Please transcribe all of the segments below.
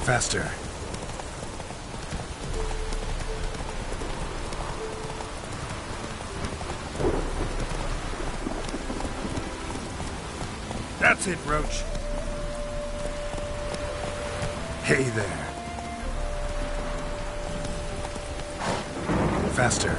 Faster. That's it, Roach. Hey there. Faster.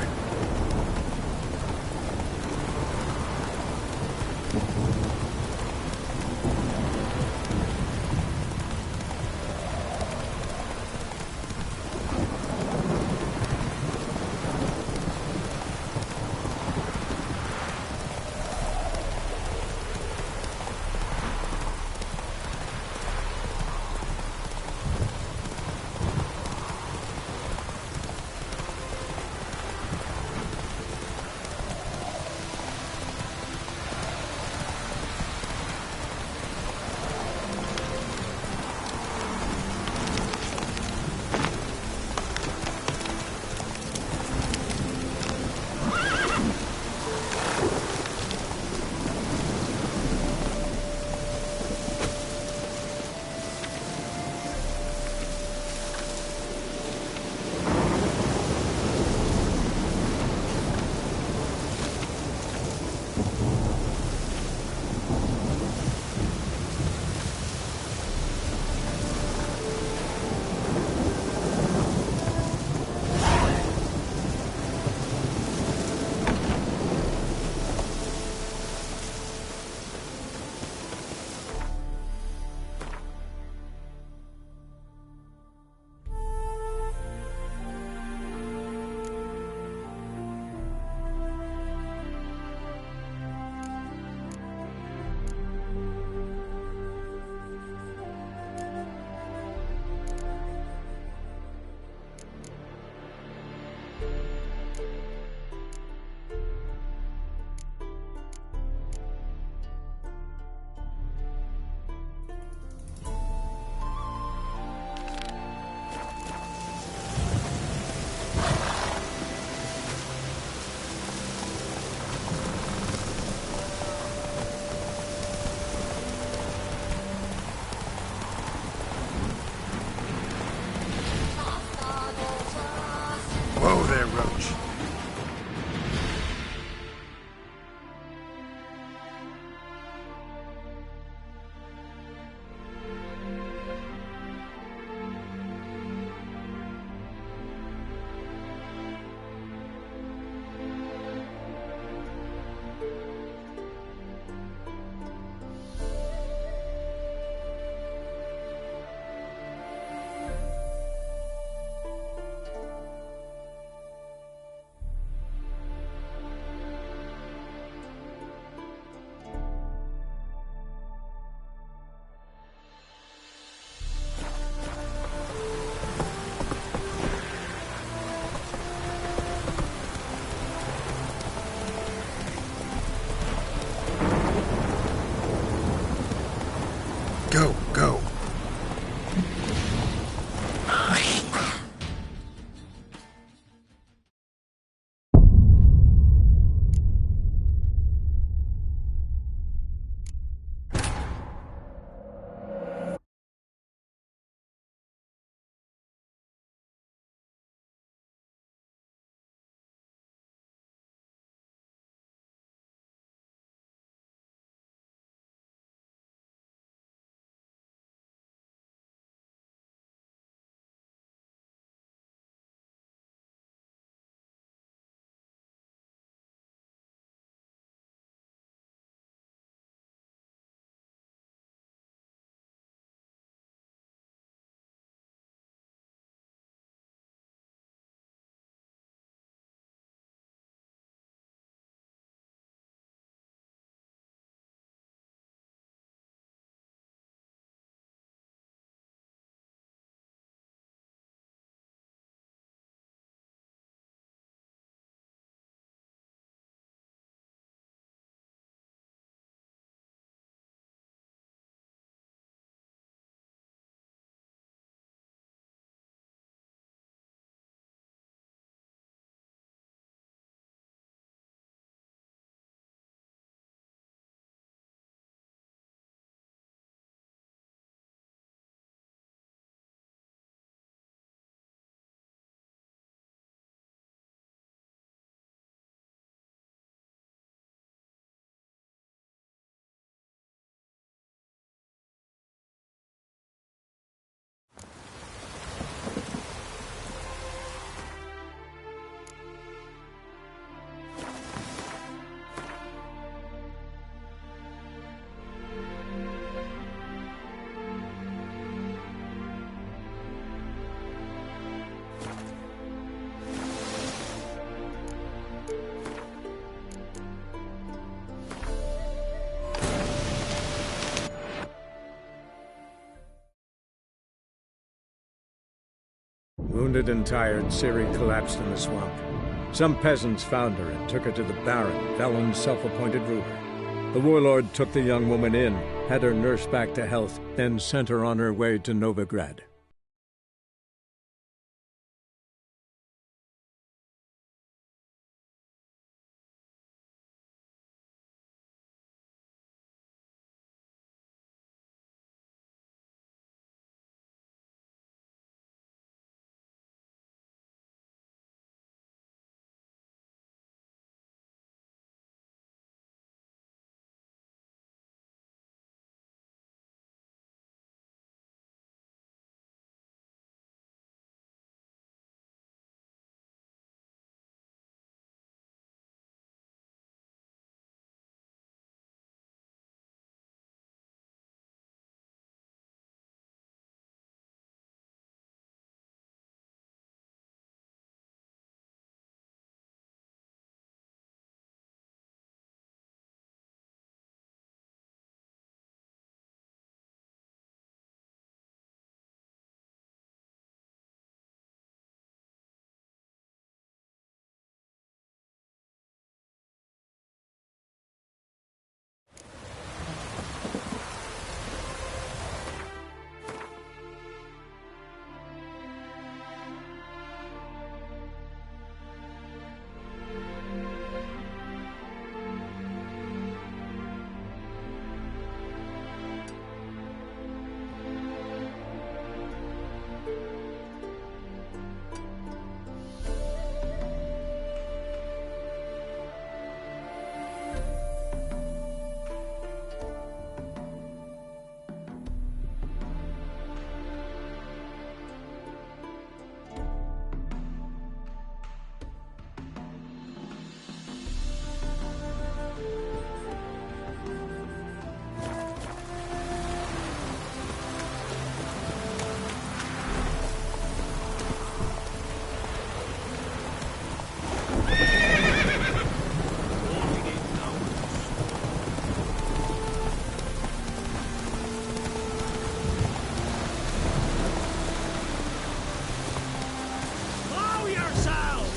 Whoa there, Roach. Go, go. Wounded and tired, Ciri collapsed in the swamp. Some peasants found her and took her to the Baron, Valen's self-appointed ruler. The warlord took the young woman in, had her nursed back to health, then sent her on her way to Novigrad.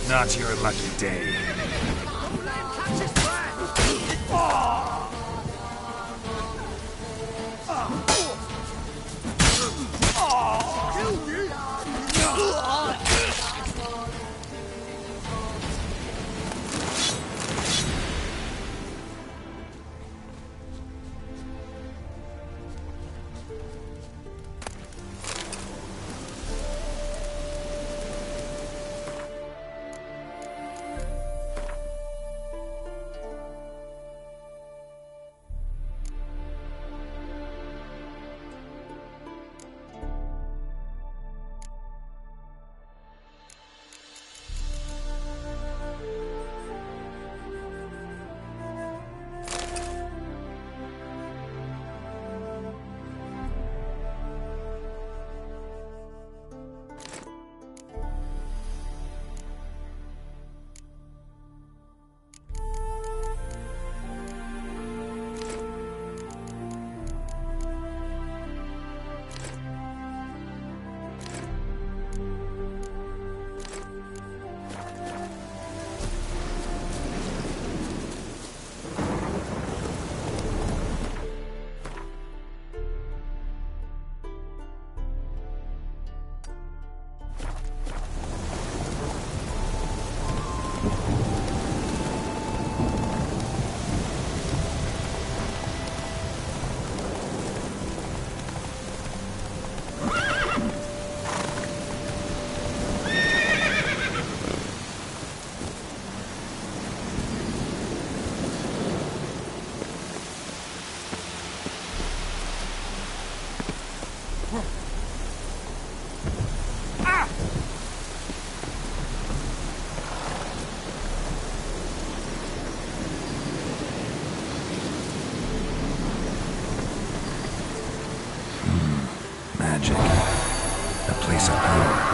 Not your lucky day. Don't let him catch his breath! Magic. A place of power.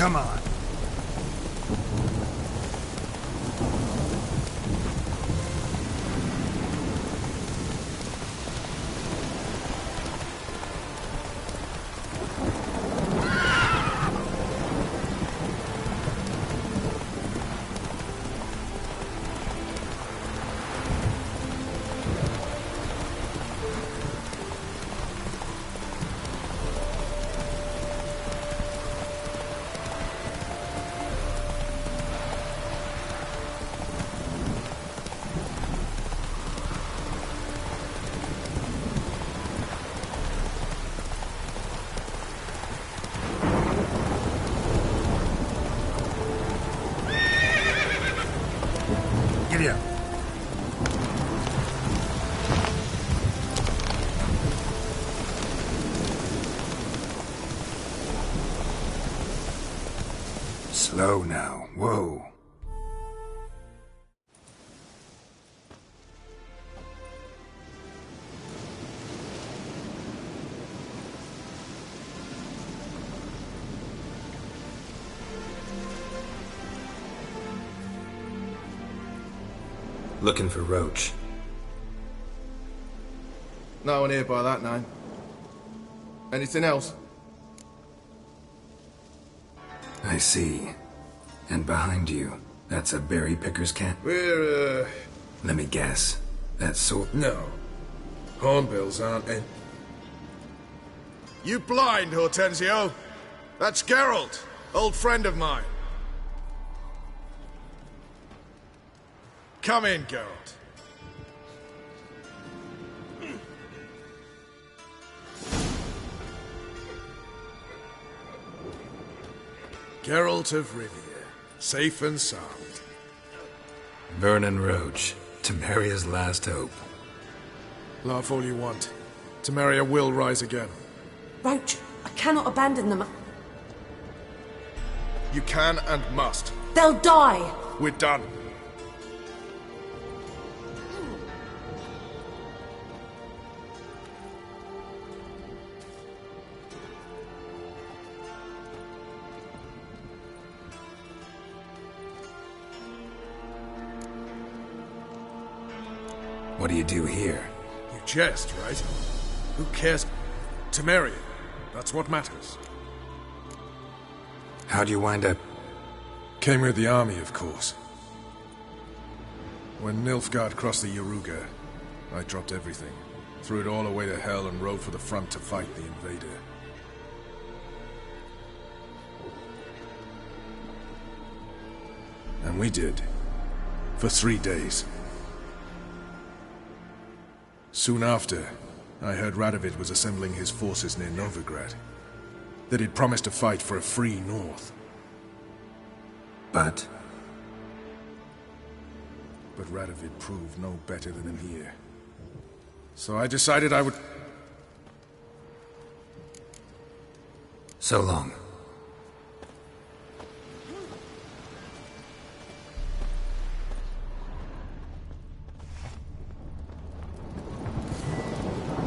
Come on. Giddy up. Slow now. Whoa. Looking for Roach. No one here by that name. Anything else? I see. And behind you, that's a berry picker's cat? We're, Let me guess. That's so... No. Hornbills aren't in. You blind, Hortensio? That's Geralt, old friend of mine. Come in, Geralt. Geralt of Rivia, safe and sound. Vernon Roach, Temeria's last hope. Laugh all you want. Temeria will rise again. Roach, I cannot abandon them. You can and must. They'll die! We're done. What do you do here? You jest, right? Who cares? Temeria. That's what matters. How'd you wind up? Came with the army, of course. When Nilfgaard crossed the Yaruga, I dropped everything. Threw it all away to hell and rode for the front to fight the invader. And we did. For 3 days. Soon after, I heard Radovid was assembling his forces near Novigrad. That he'd promised to fight for a free North. But Radovid proved no better than him here. So I decided I would... so long.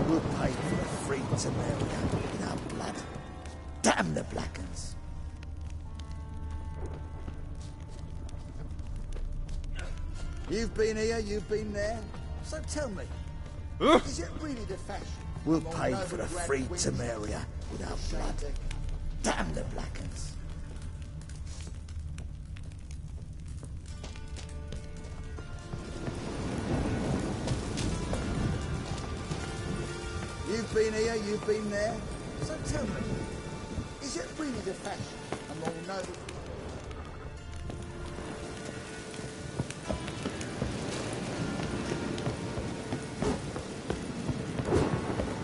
We'll pay for the free Temeria in our blood. Damn the Blackens. You've been here, you've been there. So tell me, is it really the fashion? We'll pay for the free Temeria with our blood. Damn the Blackens. You've been here, you've been there. So tell me, is it really the fashion among noble...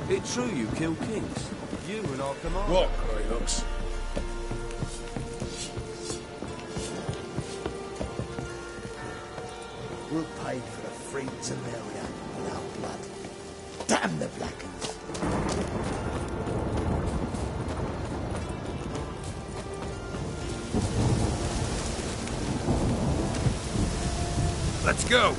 It's true you kill kings. You and our commander. What, Grey-Looks? We'll pay for the free Temeria with our blood. Damn the Blackens. Let's go!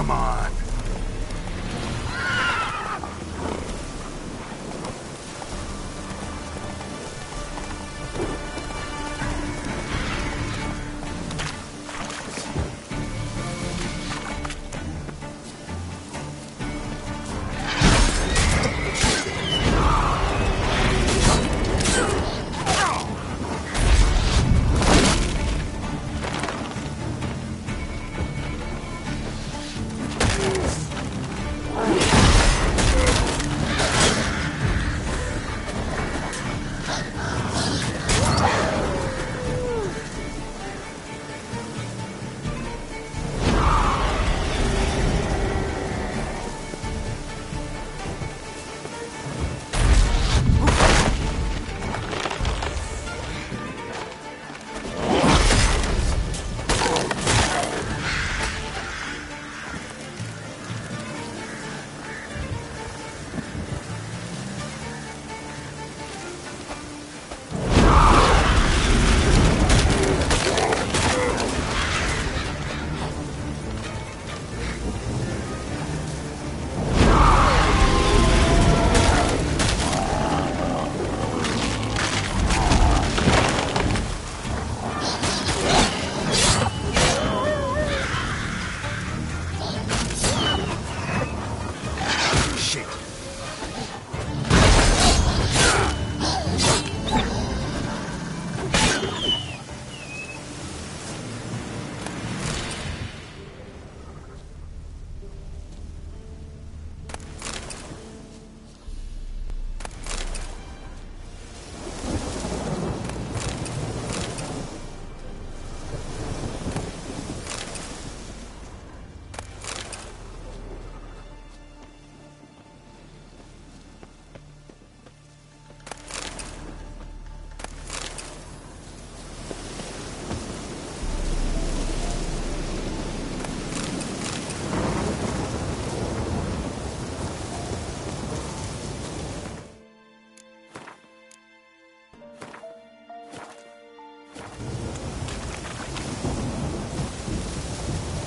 Come on.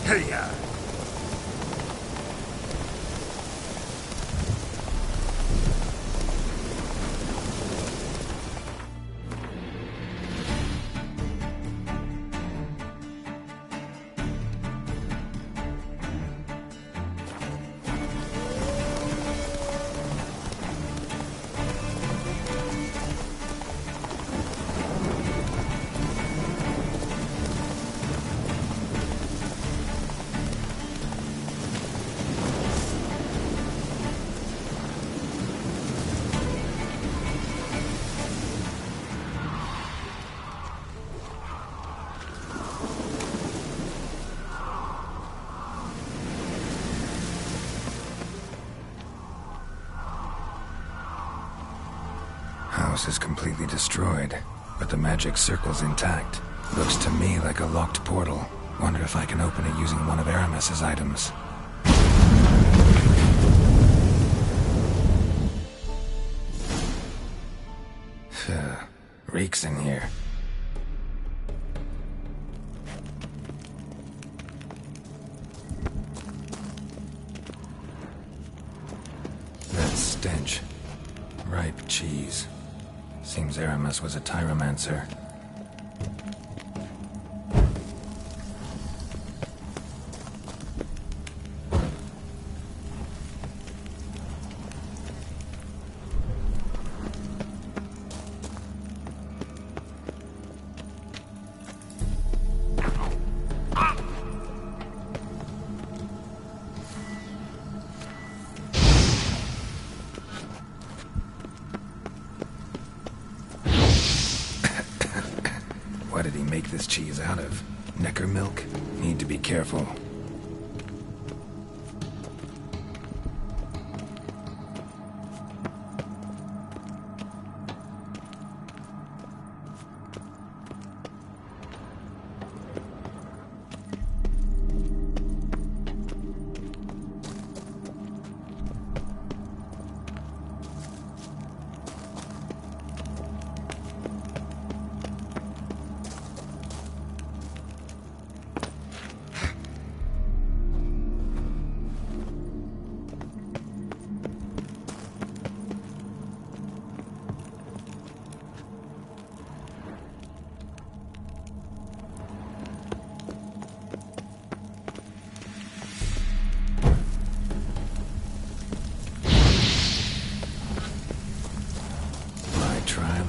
Hey-ya! House is completely destroyed, but the magic circle's intact. Looks to me like a locked portal. Wonder if I can open it using one of Aramis's items. Reeks in here. That stench. Ripe cheese. Seems Aramis was a tyromancer. What did he make this cheese out of? Necker milk? Need to be careful.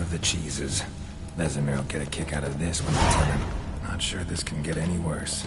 of the cheeses. Vesemir will get a kick out of this when I tell him. Not sure this can get any worse.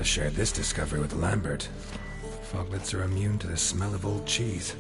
Gotta share this discovery with Lambert. Foglets are immune to the smell of old cheese.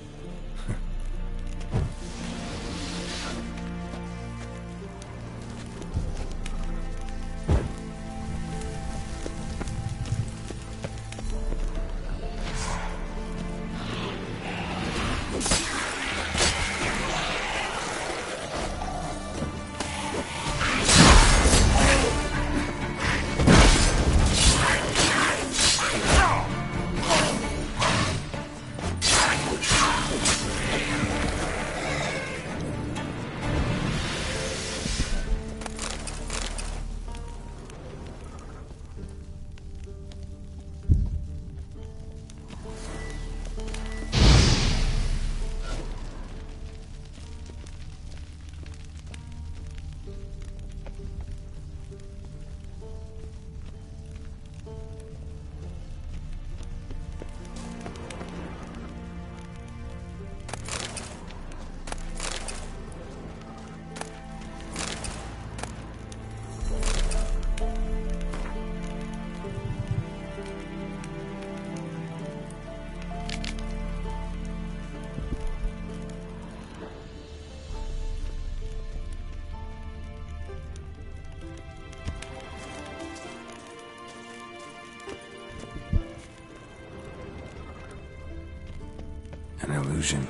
An illusion.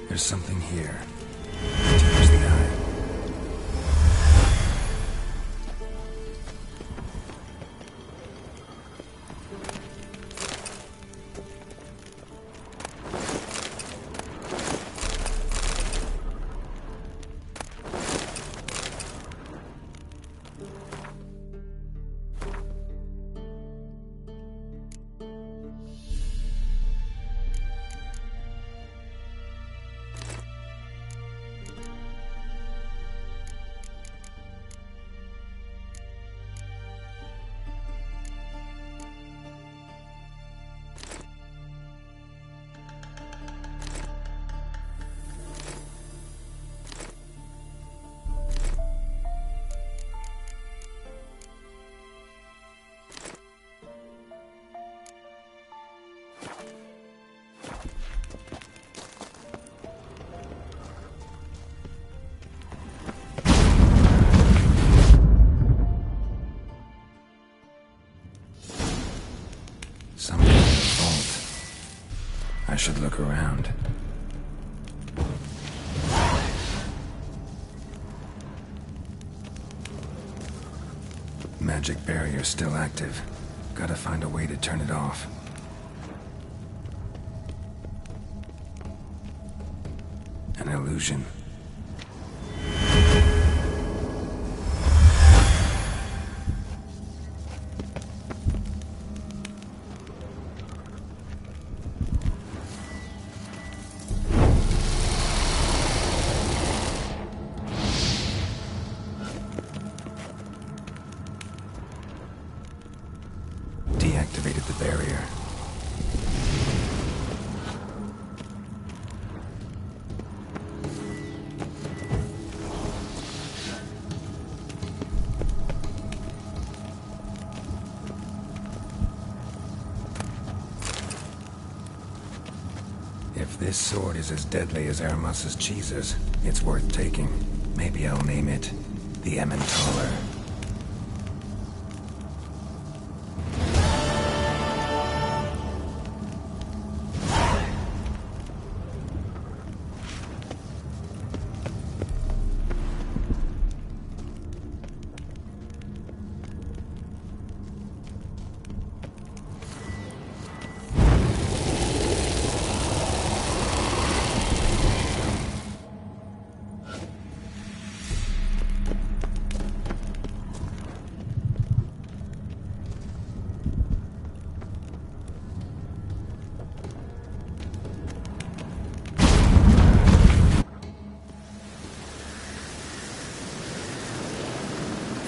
There's something here. To use the eye. Something in the vault. I should look around. Magic barrier still active. Gotta find a way to turn it off. An illusion. Deactivated the barrier. If this sword is as deadly as Aramas's cheeses, it's worth taking. Maybe I'll name it the Emmentaler.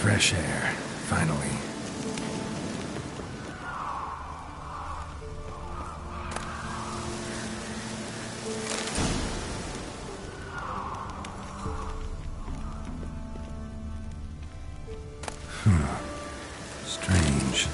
Fresh air, finally. Strange.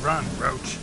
Run, Roach.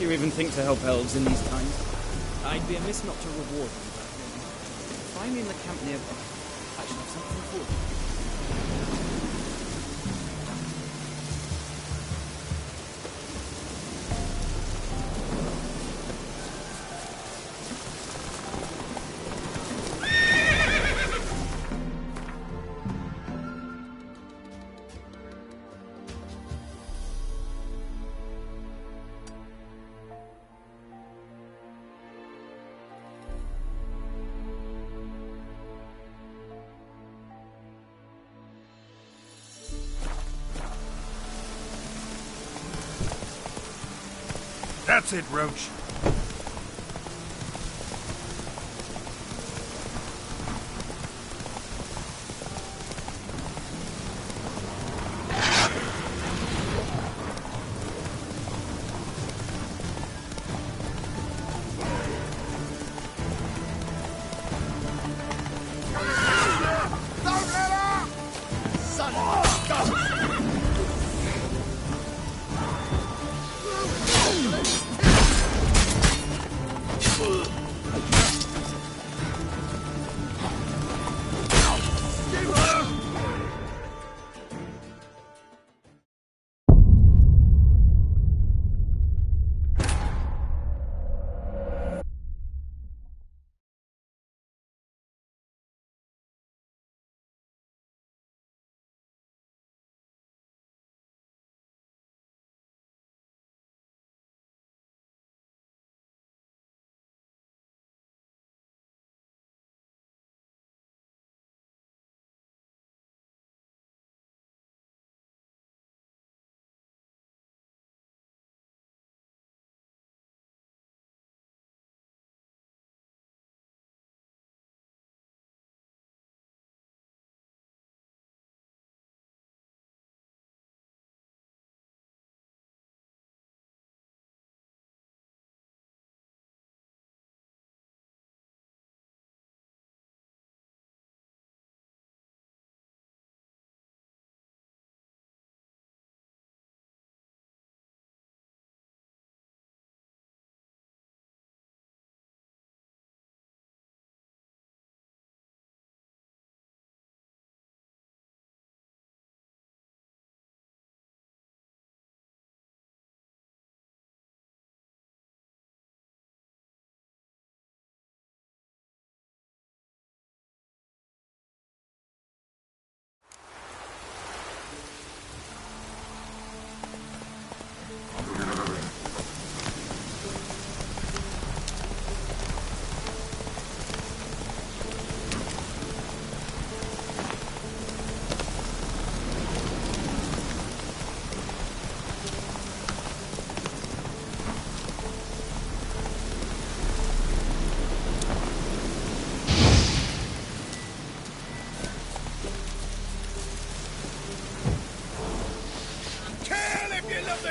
Do you even think to help elves in these times? I'd be amiss not to reward you, but find me in the camp nearby. I shall have something for you. That's it, Roach.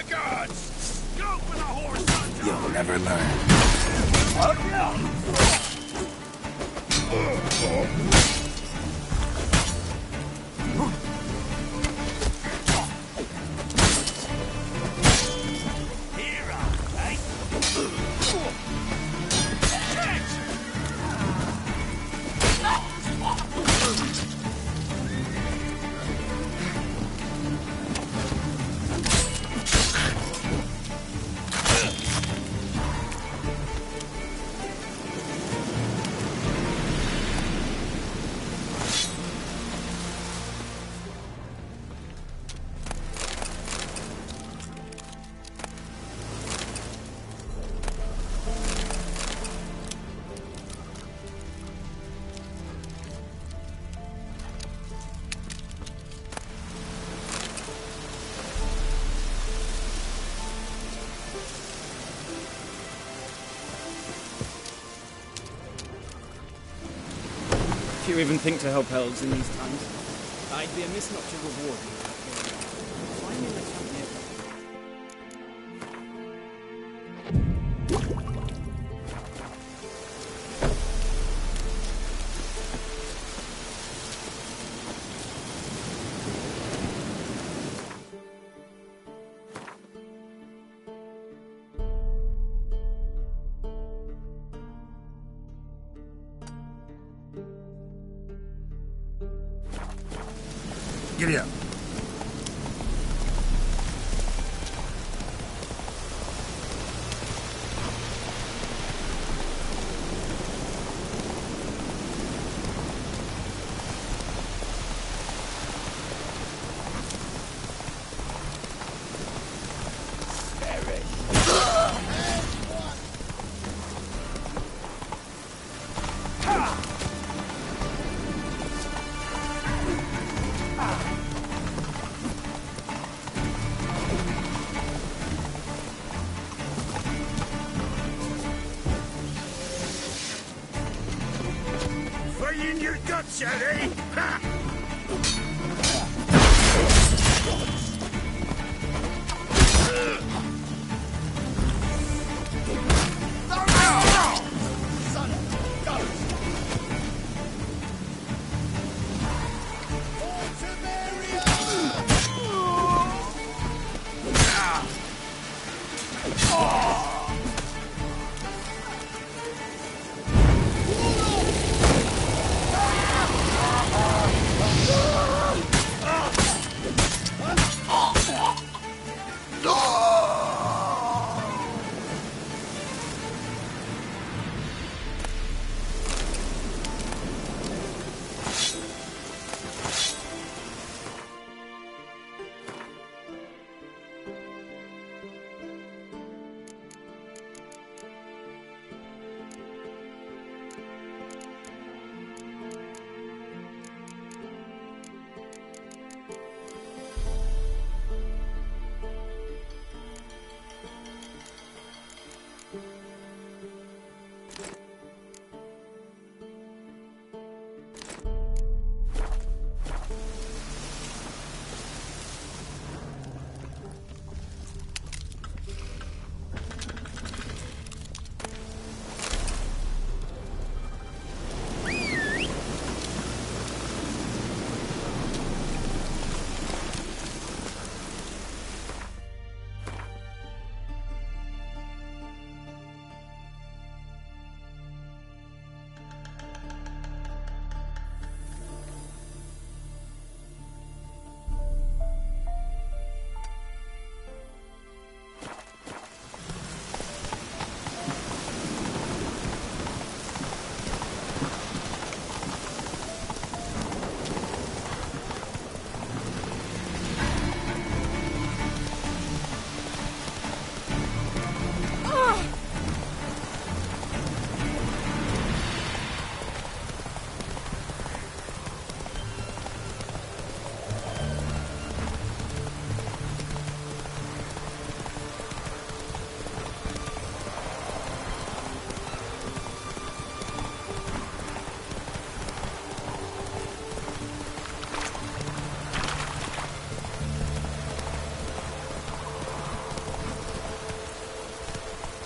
the gods! Go for the horse hunter! You'll never learn. Hero, eh? If you even think to help elves in these times, I'd be amiss not to reward you. Find me in the camp nearby. Giddy up. In your guts, Eddie! Ha!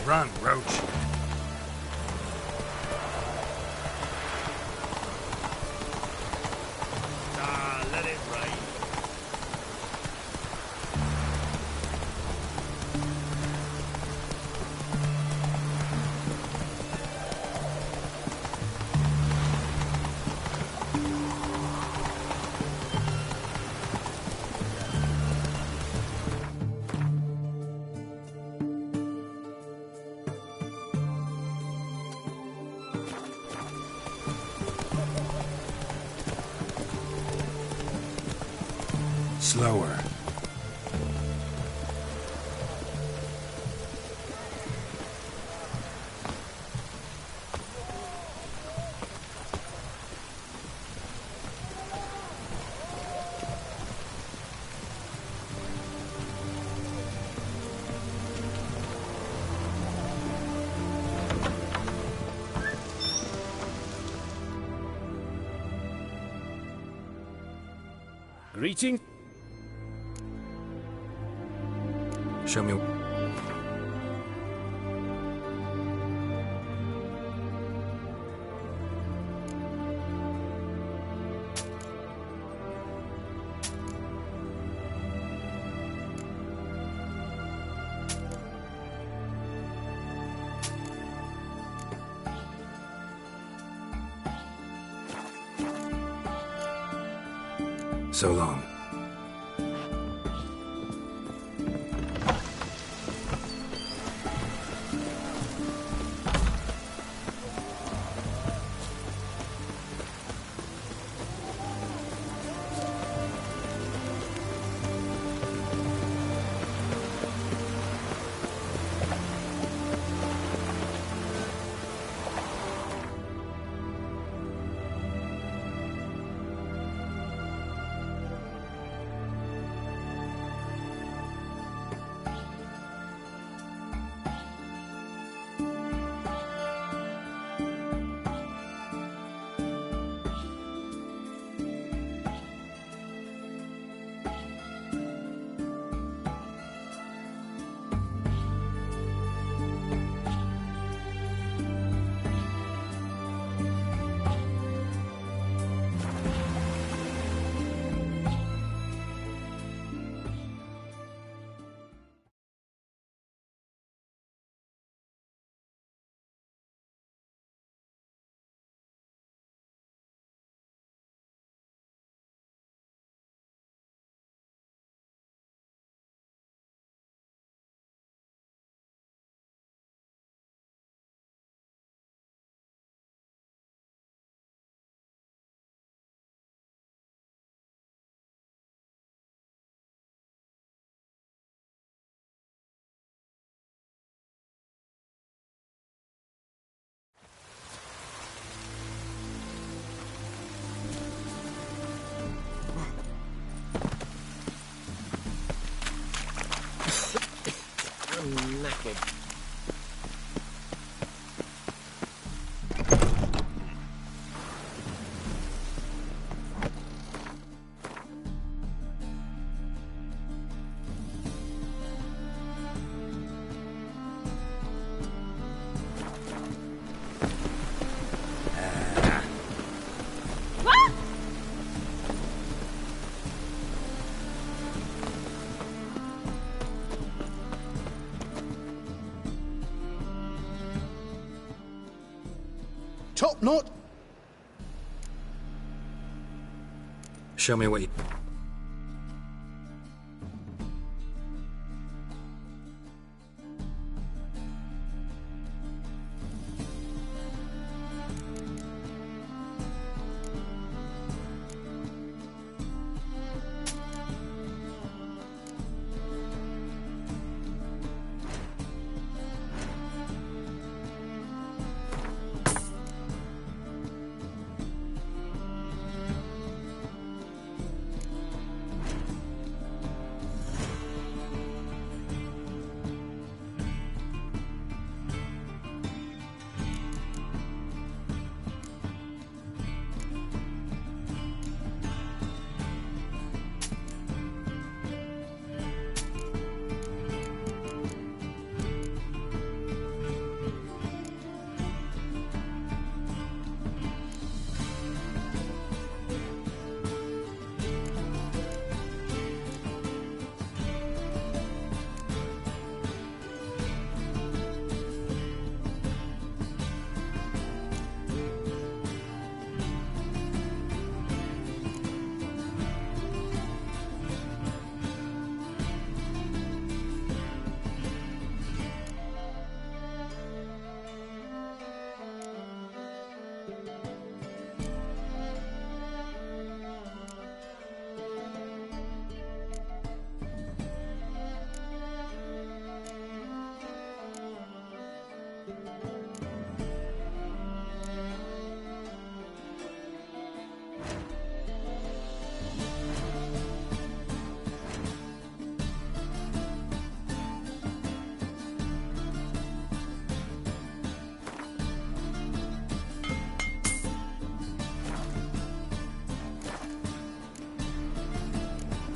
Run, Roach. Ah, let it rain. Slower. Greeting? Show me. So long. Knackered. Top knot! Show me what you...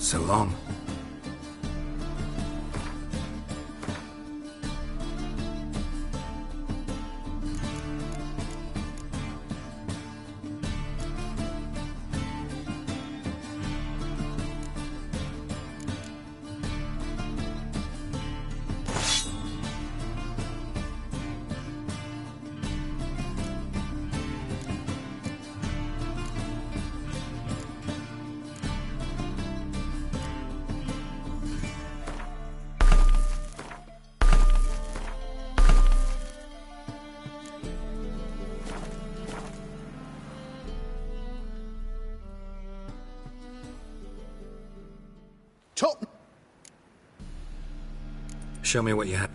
So long. Top. Show me what you have.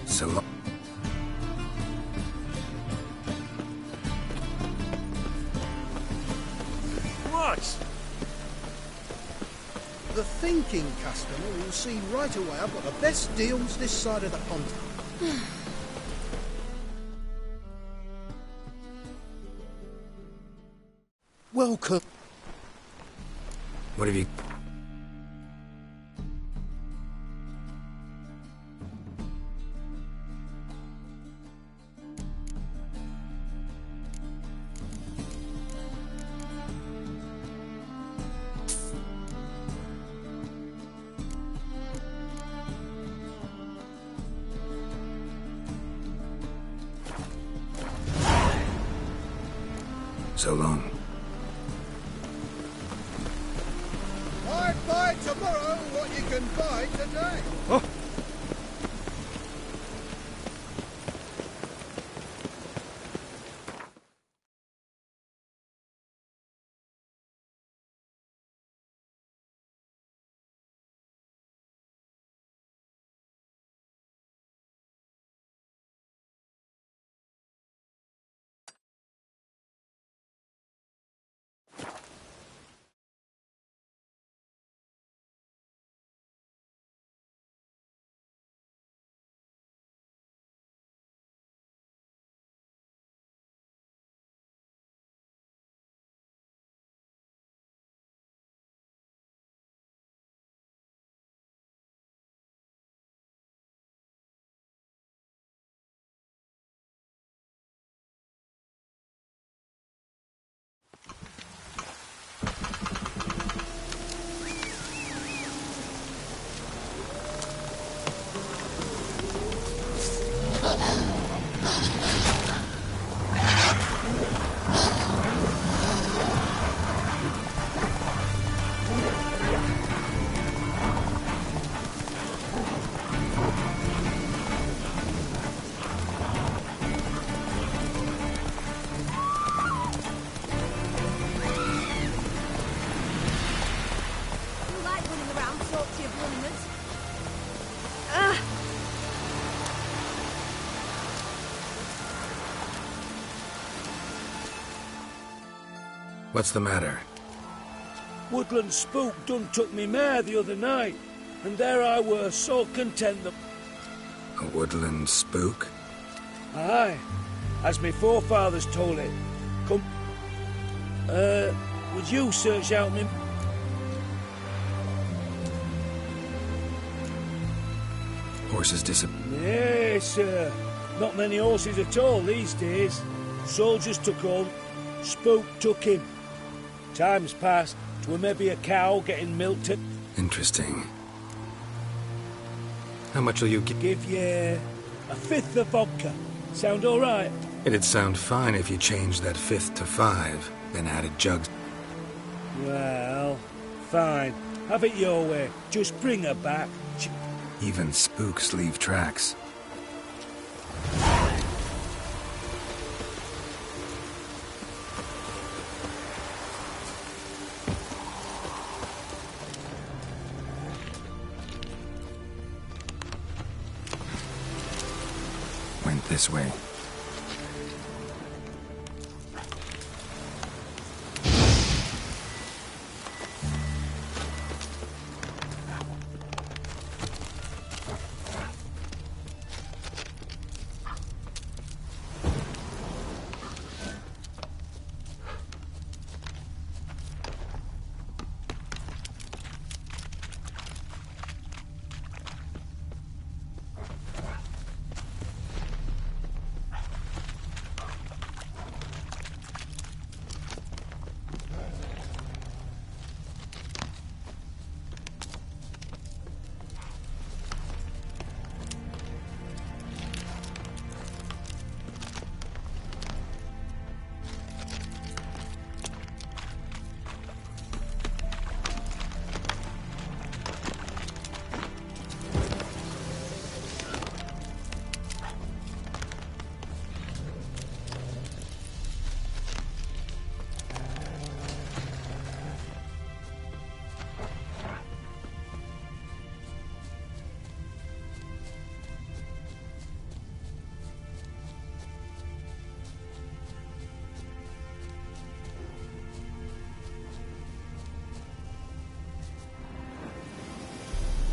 So long. What? The thinking customer will see right away I've got the best deals this side of the pond. Welcome. What have you... So long. I'd buy tomorrow what you can buy today. Oh, What's the matter? Woodland spook done took me mare the other night, and there I were, so content that... A woodland spook? Aye, as me forefathers told it. Come... would you search out me... Horses disappear. Nay, sir. Not many horses at all these days. Soldiers took home, spook took him. Time's passed, 'twere maybe a cow getting milked at... Interesting. How much will you Give ye a fifth of vodka. Sound all right? It'd sound fine if you changed that fifth to 5, then added jugs. Well, fine. Have it your way. Just bring her back. Even spooks leave tracks. Went this way.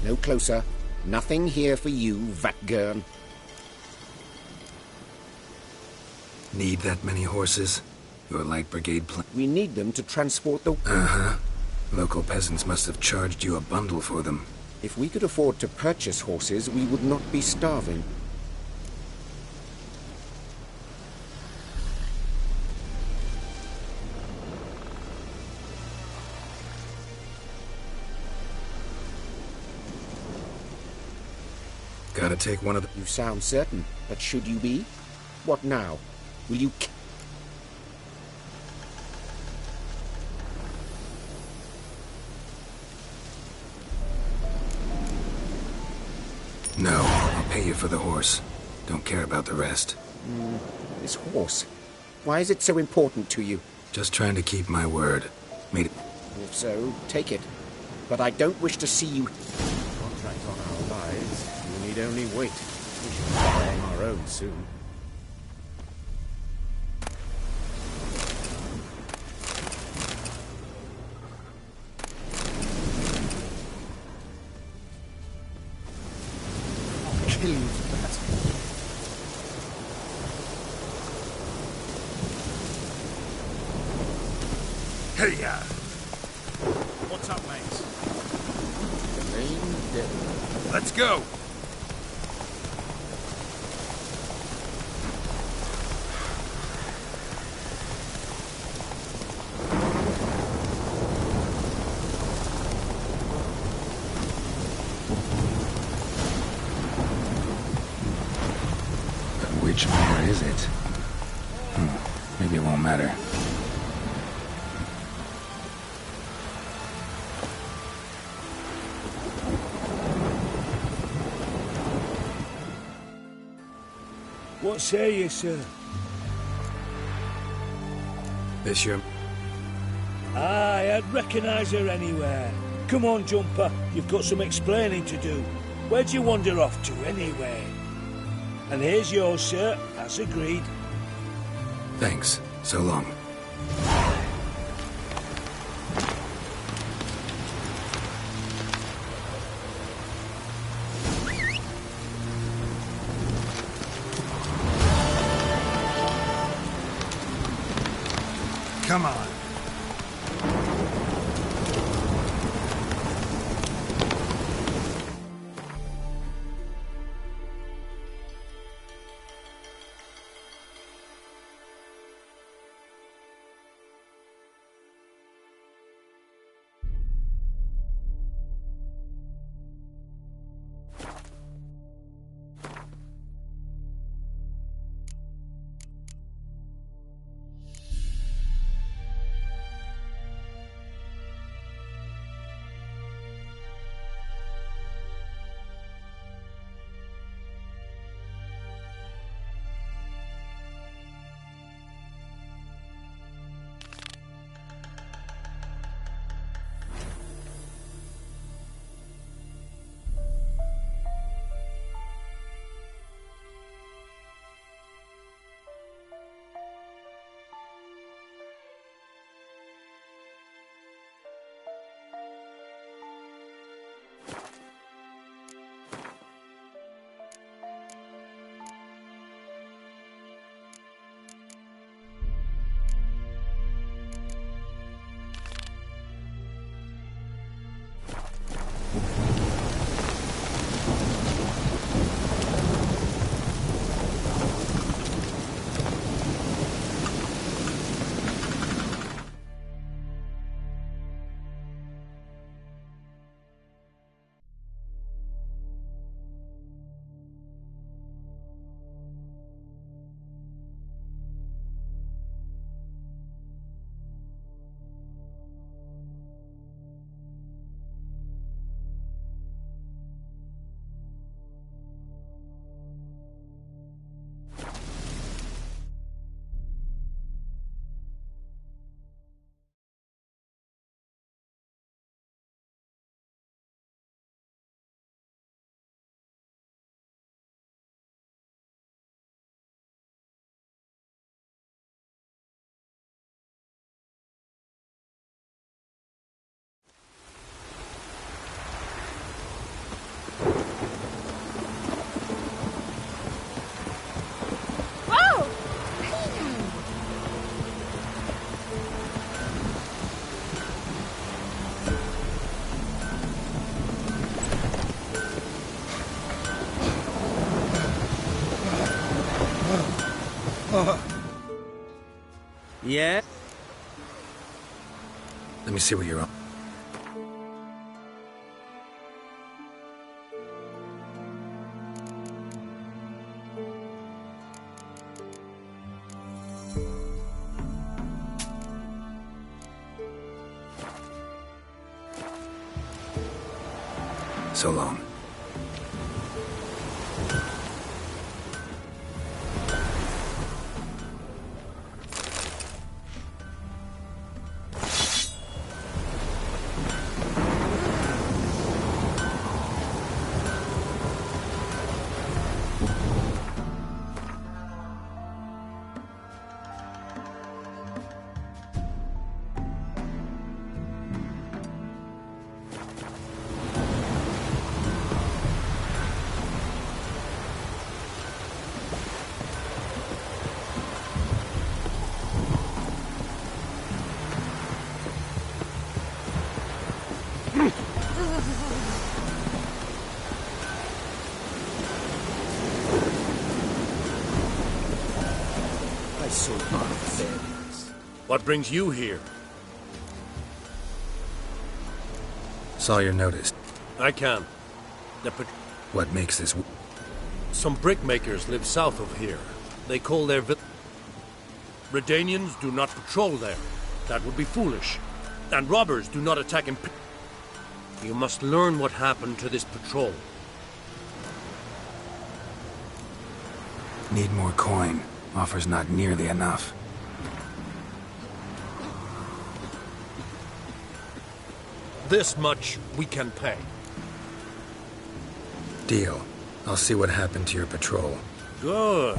No closer. Nothing here for you, Vatgern. Need that many horses? Your light brigade We need them to transport the... Uh-huh. Local peasants must have charged you a bundle for them. If we could afford to purchase horses, we would not be starving. Gotta take one of the... You sound certain, but should you be? What now? Will you... No, I'll pay you for the horse. Don't care about the rest. This horse. Why is it so important to you? Just trying to keep my word. Made it... If so, take it. But I don't wish to see you... Contract on our lives. You need only wait. We shall claim our own soon. I'll kill you for that. Hey, what's up, mates? The main devil. Let's go! Which mare is it? Maybe it won't matter. What say you, sir? This your... Aye, I'd recognise her anywhere. Come on, Jumper, you've got some explaining to do. Where'd you wander off to, anyway? And here's yours, sir, as agreed. Thanks. So long. Come on. Yeah? Let me see what you're on. So long. What brings you here? Saw your notice. I can. What makes this... Some brickmakers live south of here. They call their Redanians do not patrol there. That would be foolish. And robbers do not attack in... You must learn what happened to this patrol. Need more coin. Offer's not nearly enough. This much we can pay. Deal. I'll see what happened to your patrol. Good.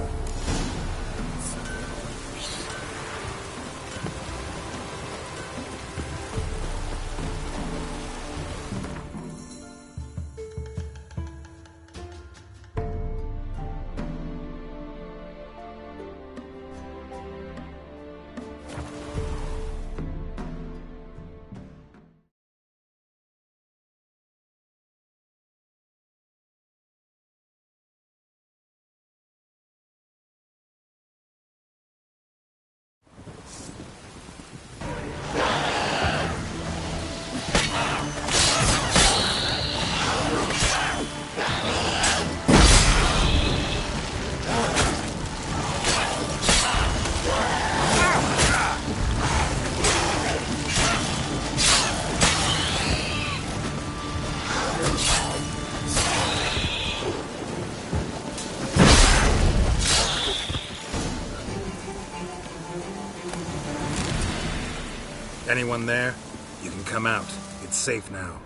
Anyone there? You can come out. It's safe now.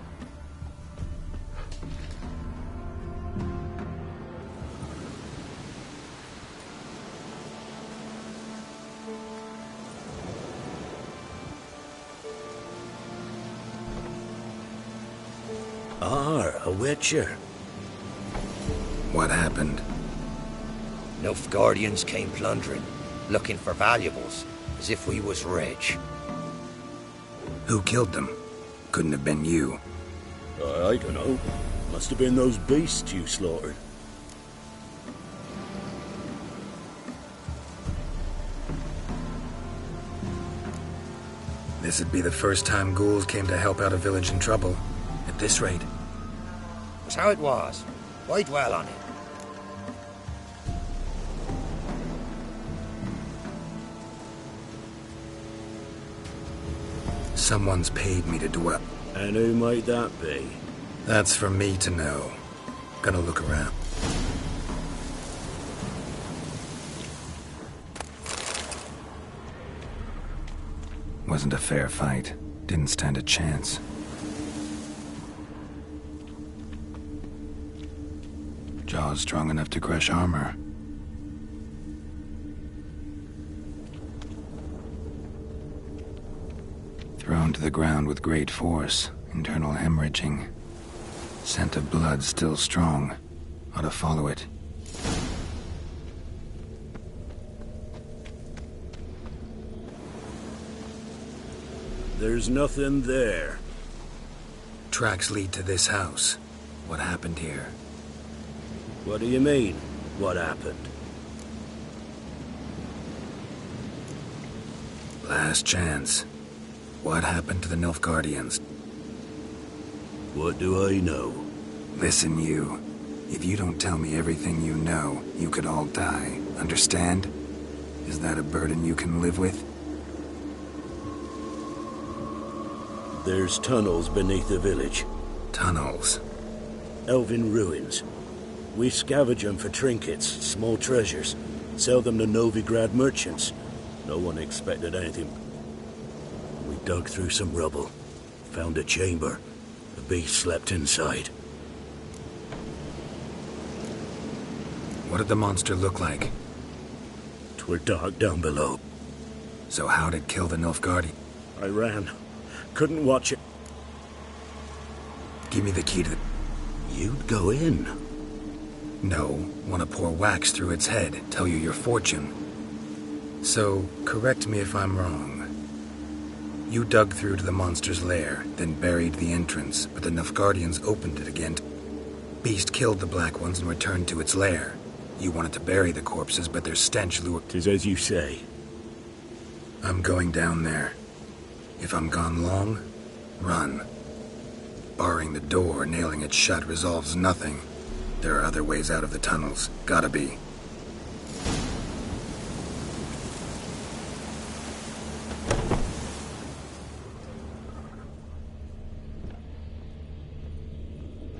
A witcher. What happened? Nilfgaardians came plundering, looking for valuables, as if we was rich. Who killed them? Couldn't have been you. I don't know. Must have been those beasts you slaughtered. This'd be the first time ghouls came to help out a village in trouble. At this rate. Was how it was. Why dwell on it? Someone's paid me to dwell. And who might that be? That's for me to know. Gonna look around. Wasn't a fair fight. Didn't stand a chance. Jaws strong enough to crush armor. Thrown to the ground with great force, internal hemorrhaging. Scent of blood still strong. Ought to follow it. There's nothing there. Tracks lead to this house. What happened here? What do you mean, what happened? Last chance. What happened to the Nilfgaardians? What do I know? Listen, you. If you don't tell me everything you know, you could all die. Understand? Is that a burden you can live with? There's tunnels beneath the village. Tunnels? Elven ruins. We scavenge them for trinkets, small treasures. Sell them to Novigrad merchants. No one expected anything. We dug through some rubble. Found a chamber. The beast slept inside. What did the monster look like? 'Twere dark down below. So how'd it kill the Nilfgaardi? I ran. Couldn't watch it. Give me the key to the... You'd go in. No, want to pour wax through its head, tell you your fortune. So, correct me if I'm wrong. You dug through to the monster's lair, then buried the entrance, but the Nilfgaardians opened it again. Beast killed the Black Ones and returned to its lair. You wanted to bury the corpses, but their stench lured... 'Tis as you say. I'm going down there. If I'm gone long, run. Barring the door, nailing it shut resolves nothing. There are other ways out of the tunnels. Gotta be.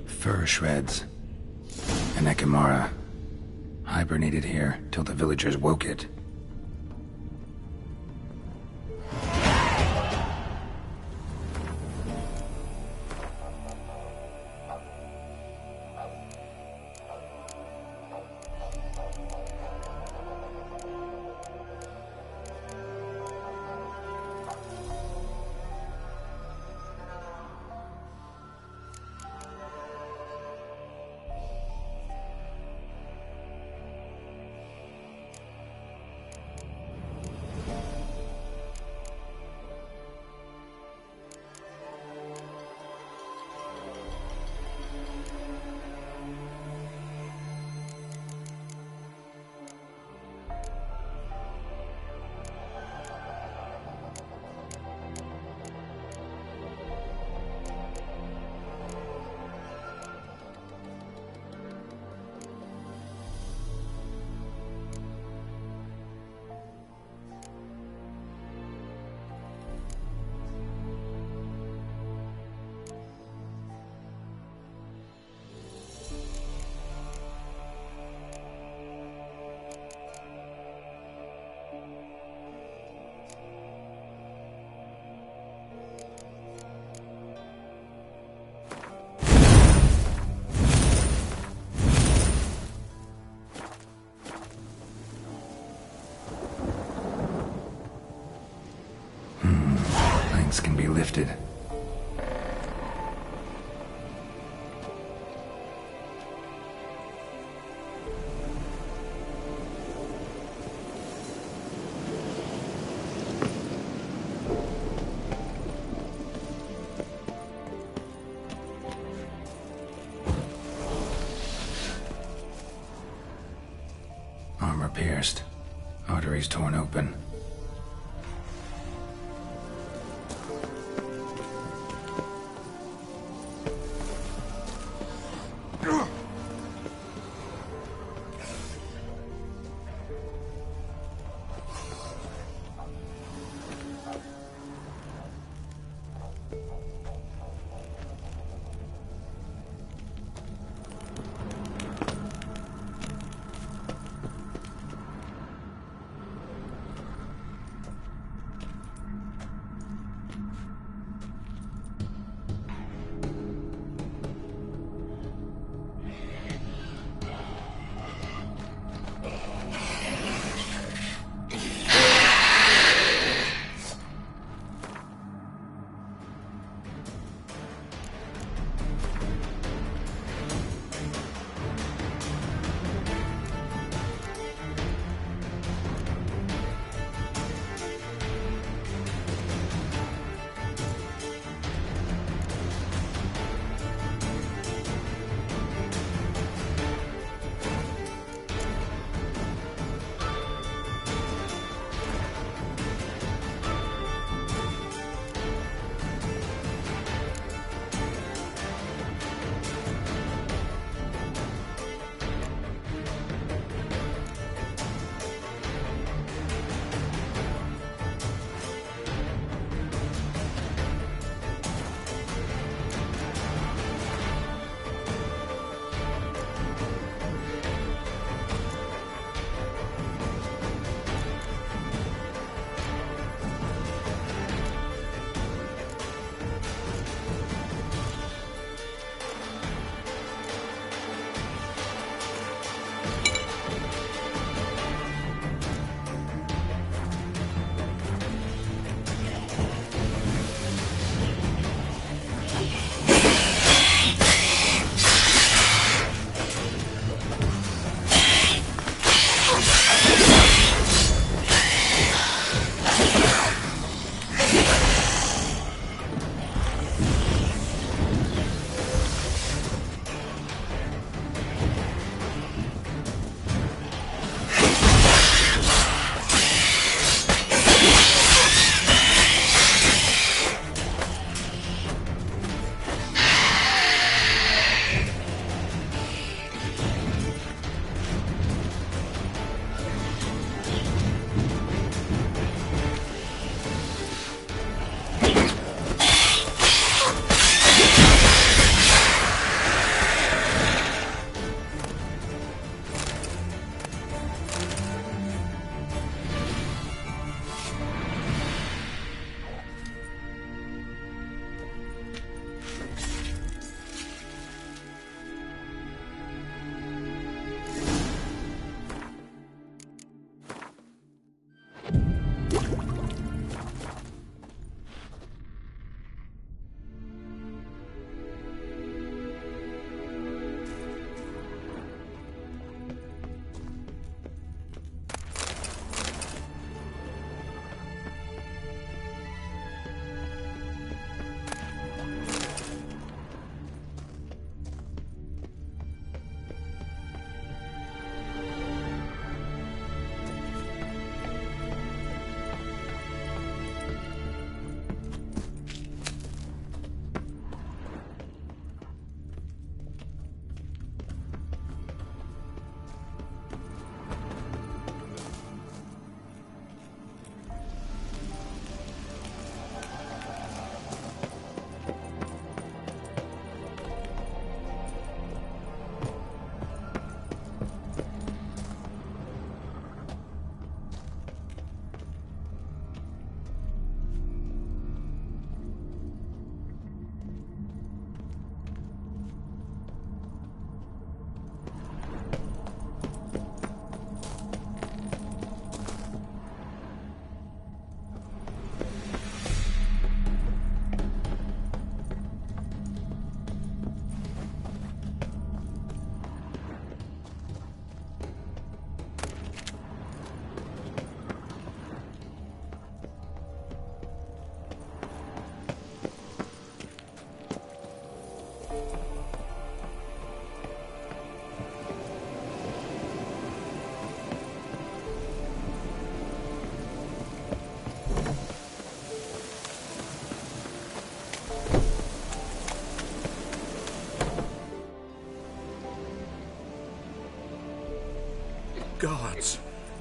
Fur shreds. An Ekimara. Hibernated here till the villagers woke it. Chains can be lifted. Armor pierced. Arteries torn open.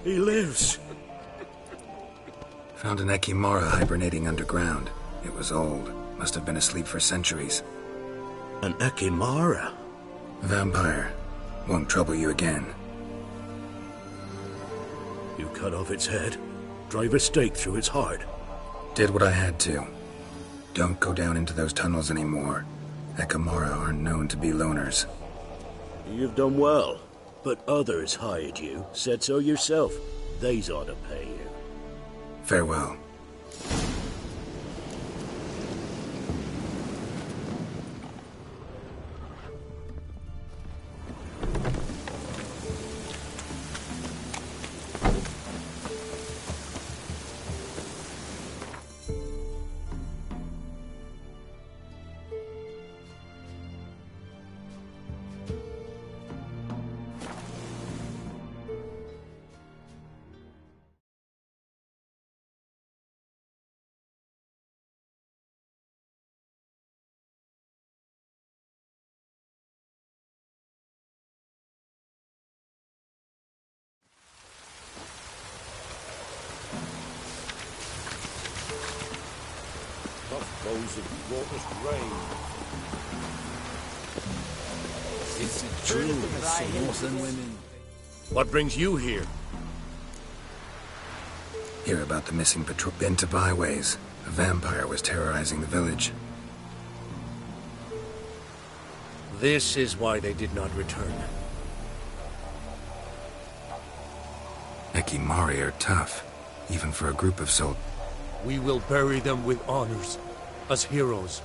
He lives! Found an Ekimara hibernating underground. It was old. Must have been asleep for centuries. An Ekimara? Vampire. Won't trouble you again. You cut off its head, drive a stake through its heart. Did what I had to. Don't go down into those tunnels anymore. Ekimara aren't known to be loners. You've done well, but others hired you. Said so yourself. They's ought to pay you. Farewell. Those have brought us rain. Is it true there's awesome women? What brings you here? Hear about the missing patrol. Been to byways. A vampire was terrorizing the village. This is why they did not return. Ekimari are tough, even for a group of soldiers. We will bury them with honors, as heroes.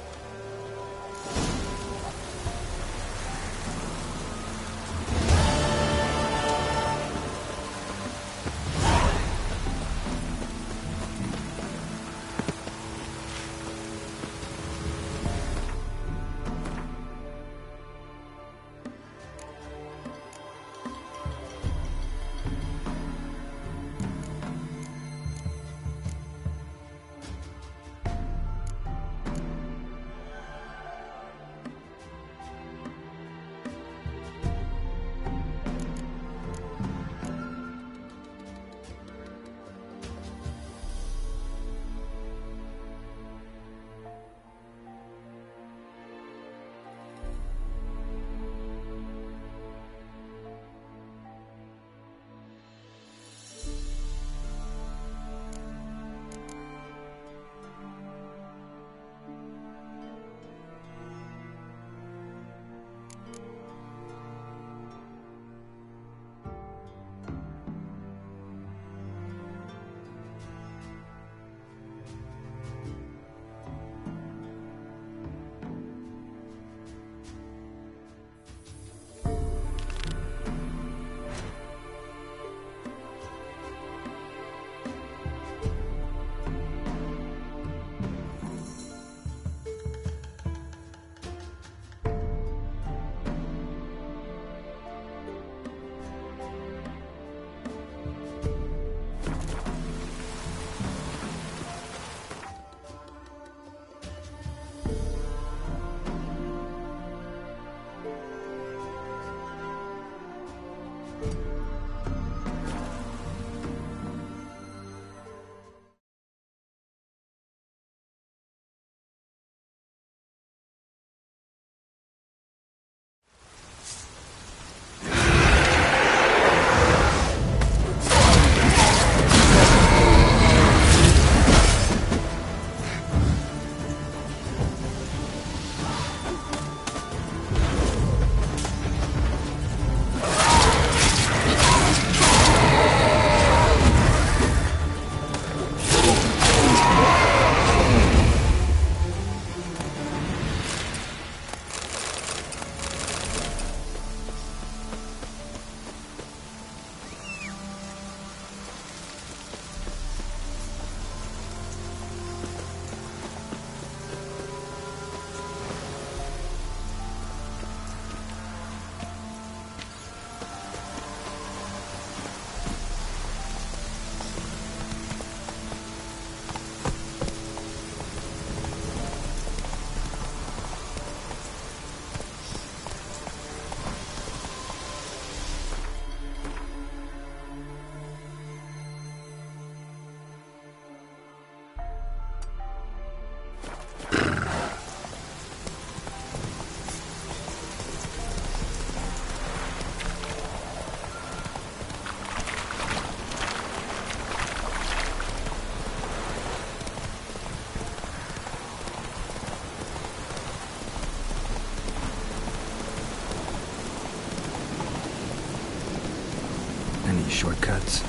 shortcuts.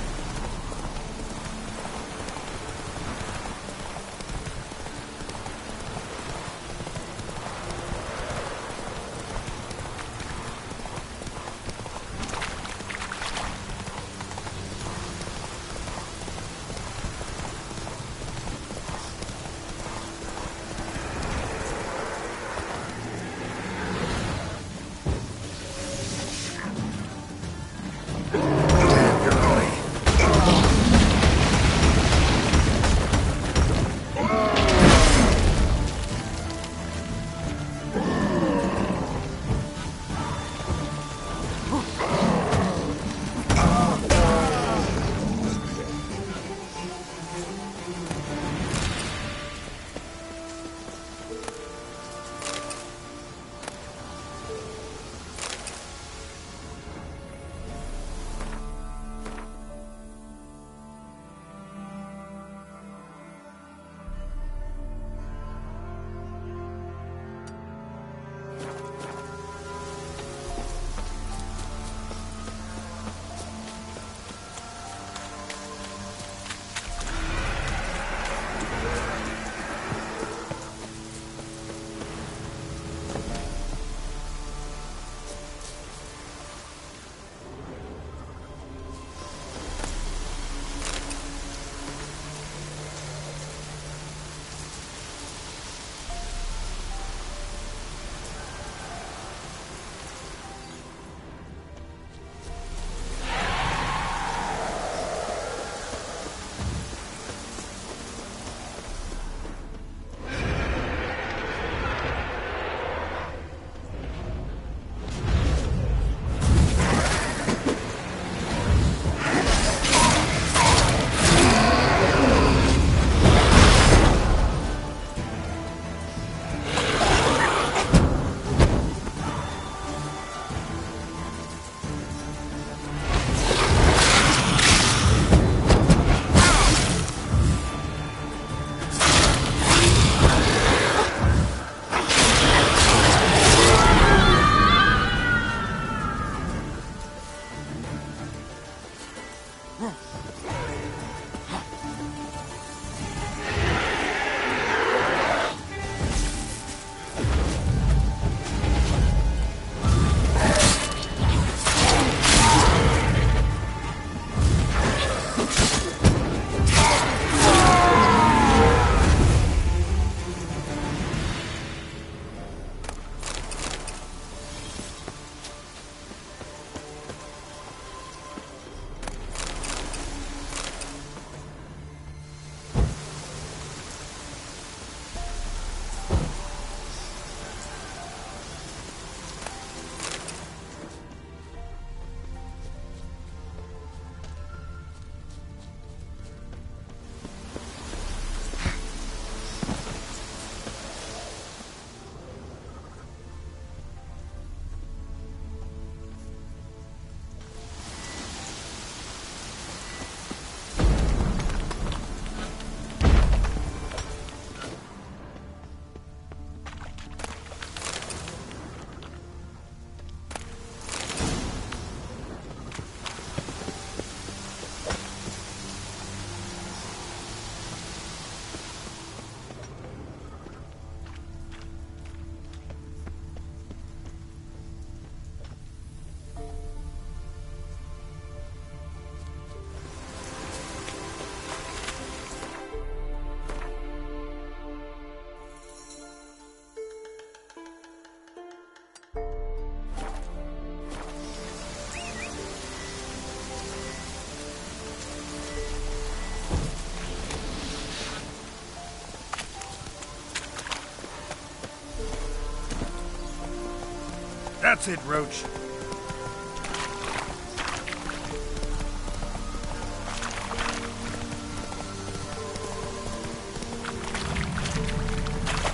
That's it, Roach.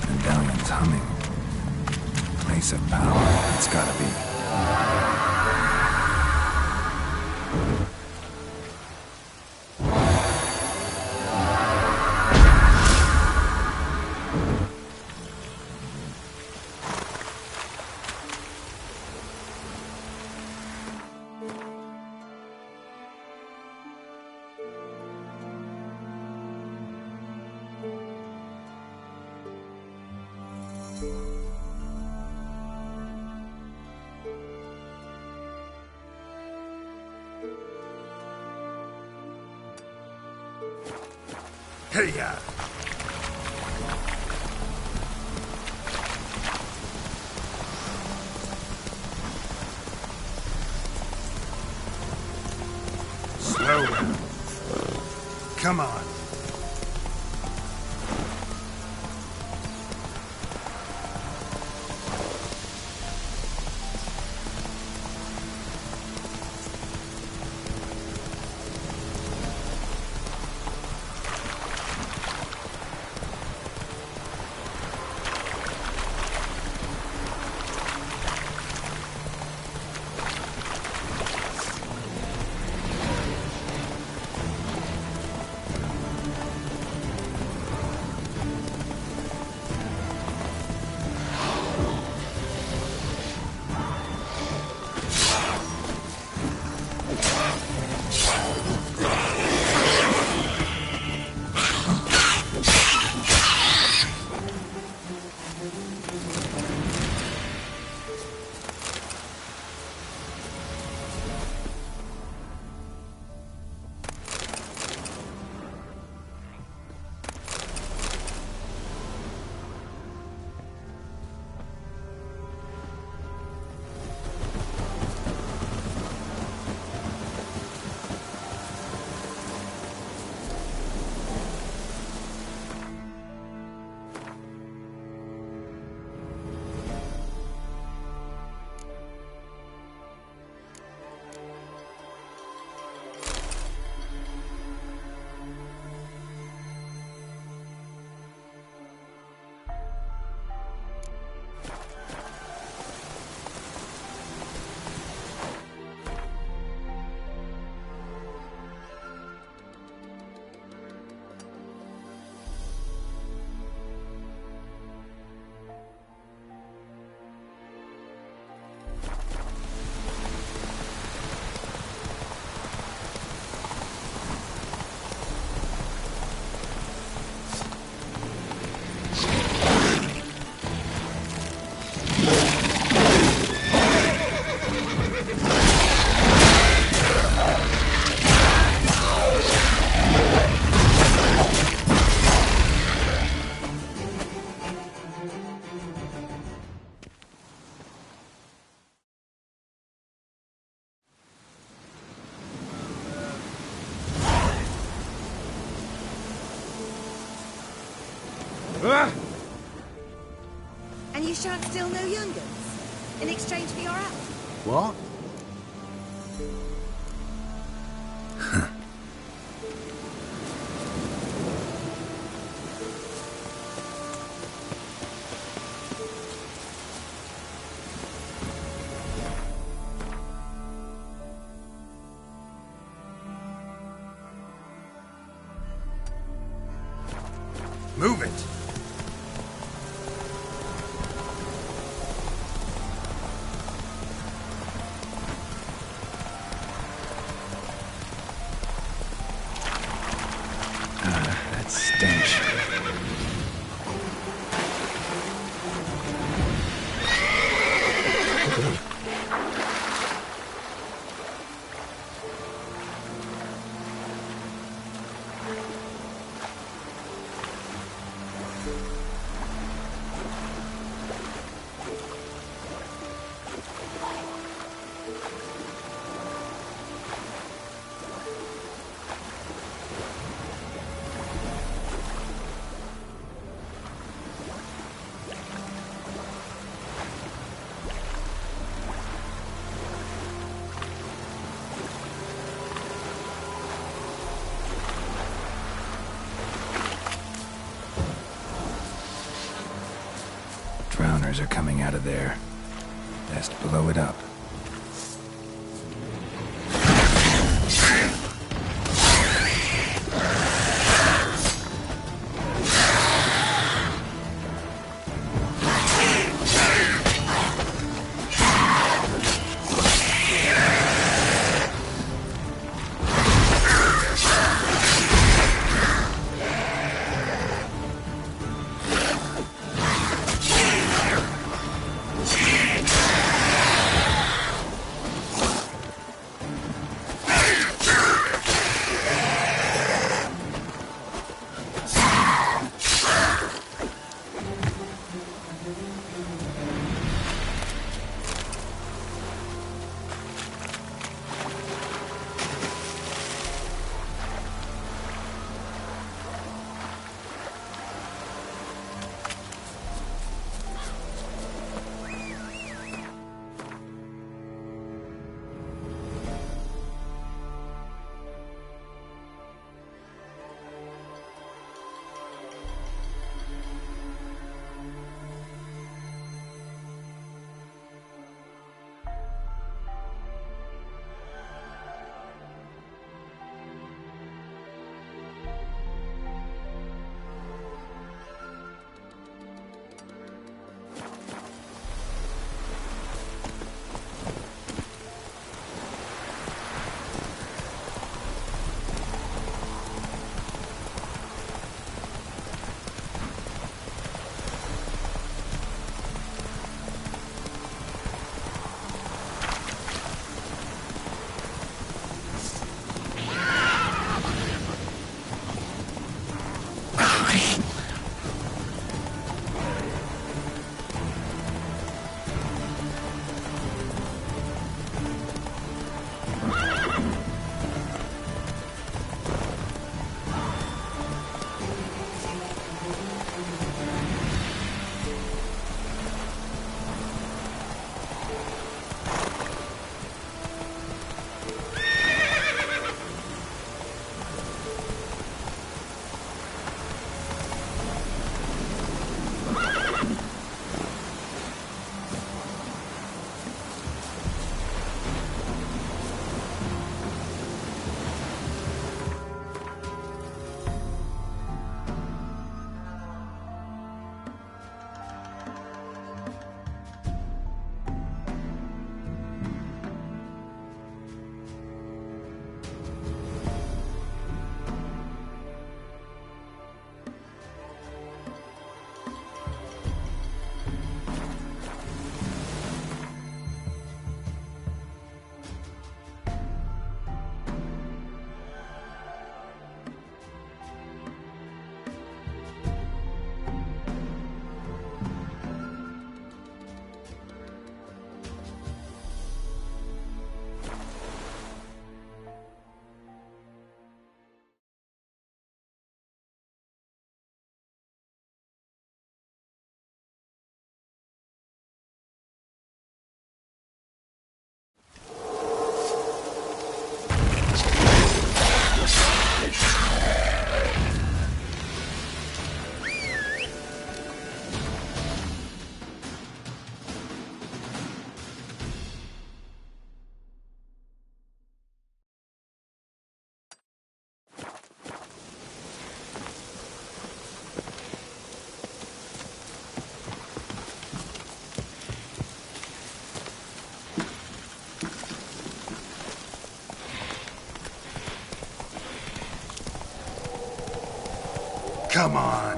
Medallion's humming. Place of power, it's gotta be. Hey-ya! Slow down. Come on. And you shan't steal no young guns in exchange for your help. What? Move it! That stench. Drowners are coming out of there. Best blow it up. Come on.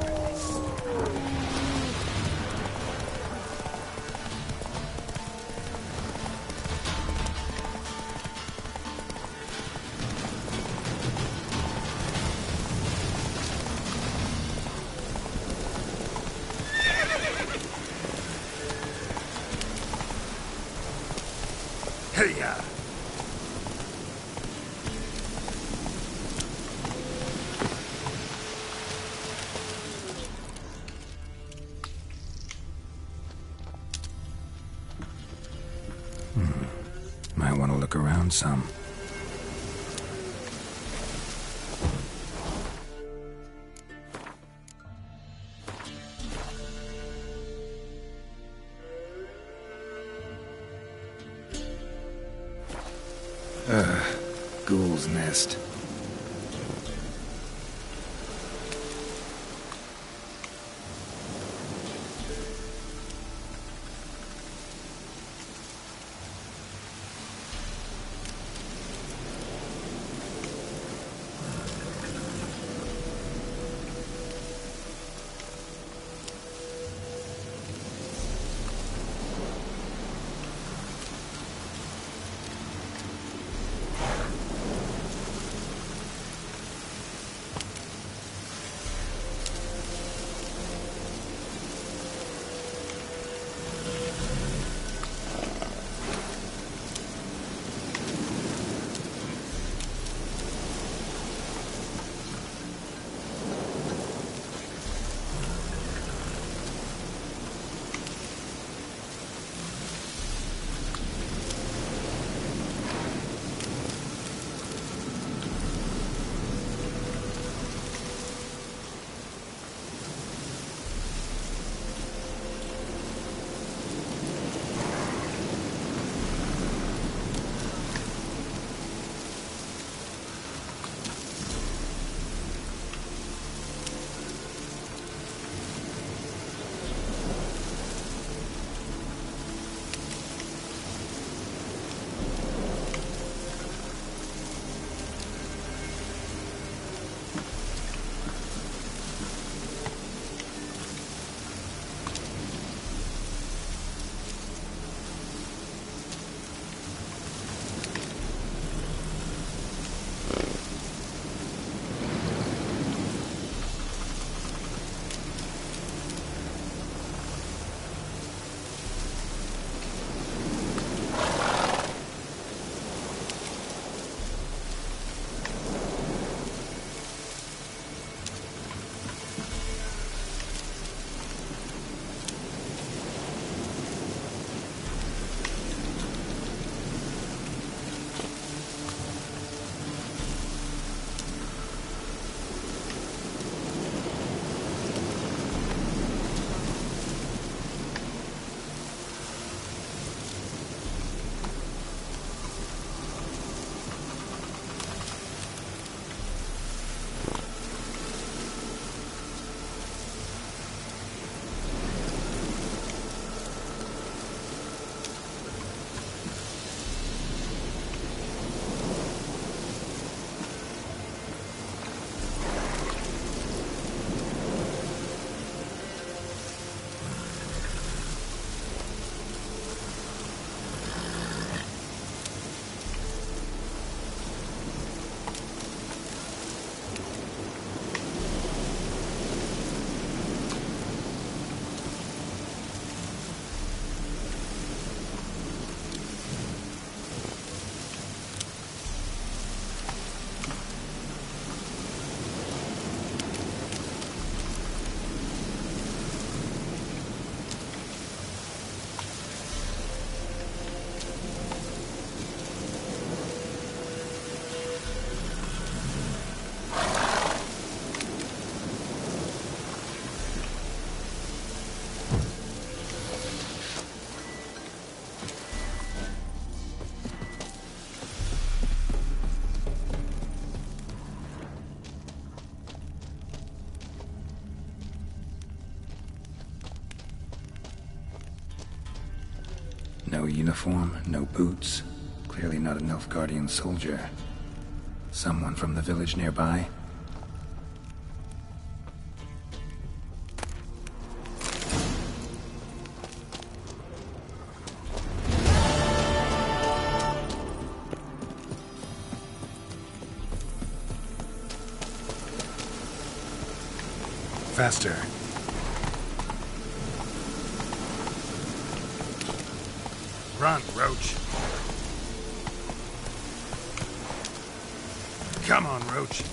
Hey-ya! Might want to look around some. Ghoul's nest. No uniform, no boots. Clearly not a Nilfgaardian soldier. Someone from the village nearby? faster. Run, Roach. Come on, Roach.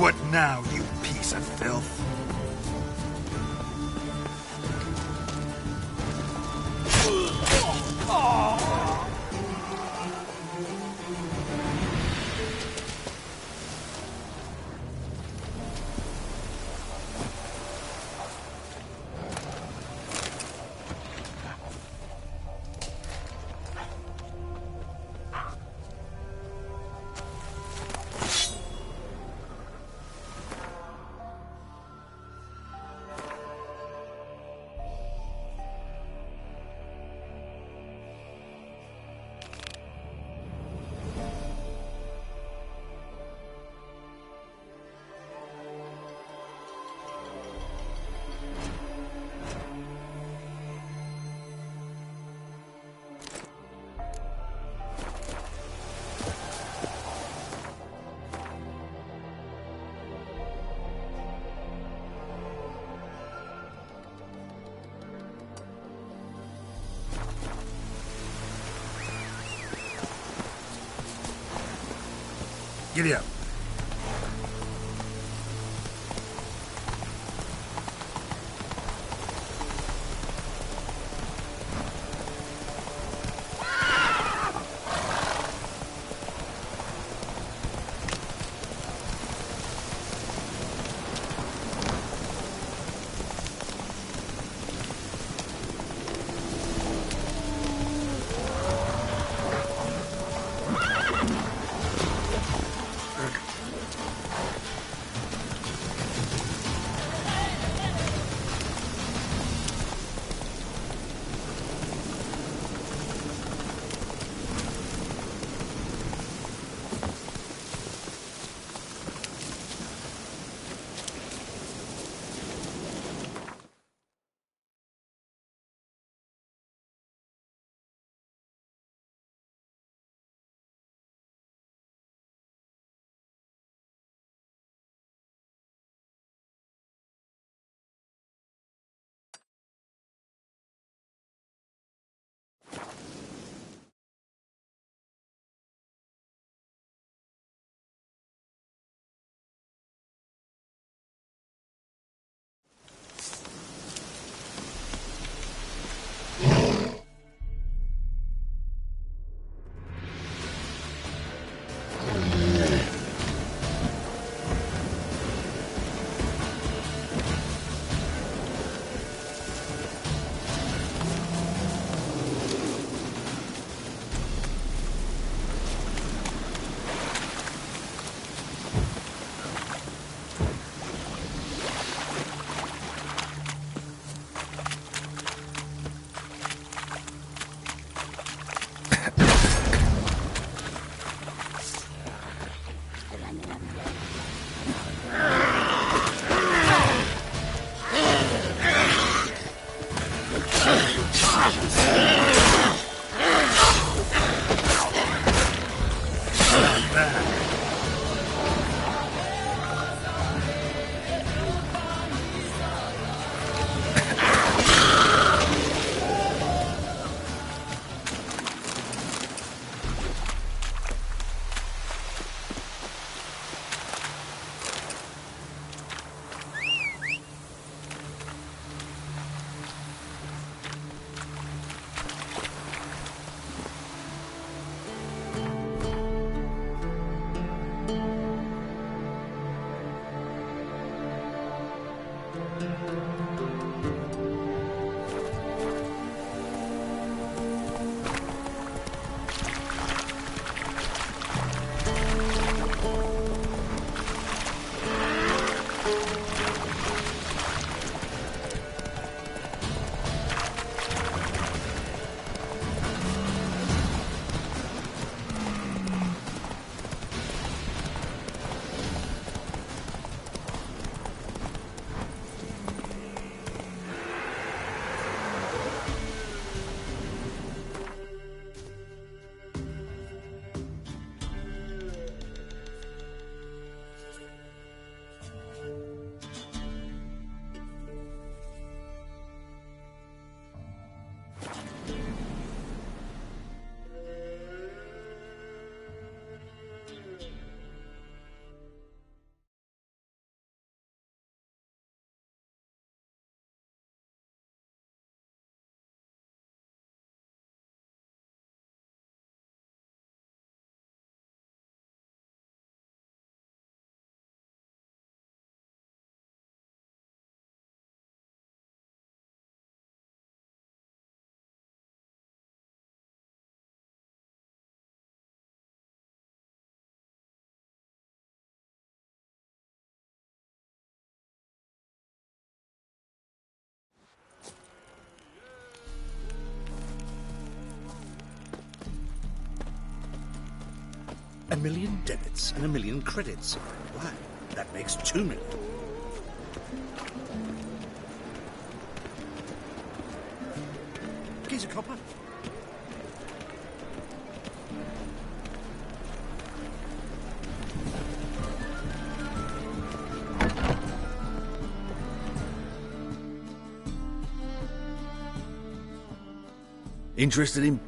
What now, you piece of filth? Giddy up. 1 million debits and 1 million credits. Why, that makes 2 million. Here's a copper. Interested in...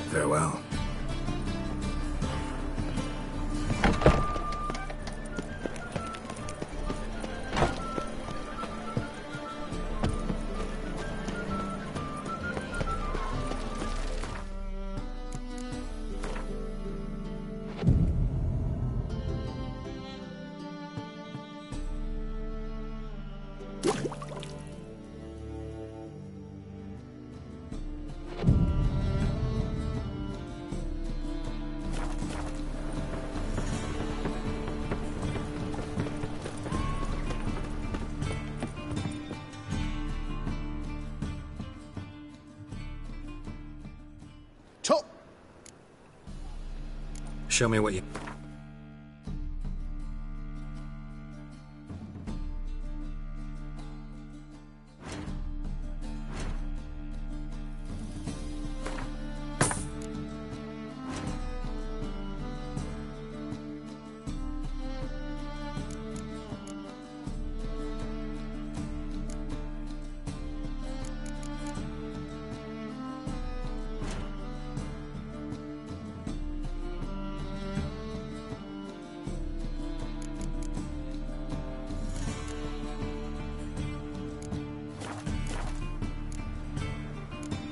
Farewell. Top! Show me what you...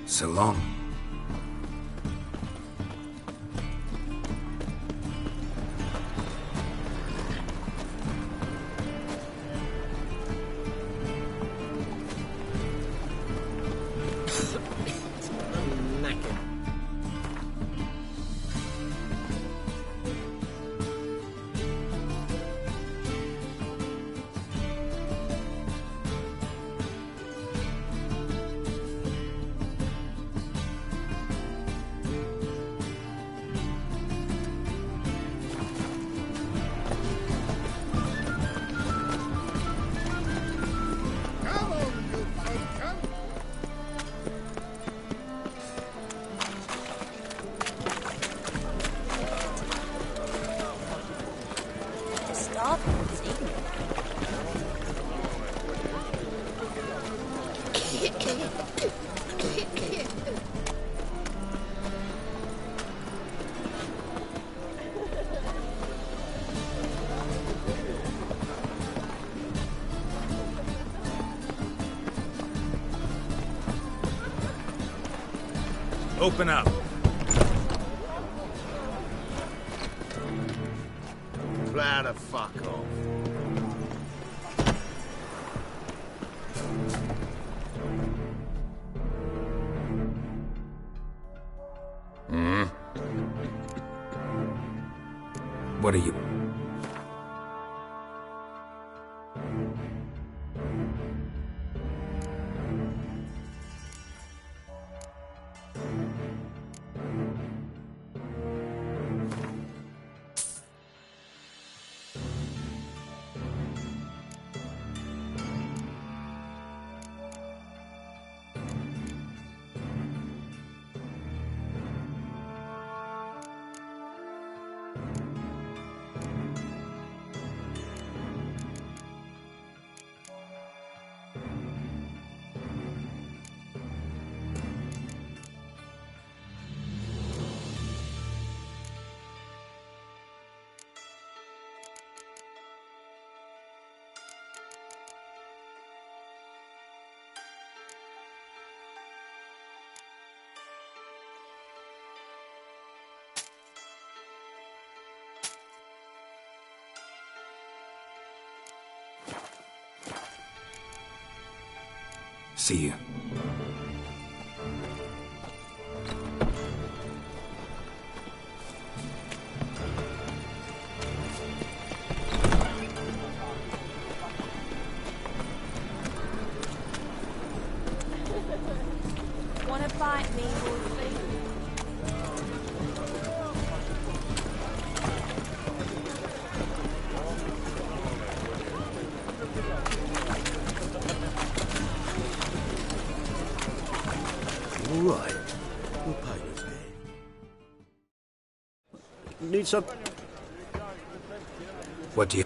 So long. Open up. Plow the fuck off. What are you? See you. Wanna bite me, Wolfie? All right. We'll pay this bit. Need some... What do you...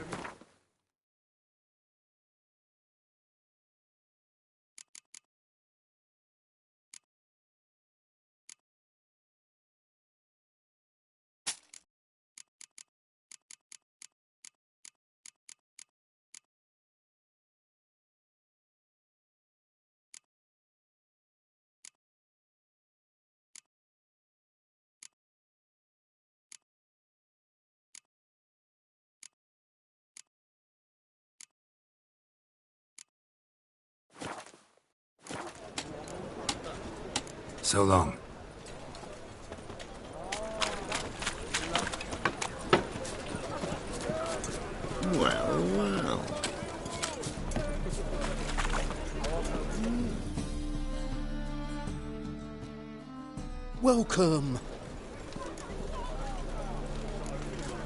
So long. Well. Welcome.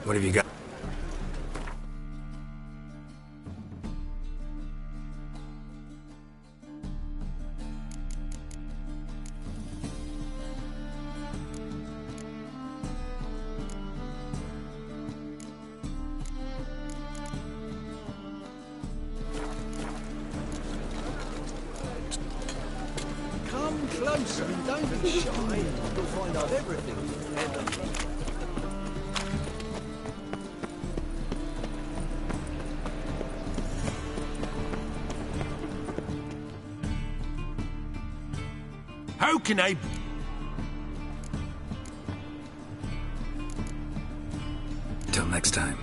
What have you got? Come closer and don't be shy. You'll find out everything. How can I... Till next time.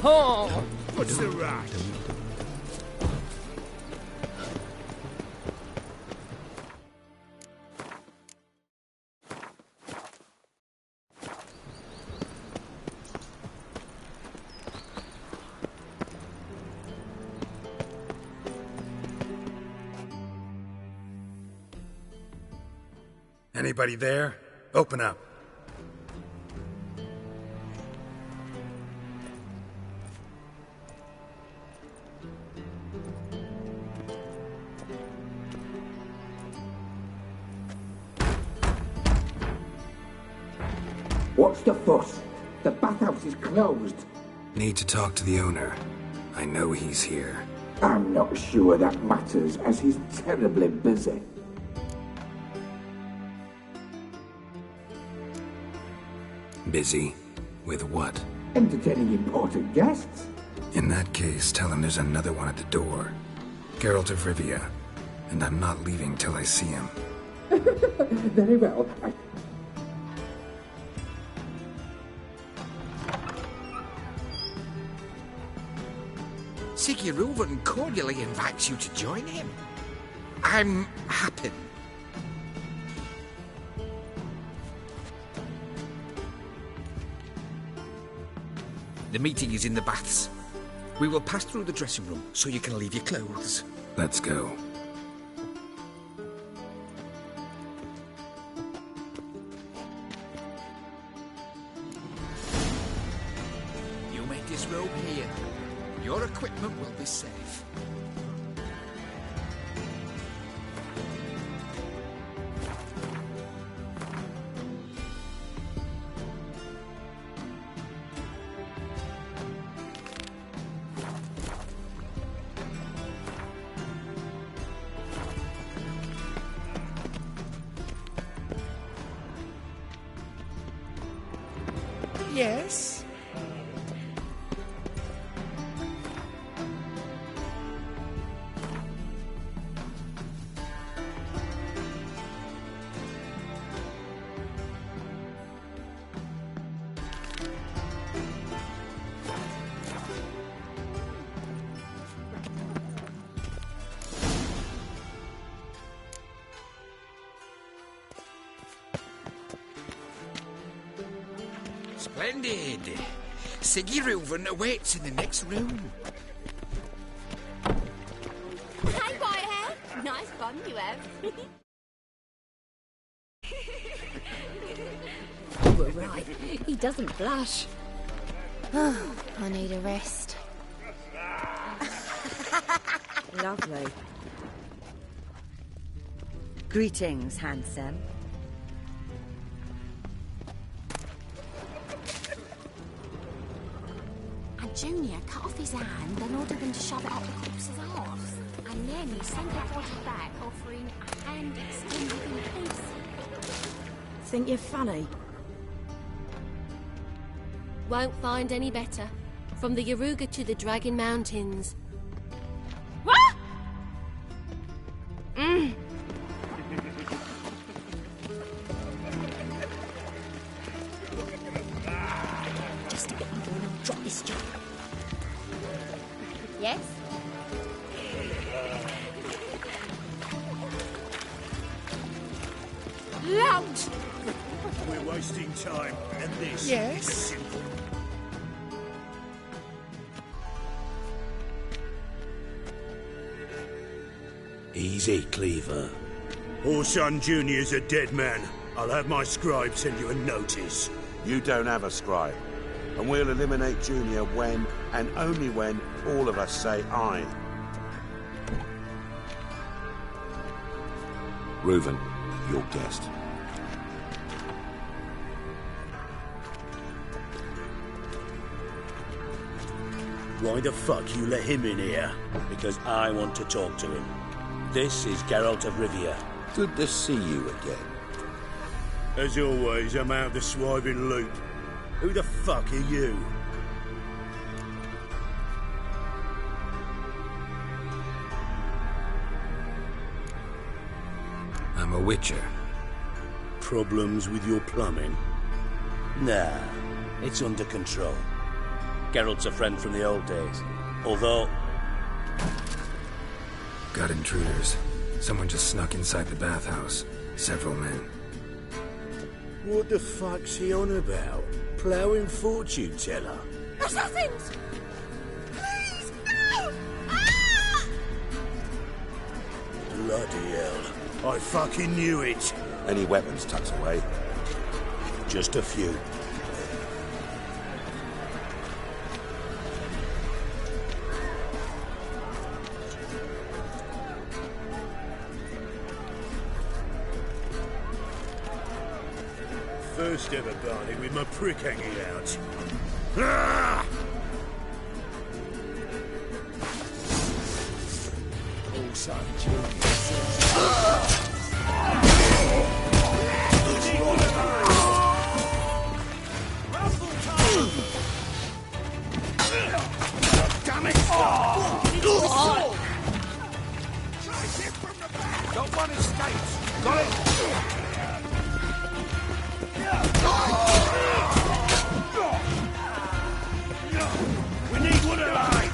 Oh! What's the rush? Anybody there? Open up. What's the fuss? The bathhouse is closed. Need to talk to the owner. I know he's here. I'm not sure that matters, as he's terribly busy. Busy? With what? Entertaining important guests. In that case, tell him there's another one at the door. Geralt of Rivia. And I'm not leaving till I see him. Very well. Sigurd cordially invites you to join him. I'm happy. The meeting is in the baths. We will pass through the dressing room so you can leave your clothes. Let's go. You may disrobe here. Your equipment will be safe. Yes? Splendid. Sigurd awaits in the next room. Hey, Whitehair. Nice bun you have. You were right. He doesn't blush. Oh, I need a rest. Lovely. Greetings, handsome. Junior cut off his hand, then ordered them to shove it up the corpse's arse. And then he sent the body back, offering a hand extended in peace. Think you're funny? Won't find any better. From the Yaruga to the Dragon Mountains. What? Just to get me going and drop this job. Yes? Lout! We're wasting time, and this Yes? is simple. Easy, Cleaver. Orson Jr.'s a dead man. I'll have my scribe send you a notice. You don't have a scribe. And we'll eliminate Junior when, and only when, all of us say aye. Reuven, your guest. Why the fuck you let him in here? Because I want to talk to him. This is Geralt of Rivia. Good to see you again. As always, I'm out of the swiving loop. Who the fuck are you? I'm a witcher. Problems with your plumbing? Nah, it's under control. Geralt's a friend from the old days. Although... Got intruders. Someone just snuck inside the bathhouse. Several men. What the fuck's he on about? Ploughing fortune teller? Assassins! Please, no! Ah! Bloody hell. I fucking knew it. Any weapons tucked away? Just a few. first ever party with my prick hanging out. Ah! Oh, son, Junior. Damn it! Got one escaped. Got it. We need one alive.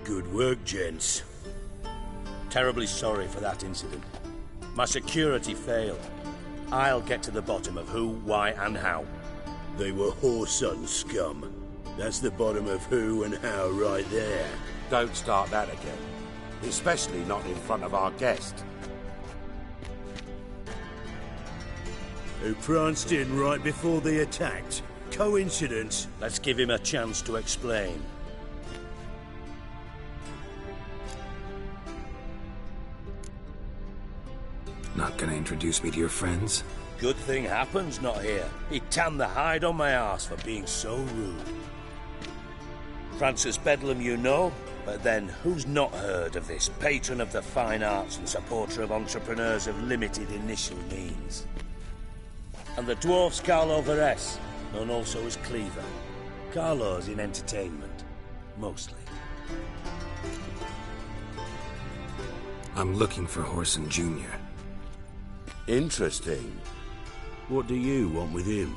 Good work, gents. Terribly sorry for that incident. My security failed. I'll get to the bottom of who, why, and how. They were whoreson scum. That's the bottom of who and how right there. Don't start that again. Especially not in front of our guest. Who pranced in right before they attacked. Coincidence? Let's give him a chance to explain. Not gonna introduce me to your friends? Good thing Happen's not here. He tanned the hide on my arse for being so rude. Francis Bedlam you know, but then who's not heard of this patron of the fine arts and supporter of entrepreneurs of limited initial means? And the dwarf's Carlo Veres, known also as Cleaver. Carlo's in entertainment, mostly. I'm looking for Whoreson Jr. Interesting. What do you want with him?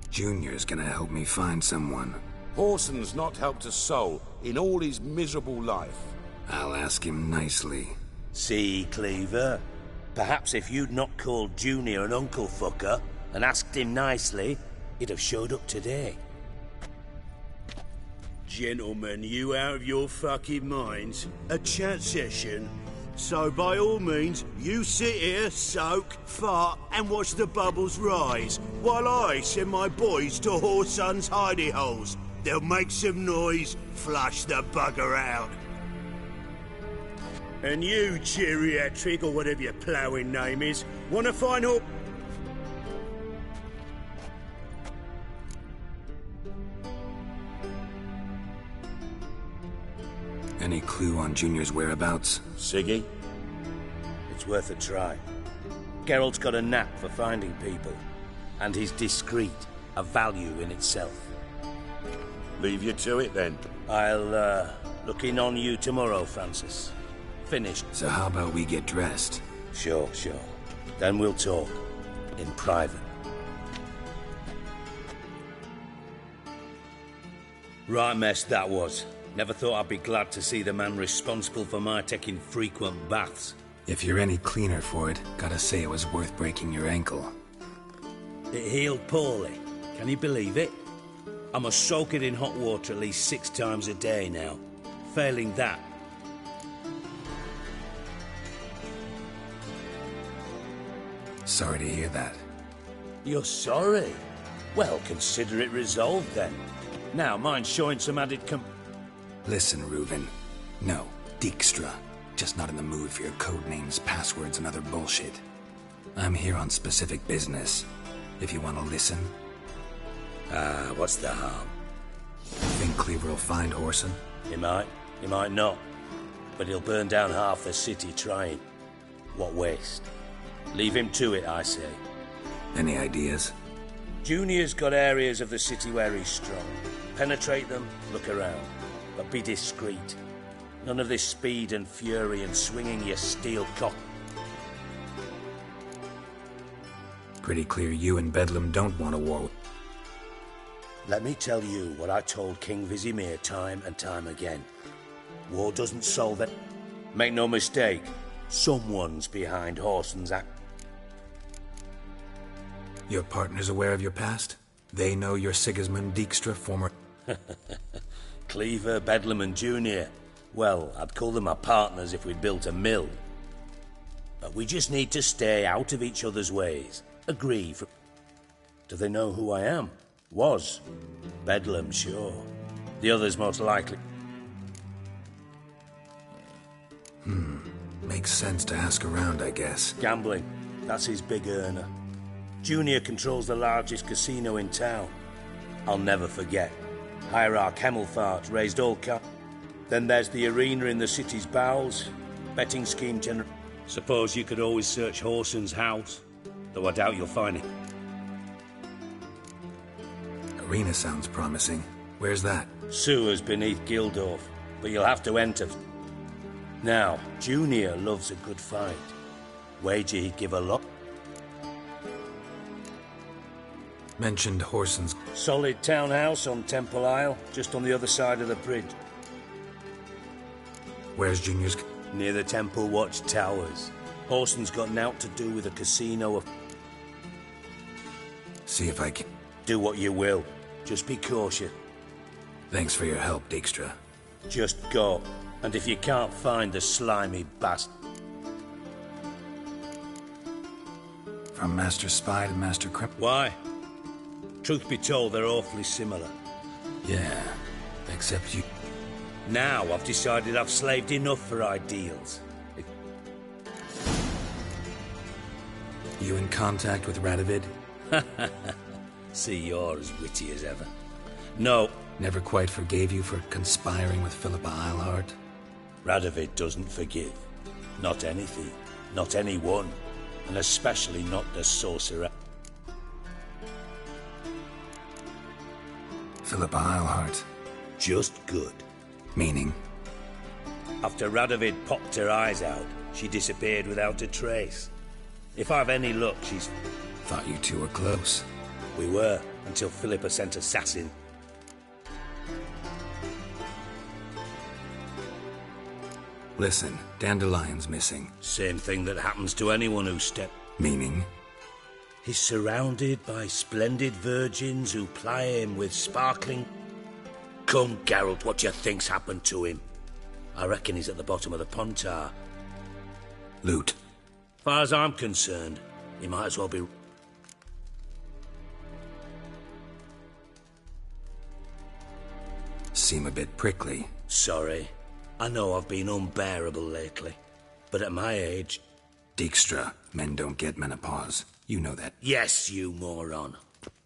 Junior's gonna help me find someone. Whoreson's not helped a soul in all his miserable life. I'll ask him nicely. See, Cleaver? Perhaps if you'd not called Junior an uncle fucker and asked him nicely, he'd have showed up today. Gentlemen, you out of your fucking minds? A chat session? So by all means, you sit here, soak, fart, and watch the bubbles rise, while I send my boys to Whoreson's hidey holes. They'll make some noise, flush the bugger out. And you, geriatric, or whatever your ploughing name is, wanna find out? Any clue on Junior's whereabouts? Siggy? It's worth a try. Geralt's got a knack for finding people, and he's discreet, a value in itself. Leave you to it, then. I'll, look in on you tomorrow, Francis. Finished. So how about we get dressed? Sure. Then we'll talk. In private. Right mess that was. Never thought I'd be glad to see the man responsible for my taking frequent baths. If you're any cleaner for it, gotta say it was worth breaking your ankle. It healed poorly. Can you believe it? I must soak it in hot water at least 6 times a day now. Failing that... Sorry to hear that. You're sorry? Well, consider it resolved then. Now, mind showing some added Listen, Reuben. No, Dijkstra. Just not in the mood for your code names, passwords, and other bullshit. I'm here on specific business. If you want to listen. What's the harm? Think Cleaver will find Whoreson? He might not. But he'll burn down half the city trying. What waste. Leave him to it, I say. Any ideas? Junior's got areas of the city where he's strong. Penetrate them, look around. But be discreet. None of this speed and fury and swinging your steel cock. Pretty clear you and Bedlam don't want a war. Let me tell you what I told King Vizimir time and time again. War doesn't solve it. Make no mistake, someone's behind Whoreson's act. Your partner's aware of your past? They know you're Sigismund Dijkstra, former... Cleaver, Bedlam and Junior. Well, I'd call them our partners if we'd built a mill. But we just need to stay out of each other's ways. Agree for... Do they know who I am? Was. Bedlam, sure. The others most likely. Makes sense to ask around, I guess. Gambling. That's his big earner. Junior controls the largest casino in town. I'll never forget. Hierarch Hemmelfart raised all Then there's the arena in the city's bowels. Betting scheme Suppose you could always search Horson's house. Though I doubt you'll find it. Arena sounds promising. Where's that? Sewers beneath Gildorf. But you'll have to enter. Now, Junior loves a good fight. Wager he'd give a lot. Mentioned Horson's... Solid townhouse on Temple Isle, just on the other side of the bridge. Where's Junior's... Near the Temple Watch Towers. Horson's got naught to do with a casino. See if I can... Do what you will. Just be cautious. Thanks for your help, Dijkstra. Just go. And if you can't find the slimy bastard... From Master Spy to Master Crimp... Why? Truth be told, they're awfully similar. Yeah, except you... Now I've decided I've slaved enough for ideals. You in contact with Radovid? See, you're as witty as ever. No. Never quite forgave you for conspiring with Philippa Eilhart? Radovid doesn't forgive. Not anything. Not anyone. And especially not the sorcerer. Philippa Eilhart. Just good. Meaning? After Radovid popped her eyes out, she disappeared without a trace. If I've any luck, she's... Thought you two were close. We were, until Philippa sent assassin. Listen, Dandelion's missing. Same thing that happens to anyone who Meaning? He's surrounded by splendid virgins who ply him with sparkling... Come, Geralt, what do you think's happened to him? I reckon he's at the bottom of the Pontar. Loot. Far as I'm concerned, he might as well be... Seem a bit prickly. Sorry. I know I've been unbearable lately. But at my age... Dijkstra, men don't get menopause. You know that. Yes, you moron.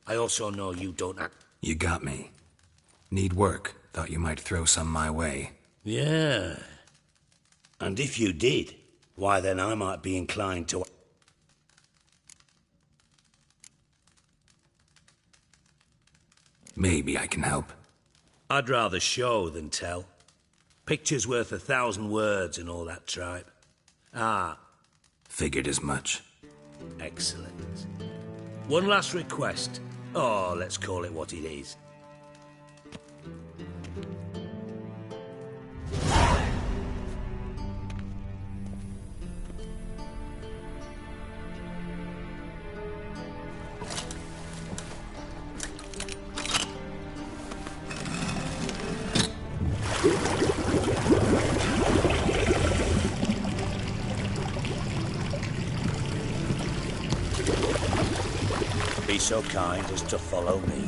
I also know you don't act... You got me. Need work. Thought you might throw some my way. Yeah. And if you did, why then I might be inclined to... Maybe I can help. I'd rather show than tell. Picture's worth 1,000 words and all that tripe. Ah. Figured as much. Excellent. One last request. Oh, let's call it what it is. Be so kind as to follow me.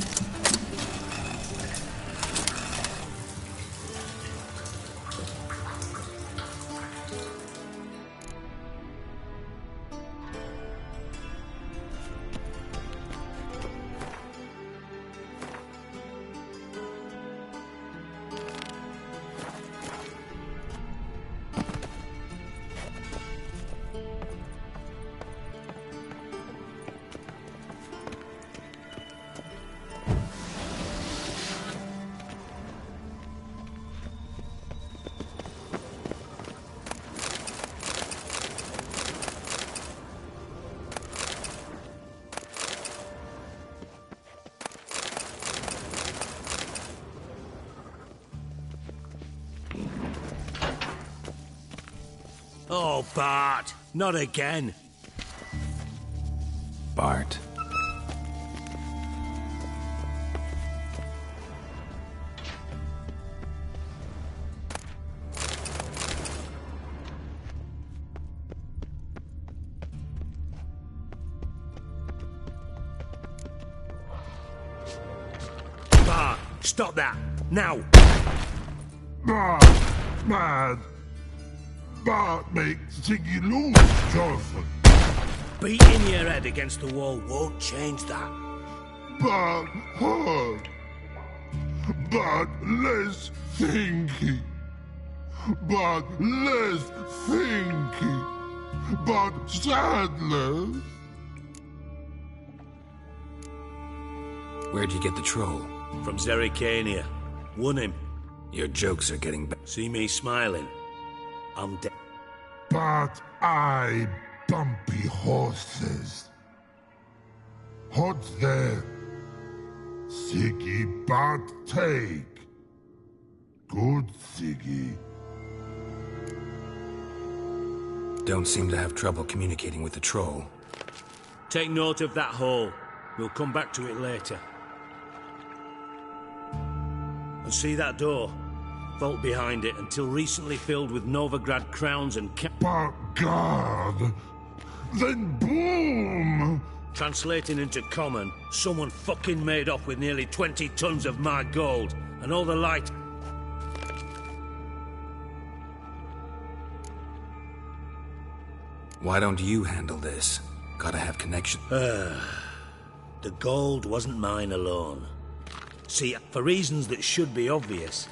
Oh, Bart, not again. Bart. Stop that! Now! Mad! That makes Ziggy lose, Jonathan. Beating your head against the wall won't change that. But hard. But less thinky. But less thinky. But sadless. Where'd you get the troll? From Zerrikania. Won him. Your jokes are getting better. See me smiling? I'm dead. But I bumpy horses. Hot there. Siggy, but take. Good Siggy. Don't seem to have trouble communicating with the troll. Take note of that hole. We'll come back to it later. And see that door? Vault behind it, until recently filled with Novigrad crowns and But God! Then boom! Translating into common, someone fucking made off with nearly 20 tons of my gold, and all the light... Why don't you handle this? Gotta have connection. The gold wasn't mine alone. See, for reasons that should be obvious,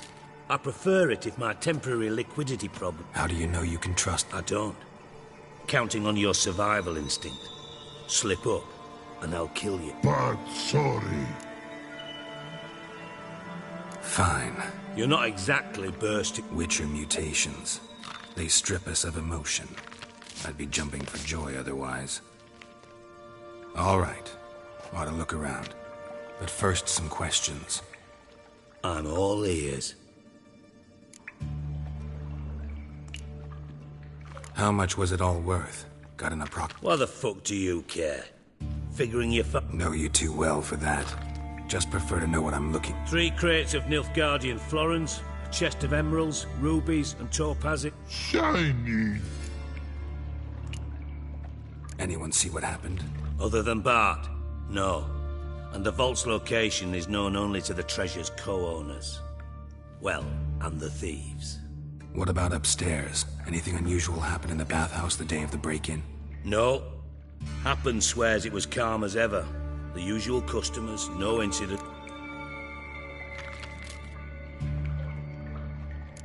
I prefer it if my temporary liquidity problem... How do you know you can trust? I don't. Counting on your survival instinct. Slip up, and I'll kill you. But sorry. Fine. You're not exactly bursting... Witcher mutations. They strip us of emotion. I'd be jumping for joy otherwise. All right. Ought to look around. But first, some questions. I'm all ears. How much was it all worth? Got an approx... Why the fuck do you care? Figuring you Know you too well for that. Just prefer to know what I'm looking... 3 crates of Nilfgaardian florins, a chest of emeralds, rubies, and topazes. Shiny! Anyone see what happened? Other than Bart? No. And the vault's location is known only to the treasure's co-owners. Well, and the thieves. What about upstairs? Anything unusual happen in the bathhouse the day of the break-in? No. Happen swears it was calm as ever. The usual customers, no incident.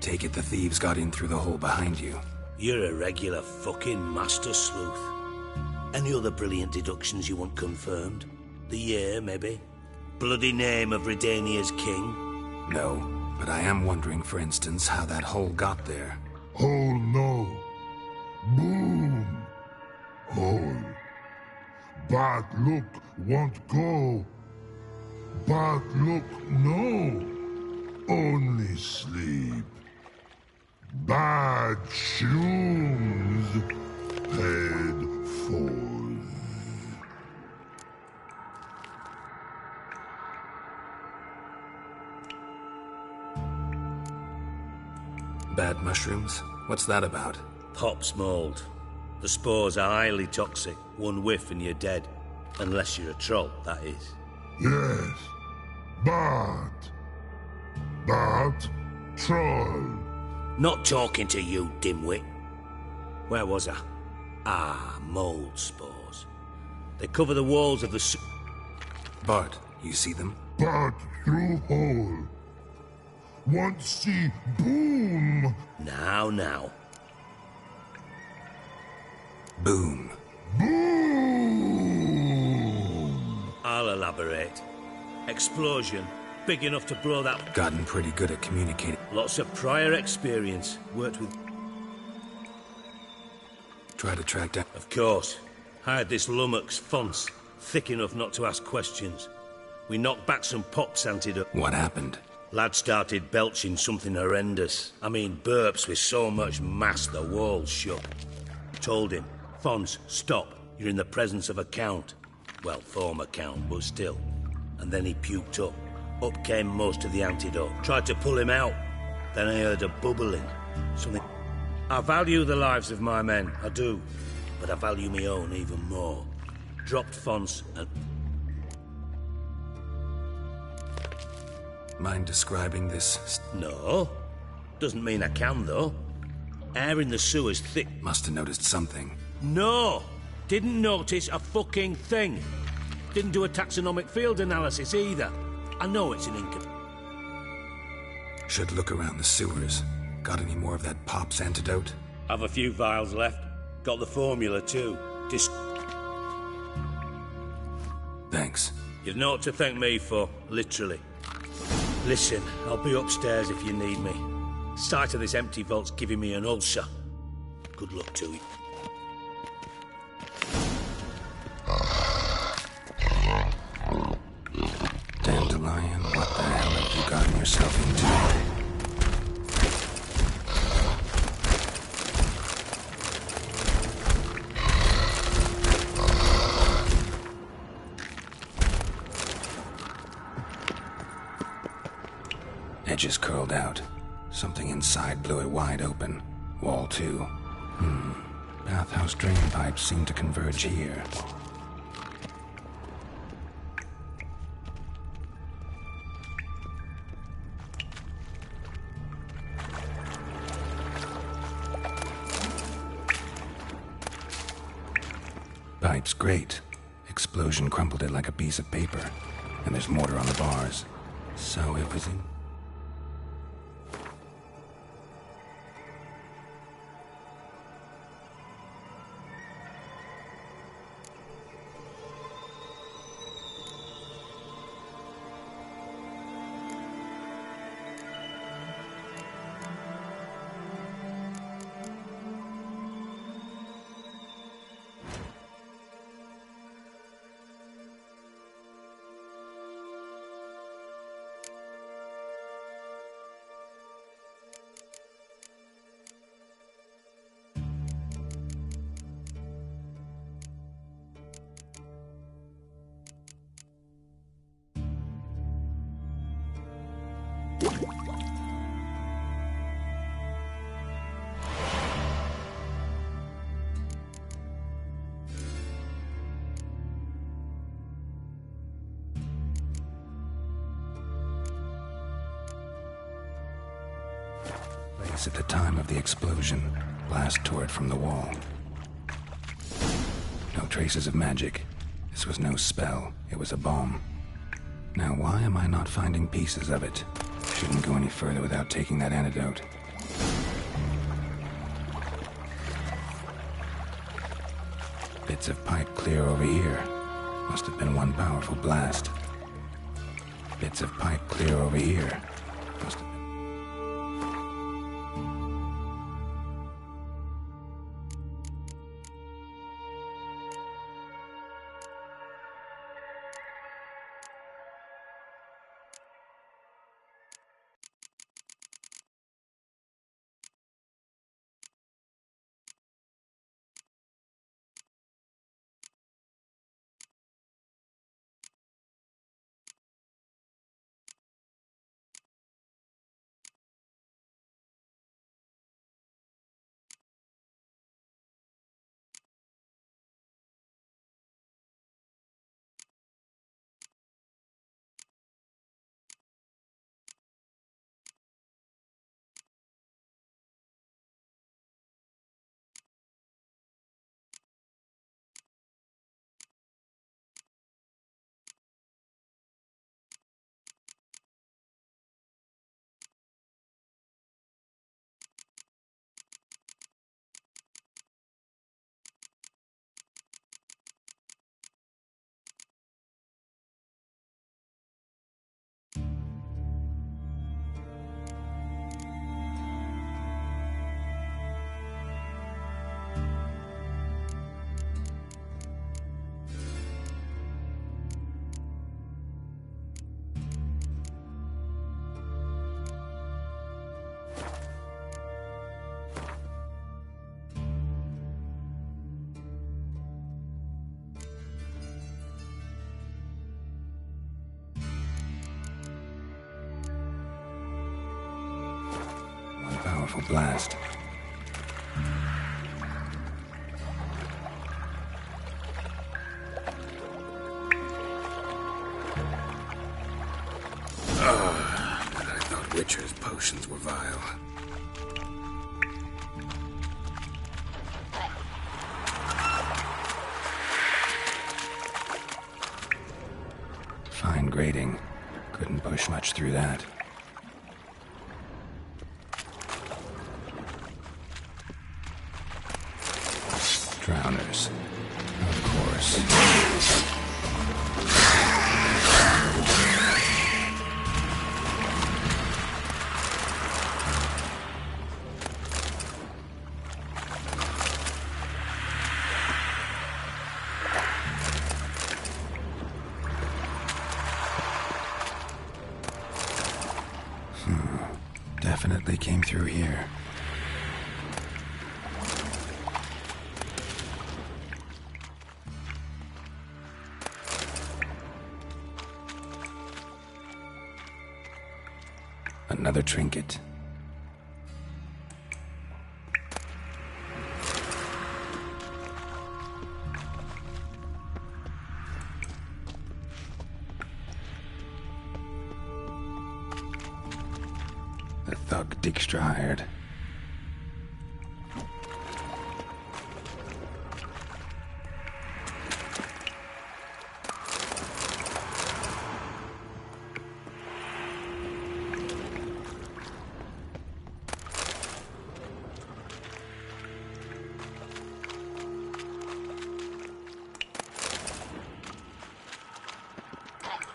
Take it the thieves got in through the hole behind you. You're a regular fucking master sleuth. Any other brilliant deductions you want confirmed? The year, maybe? Bloody name of Redania's king? No, but I am wondering, for instance, how that hole got there. Hole no. Boom. Hole. But look, won't go. But look, no. Only sleep. Bad shoes. Head falls. Bad mushrooms? What's that about? Pop's mold. The spores are highly toxic. One whiff and you're dead. Unless you're a troll, that is. Yes. But... troll. Not talking to you, dimwit. Where was I? Ah, mold spores. They cover the walls of the... Bart, you see them? But through hole. Want see boom. Now. Boom. Boom. I'll elaborate. Explosion. Big enough to blow that... Gotten pretty good at communicating. Lots of prior experience. Worked with... Try to track down... Of course. Hired this lummox, Fons. Thick enough not to ask questions. We knocked back some pops antidote. What happened? Lad started belching something horrendous. I mean, burps with so much mass the walls shook. Told him, Fons, stop. You're in the presence of a count. Well, former count, but still. And then he puked up. Up came most of the antidote. Tried to pull him out. Then I heard a bubbling. Something... I value the lives of my men, I do. But I value my own even more. Dropped Fons and... Mind describing this? No. Doesn't mean I can, though. Air in the sewer's thick. Must have noticed something. No! Didn't notice a fucking thing. Didn't do a taxonomic field analysis either. I know it's an income. Should look around the sewers. Got any more of that Pop's antidote? Have a few vials left. Got the formula, too. Thanks. You've naught to thank me for, literally. Listen, I'll be upstairs if you need me. Sight of this empty vault's giving me an ulcer. Good luck to you. Dandelion, what the hell have you gotten yourself into? Edges curled out. Something inside blew it wide open. Wall too. Bathhouse drain pipes seem to converge here. Pipe's great. Explosion crumpled it like a piece of paper. And there's mortar on the bars. So it was in... At the time of the explosion, blast tore it from the wall. No traces of magic. This was no spell. It was a bomb. Now, why am I not finding pieces of it? Shouldn't go any further without taking that antidote. Bits of pipe clear over here. Must have been one powerful blast. Bits of pipe clear over here. Must have... Powerful blast. Witcher's potions were vile. Fine grading. Couldn't push much through that. Drowners. Of course. Definitely came through here. Another trinket. The thug Dijkstra hired.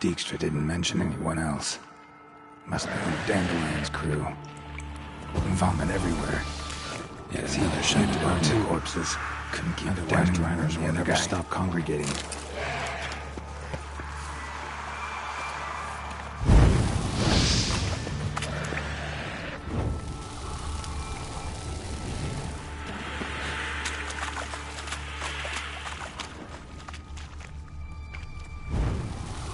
Dijkstra didn't mention anyone else. Must have been Dandelion's crew. Vomit everywhere. Yet another shiny about 2 corpses. Couldn't keep the West Riders will never stop congregating.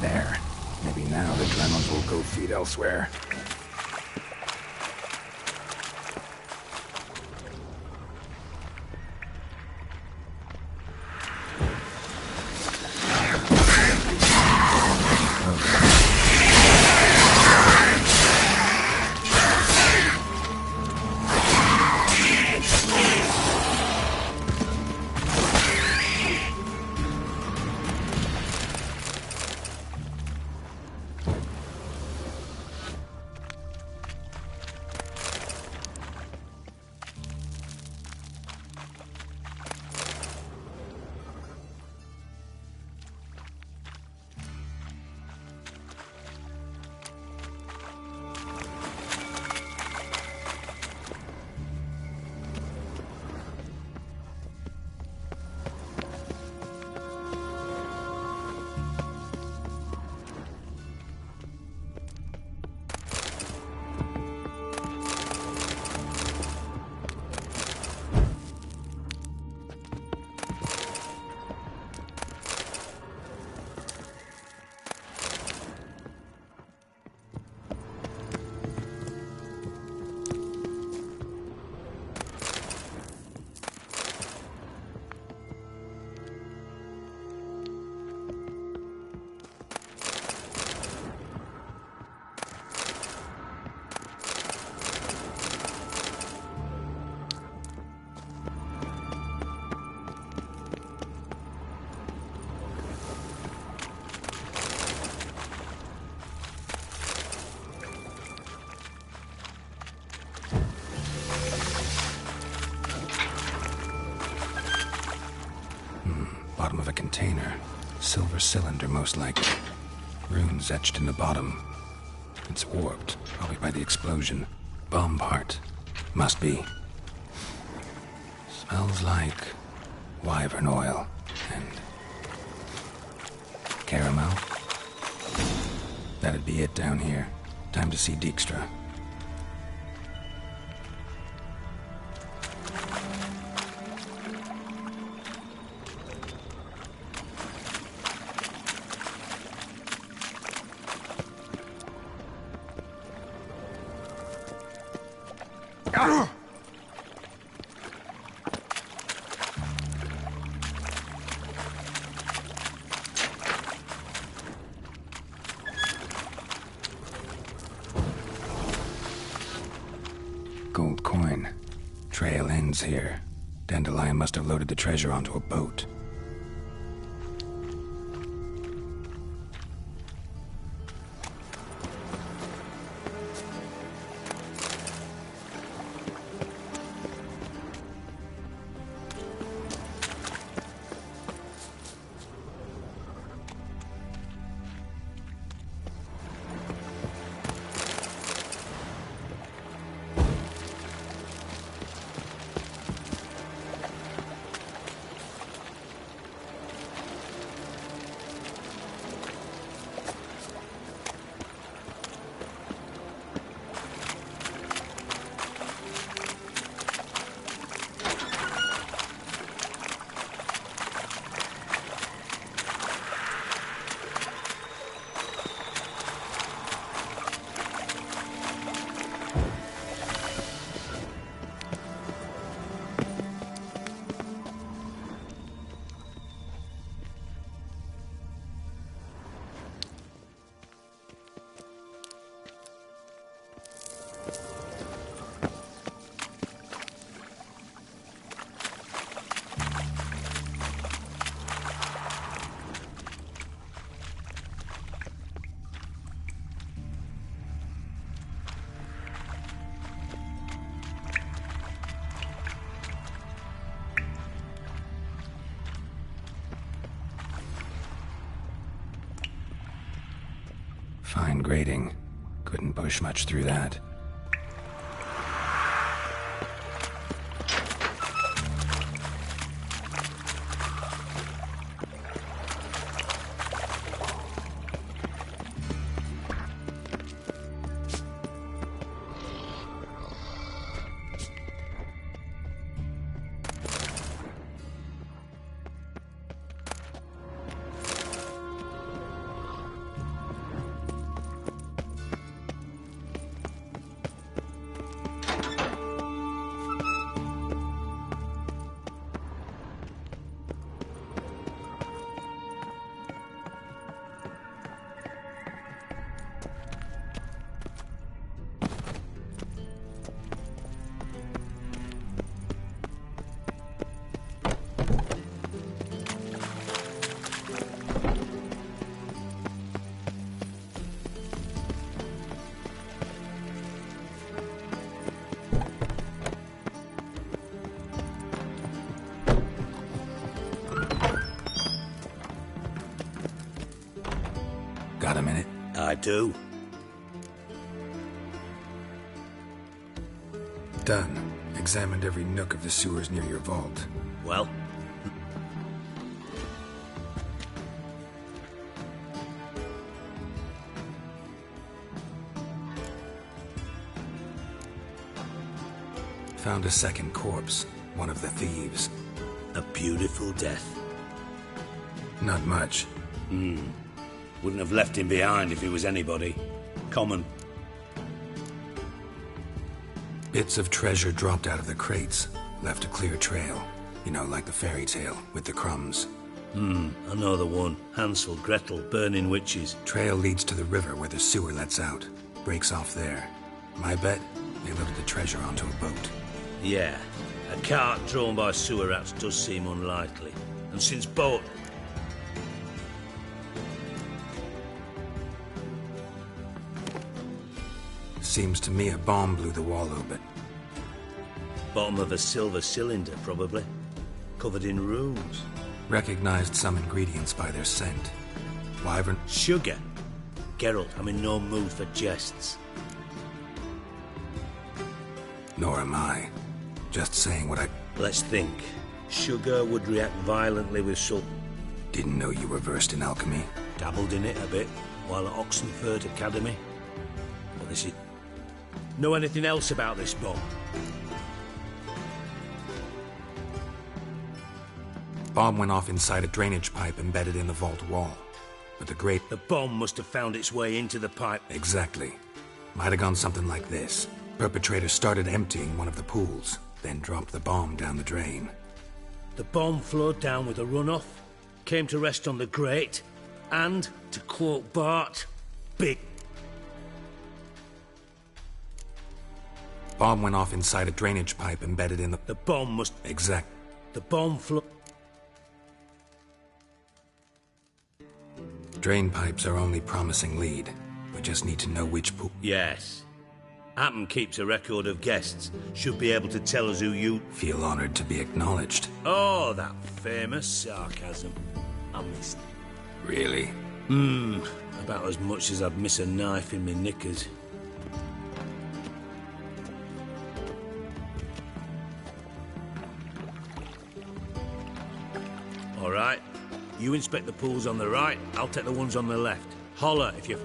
There. Maybe now the Dremels will go feed elsewhere. Bottom of a container. Silver cylinder, most likely. Runes etched in the bottom. It's warped, probably by the explosion. Bomb part. Must be. Smells like wyvern oil and caramel. That'd be it down here. Time to see Dijkstra. gold coin. Trail ends here. Dandelion must have loaded the treasure onto a boat. Fine grading. Couldn't push much through that. Got a minute? I do. Done. Examined every nook of the sewers near your vault. Well? Found a second corpse. One of the thieves. A beautiful death. Not much. Wouldn't have left him behind if he was anybody. Common. Bits of treasure dropped out of the crates. Left a clear trail. You know, like the fairy tale, with the crumbs. I know the one. Hansel, Gretel, burning witches. Trail leads to the river where the sewer lets out. Breaks off there. My bet, they loaded the treasure onto a boat. Yeah. A cart drawn by sewer rats does seem unlikely. And since boat... Seems to me a bomb blew the wall open. Bottom of a silver cylinder, probably. Covered in runes. Recognized some ingredients by their scent. Wyvern... Sugar? Geralt, I'm in no mood for jests. Nor am I. Just saying what I... Let's think. Sugar would react violently with salt. Didn't know you were versed in alchemy. Dabbled in it a bit, while at Oxenford Academy. But this is... Know anything else about this bomb? Bomb went off inside a drainage pipe embedded in the vault wall. But The bomb must have found its way into the pipe. Exactly. Might have gone something like this. Perpetrator started emptying one of the pools, then dropped the bomb down the drain. The bomb flowed down with a runoff, came to rest on the grate, and, to quote Bart, big. Bomb went off inside a drainage pipe embedded in the... The bomb must... Exact. The bomb flew... Drain pipes are only promising lead. We just need to know which pool... Yes. Hammond keeps a record of guests. Should be able to tell us who you... Feel honored to be acknowledged. Oh, that famous sarcasm. I missed it. Really? About as much as I'd miss a knife in my knickers. All right. You inspect the pools on the right, I'll take the ones on the left. Holler if you...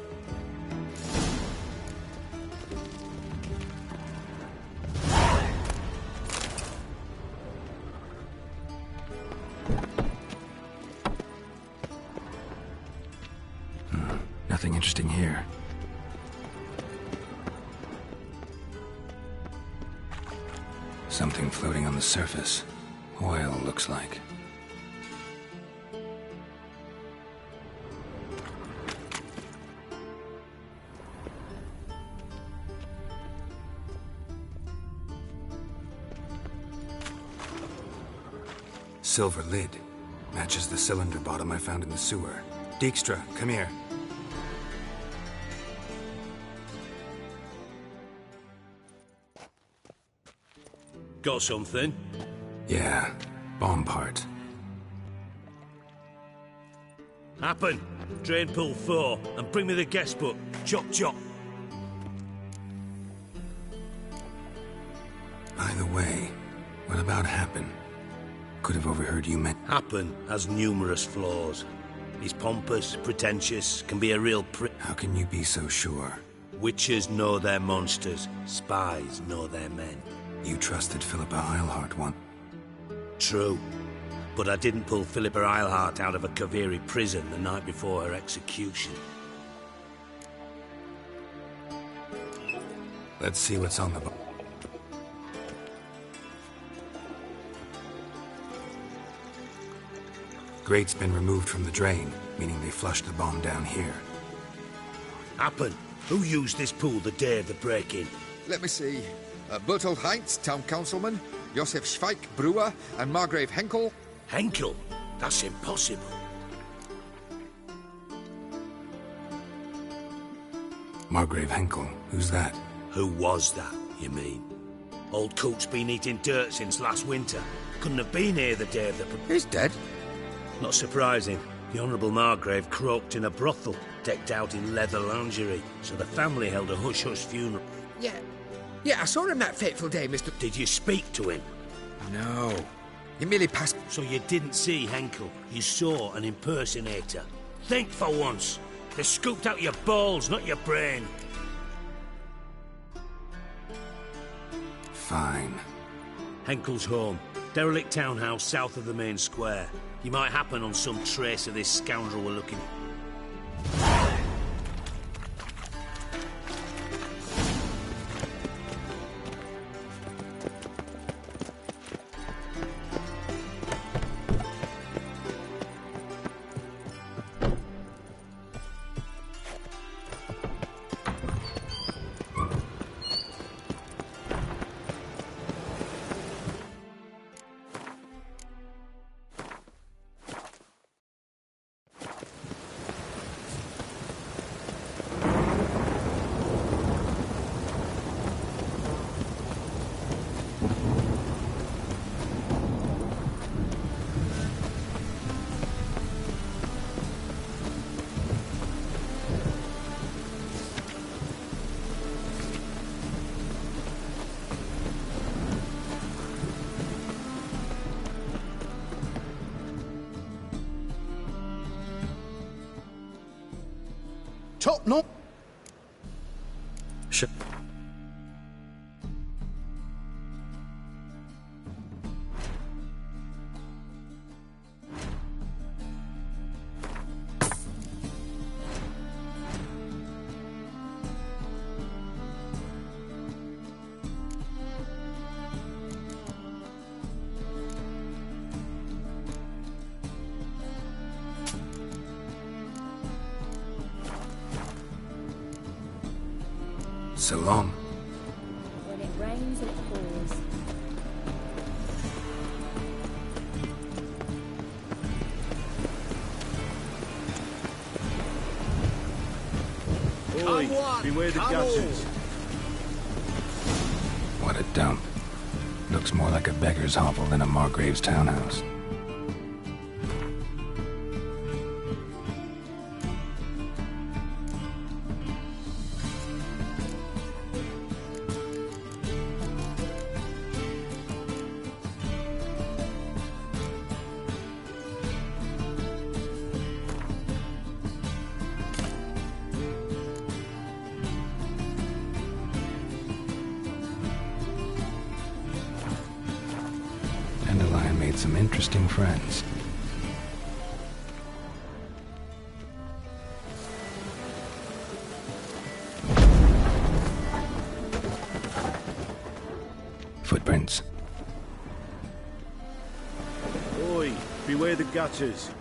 Nothing interesting here. Something floating on the surface. Oil, looks like. Silver lid. Matches the cylinder bottom I found in the sewer. Dijkstra, come here. Got something? Yeah, bomb part. Happen. Drain pool 4, and bring me the guest book. Chop chop. By the way, what about Happen? Could have overheard you meant... Happen has numerous flaws. He's pompous, pretentious, can be a real How can you be so sure? Witches know their monsters. Spies know their men. You trusted Philippa Eilhart once. True. But I didn't pull Philippa Eilhart out of a Kaviri prison the night before her execution. Let's see what's on the... Grate's been removed from the drain, meaning they flushed the bomb down here. Happen. Who used this pool the day of the break-in? Let me see. Bertolt Heinz, town councilman, Josef Schweik, brewer, and Margrave Henkel. Henkel? That's impossible. Margrave Henkel? Who's that? Who was that, you mean? Old Cook's been eating dirt since last winter. Couldn't have been here the day of the... He's dead? Not surprising. The Honourable Margrave croaked in a brothel, decked out in leather lingerie, so the family held a hush-hush funeral. Yeah, I saw him that fateful day, Mr... Did you speak to him? No. He merely passed... So you didn't see Henkel. You saw an impersonator. Think for once. They scooped out your balls, not your brain. Fine. Henkel's home. Derelict townhouse south of the main square. You might happen on some trace of this scoundrel we're looking at. Top knot. Sure. So long. When it rains, music pause. Oi, beware the gutters. What a dump. Looks more like a beggar's hovel than a Margrave's townhouse. Dandelion made some interesting friends. Footprints. Oi, beware the gutters.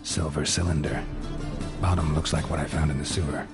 Silver cylinder. Bottom looks like what I found in the sewer.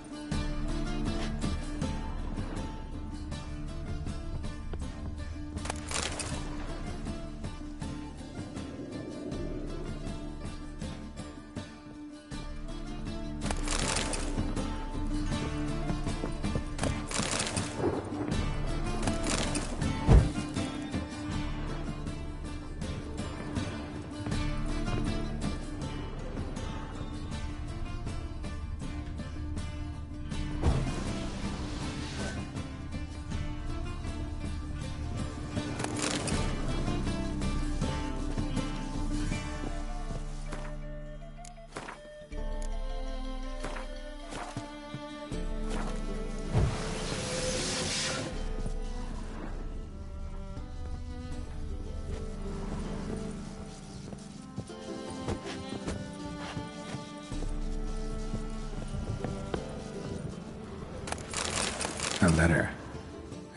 A letter.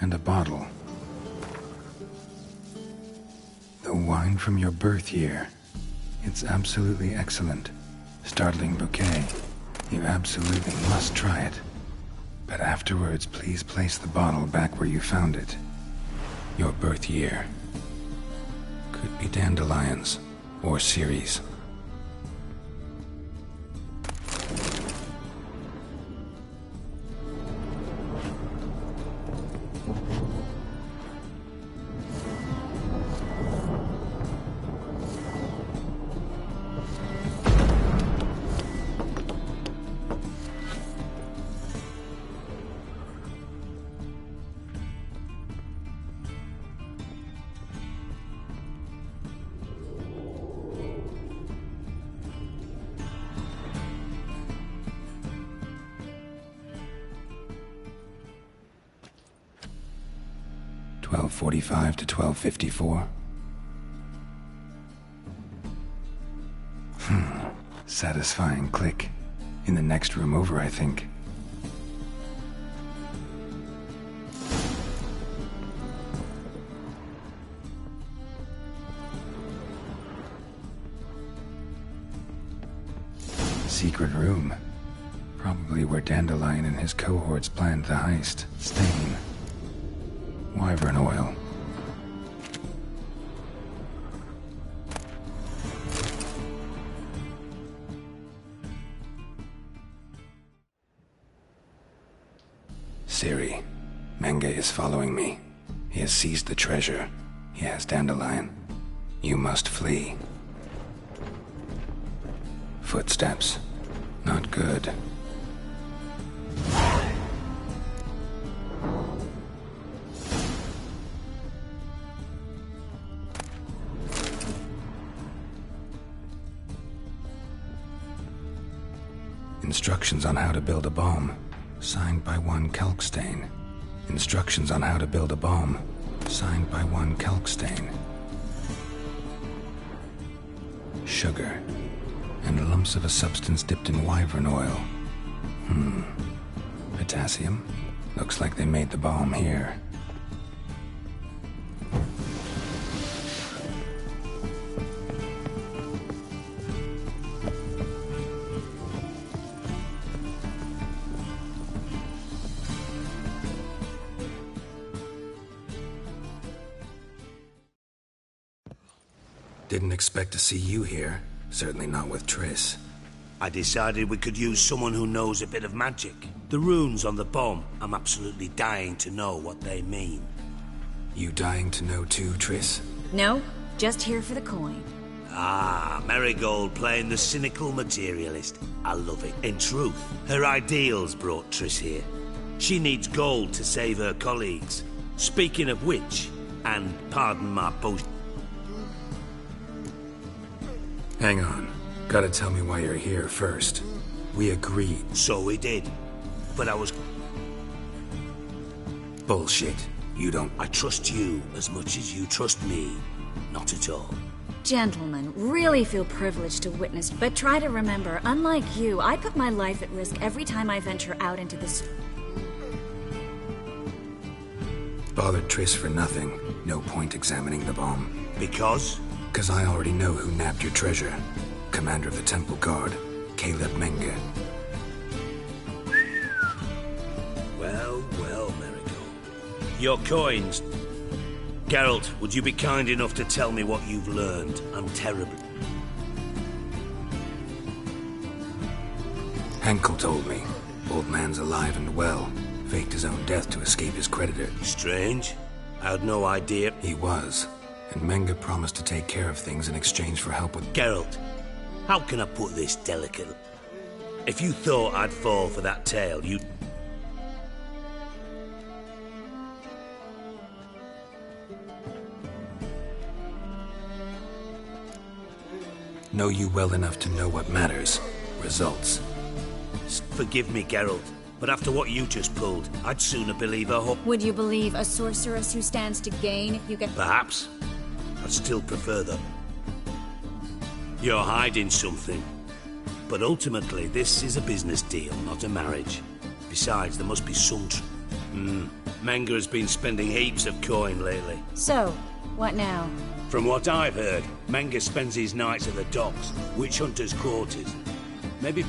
And a bottle. The wine from your birth year. It's absolutely excellent. Startling bouquet. You absolutely must try it. But afterwards, please place the bottle back where you found it. Your birth year. Could be dandelions. Or Ceres. .45 to 12:54. Satisfying click. In the next room over, I think. Secret room. Probably where Dandelion and his cohorts planned the heist. Stain. Wyvern oil. Siri, Menge is following me. He has seized the treasure. He has Dandelion. You must flee. Footsteps. Not good. Instructions on how to build a bomb. Signed by one Kalkstain. Instructions on how to build a bomb. Signed by one Kalkstain. Sugar. And lumps of a substance dipped in wyvern oil. Potassium. Looks like they made the bomb here. Didn't expect to see you here. Certainly not with Triss. I decided we could use someone who knows a bit of magic. The runes on the bomb, I'm absolutely dying to know what they mean. You dying to know too, Triss? No, just here for the coin. Ah, Marigold playing the cynical materialist. I love it. In truth, her ideals brought Triss here. She needs gold to save her colleagues. Speaking of which, and pardon my boast... Hang on. Gotta tell me why you're here first. We agreed. So we did. But I was... Bullshit. You don't... I trust you as much as you trust me. Not at all. Gentlemen, really feel privileged to witness, but try to remember, unlike you, I put my life at risk every time I venture out into this... Bothered Triss for nothing. No point examining the bomb. Because? Because I already know who nabbed your treasure. Commander of the Temple Guard, Caleb Menge. Well, Marigold. Your coins... Geralt, would you be kind enough to tell me what you've learned? I'm terrible. Henkel told me. Old man's alive and well. Faked his own death to escape his creditor. Strange. I had no idea. He was. And Menge promised to take care of things in exchange for help with... Geralt, how can I put this delicately? If you thought I'd fall for that tale, you'd... Know you well enough to know what matters. Results. Forgive me, Geralt, but after what you just pulled, I'd sooner believe a hook. Would you believe a sorceress who stands to gain if you get... Perhaps. I'd still prefer them. You're hiding something. But ultimately, this is a business deal, not a marriage. Besides, there must be some... Menge has been spending heaps of coin lately. So, what now? From what I've heard, Menge spends his nights at the docks, witch hunters' quarters. Maybe...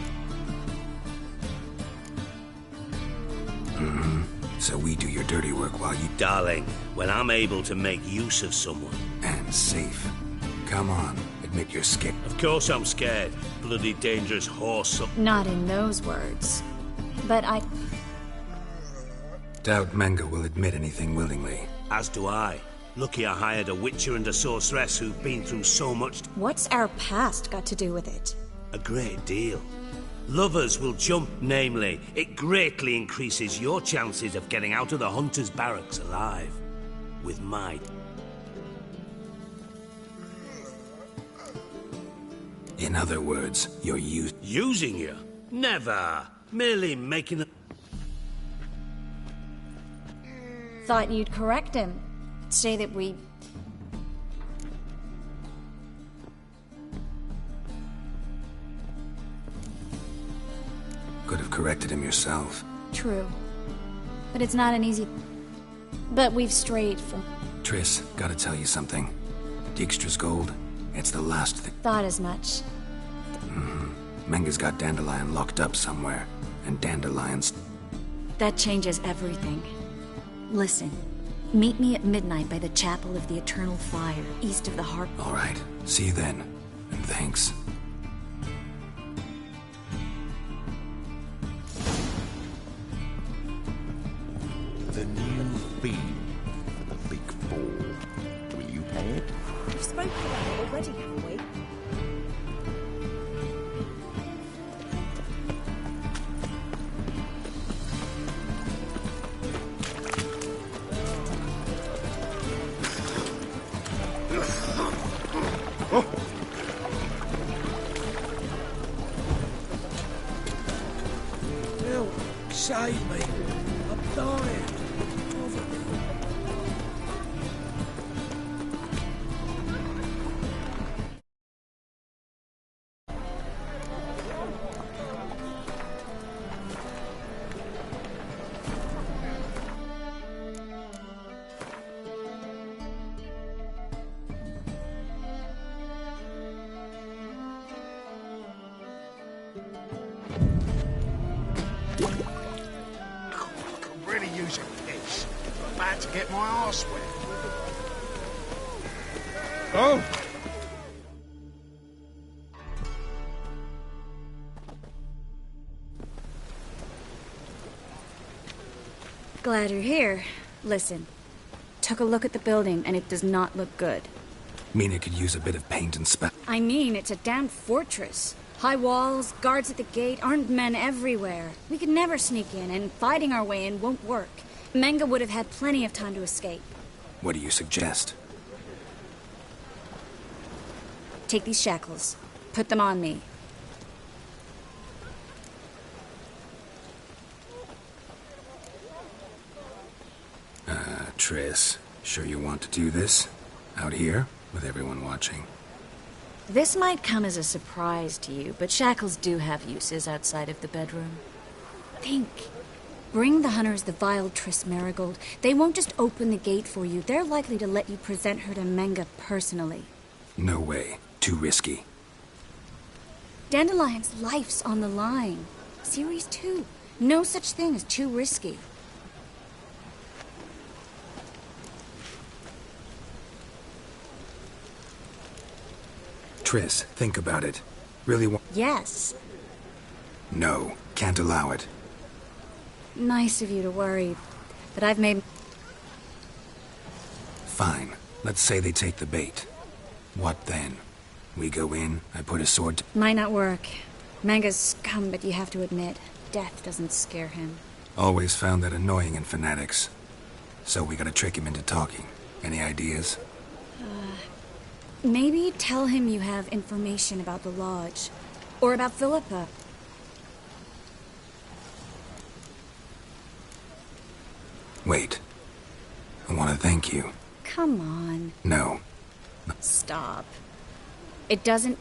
So we do your dirty work while you... Darling, when I'm able to make use of someone... And safe. Come on, admit you're scared. Of course I'm scared. Bloody dangerous horse... Not in those words. But I... Doubt Menge will admit anything willingly. As do I. Lucky I hired a witcher and a sorceress who've been through so much... What's our past got to do with it? A great deal. Lovers will jump, namely, it greatly increases your chances of getting out of the hunter's barracks alive. With might. In other words, you're using you? Never. Merely making a... Thought you'd correct him. Say that we... Could have corrected him yourself. True. But it's not an easy... But we've strayed from... Triss, gotta tell you something. Dijkstra's gold, it's the last thing... Thought as much. Menge's got Dandelion locked up somewhere. And Dandelion's... That changes everything. Listen. Meet me at midnight by the Chapel of the Eternal Fire, east of the Harp... All right. See you then. And thanks. The new fee for the big four. Will you pay it? We've spoken about it already, haven't we? Help! Save me! I'm dying! Oh! Glad you're here. Listen, took a look at the building and it does not look good. Mean it could use a bit of paint and spatter? I mean, it's a damn fortress. High walls, guards at the gate, armed men everywhere. We could never sneak in, and fighting our way in won't work. Menga would have had plenty of time to escape. What do you suggest? Take these shackles. Put them on me. Triss, sure you want to do this? Out here, with everyone watching? This might come as a surprise to you, but shackles do have uses outside of the bedroom. Think. Bring the hunters the vile Triss Marigold. They won't just open the gate for you. They're likely to let you present her to Menga personally. No way. Too risky. Dandelion's life's on the line. Series 2. No such thing as too risky. Triss, think about it. Really want... Yes. No, can't allow it. Nice of you to worry, but I've made... Fine. Let's say they take the bait. What then? We go in, I put a sword... Might not work. Menga's scum, but you have to admit, death doesn't scare him. Always found that annoying in fanatics. So we gotta trick him into talking. Any ideas? Maybe tell him you have information about the lodge. Or about Philippa. Wait. I want to thank you. Come on. No. Stop. It doesn't...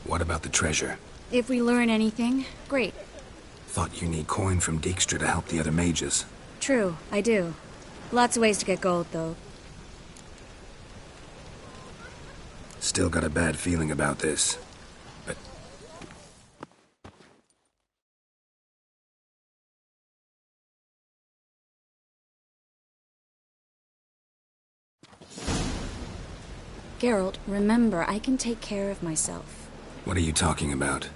What about the treasure? If we learn anything, great. Thought you need coin from Dijkstra to help the other mages. True, I do. Lots of ways to get gold, though. Still got a bad feeling about this. But... Geralt, remember, I can take care of myself. What are you talking about?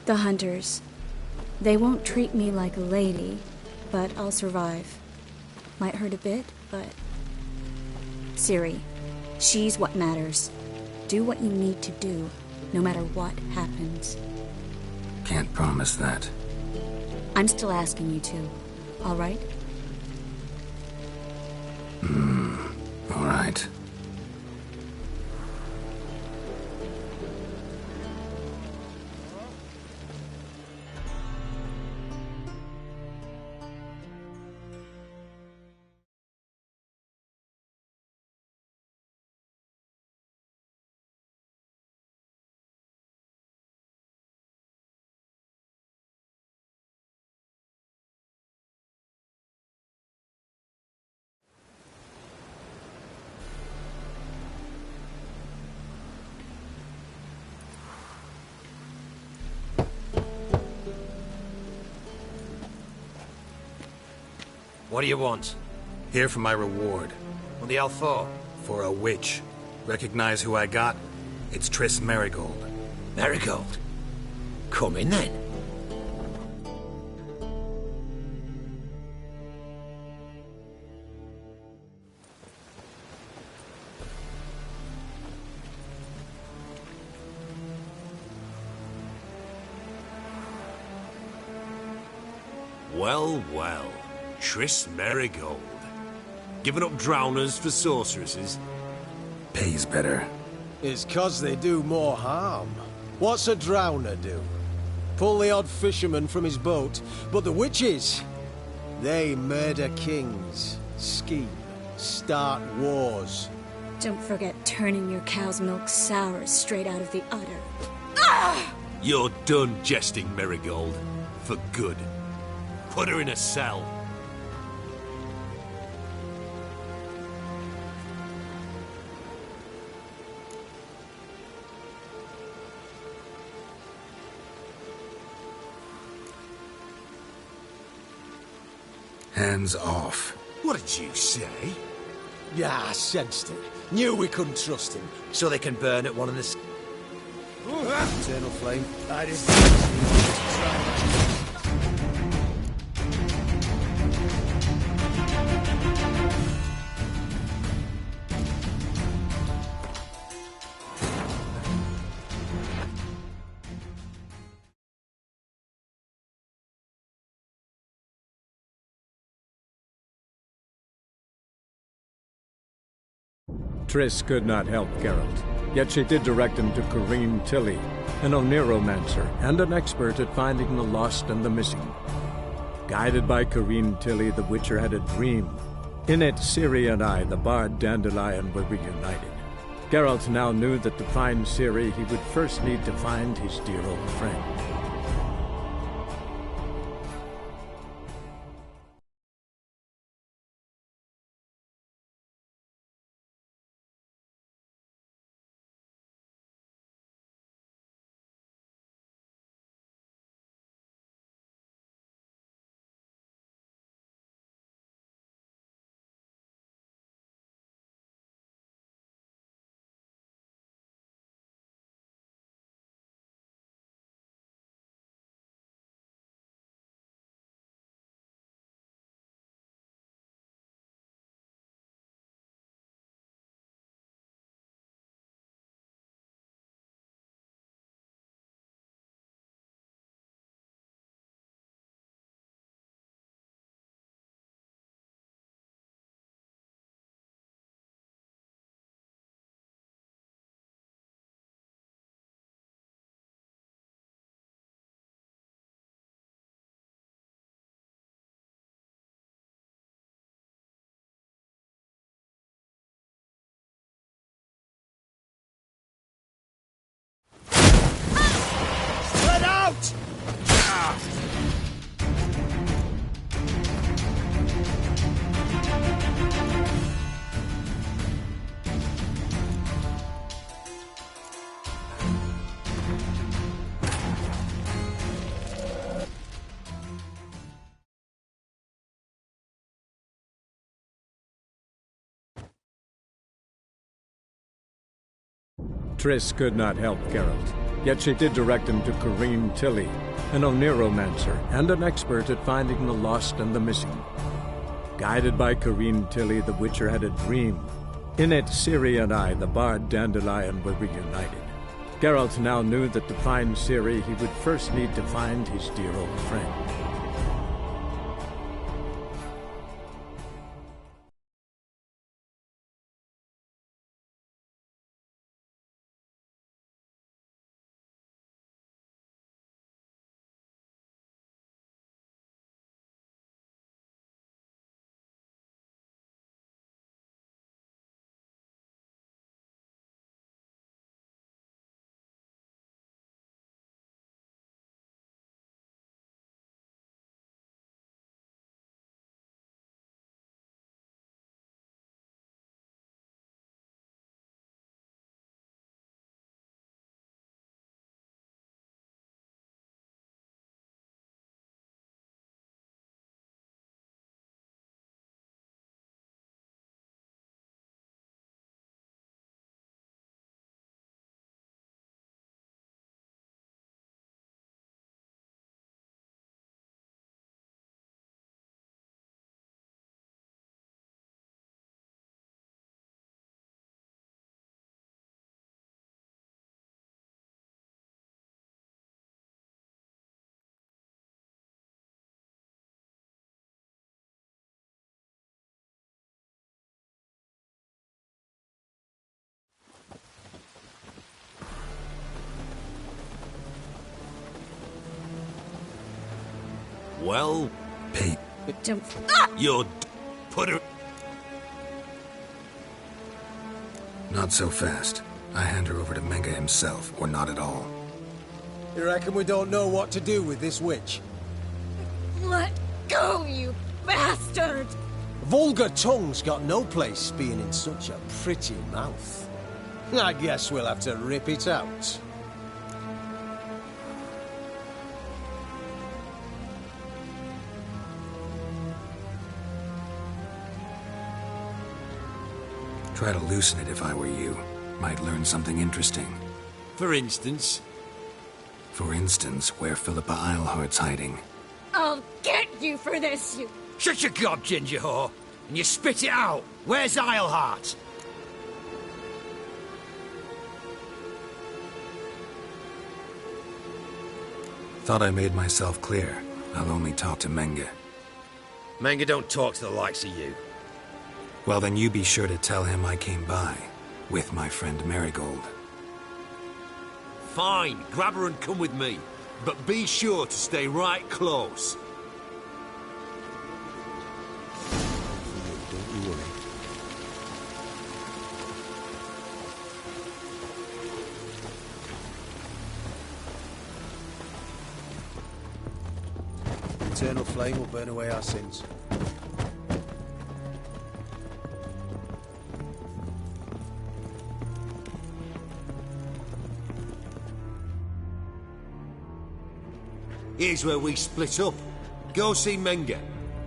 The hunters. They won't treat me like a lady, but I'll survive. Might hurt a bit, but... Ciri, she's what matters. Do what you need to do, no matter what happens. Can't promise that. I'm still asking you to, all right? All right. What do you want? Here for my reward. What the hell for? For a witch. Recognize who I got? It's Triss Marigold. Marigold? Come in then. Well, well. Triss Marigold. Giving up drowners for sorceresses? Pays better. It's 'cause they do more harm. What's a drowner do? Pull the odd fisherman from his boat, but the witches, they murder kings, scheme, start wars. Don't forget turning your cow's milk sour straight out of the udder. Ah! You're done jesting, Marigold. For good. Put her in a cell. Hands off. What did you say? Yeah, I sensed it. Knew we couldn't trust him. So they can burn at one of the... Eternal flame. I just... Triss could not help Geralt, yet she did direct him to Corrine Tilly, an Oniromancer and an expert at finding the lost and the missing. Guided by Corrine Tilly, the Witcher had a dream. In it, Ciri and I, the bard Dandelion, were reunited. Geralt now knew that to find Ciri, he would first need to find his dear old friend. Triss could not help Geralt, yet she did direct him to Corrine Tilly, an Oniromancer and an expert at finding the lost and the missing. Guided by Corrine Tilly, the Witcher had a dream. In it, Ciri and I, the bard Dandelion, were reunited. Geralt now knew that to find Ciri, he would first need to find his dear old friend. Well, Pete. Don't. You're put her. Not so fast. I hand her over to Menga himself, or not at all. You reckon we don't know what to do with this witch? Let go, you bastard! Vulgar tongue's got no place being in such a pretty mouth. I guess we'll have to rip it out. Try to loosen it if I were you. Might learn something interesting. For instance? For instance, where Philippa Eilhart's hiding. I'll get you for this, you... Shut your gob, ginger whore, and you spit it out. Where's Eilhart? Thought I made myself clear. I'll only talk to Menga. Menga don't talk to the likes of you. Well, then you be sure to tell him I came by. With my friend Marigold. Fine, grab her and come with me. But be sure to stay right close. Don't you worry. Eternal flame will burn away our sins. Here's where we split up. Go see Menga.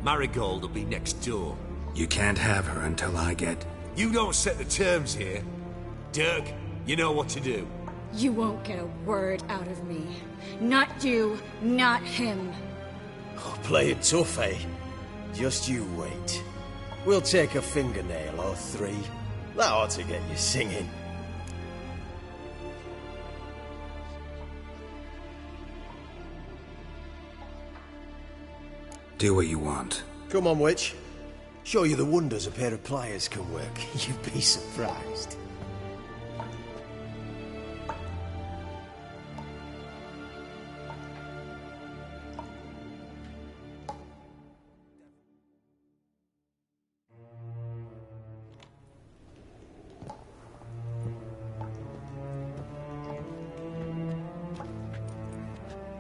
Marigold will be next door. You can't have her until I get... You don't set the terms here. Dirk, you know what to do. You won't get a word out of me. Not you, not him. Oh, play it tough, eh? Just you wait. We'll take a fingernail or three. That ought to get you singing. Do what you want. Come on, witch. Show you the wonders a pair of pliers can work. You'd be surprised.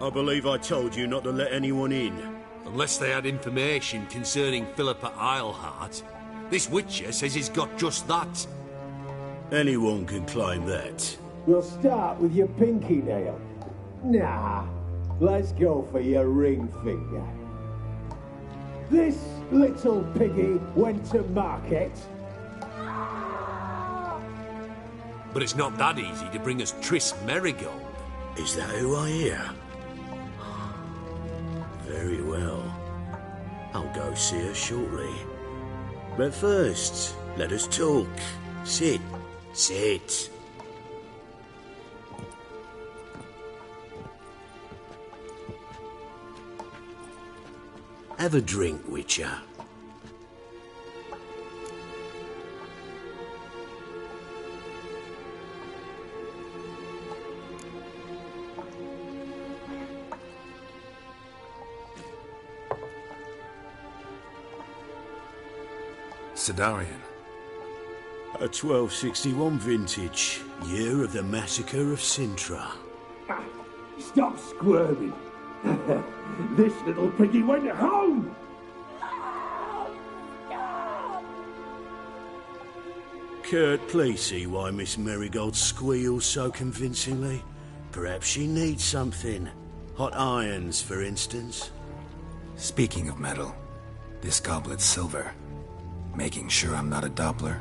I believe I told you not to let anyone in. Unless they had information concerning Philippa Eilhart. This Witcher says he's got just that. Anyone can claim that. We'll start with your pinky nail. Nah, let's go for your ring finger. This little piggy went to market. But it's not that easy to bring us Triss Merigold. Is that who I hear? Very well. I'll go see her shortly. But first, let us talk. Sit. Sit. Have a drink, Witcher. Sidarian. A 1261 vintage, year of the massacre of Sintra. Stop squirming. This little piggy went home. Kurt, please see why Miss Merigold squeals so convincingly. Perhaps she needs something. Hot irons, for instance. Speaking of metal, this goblet's silver. Making sure I'm not a Doppler.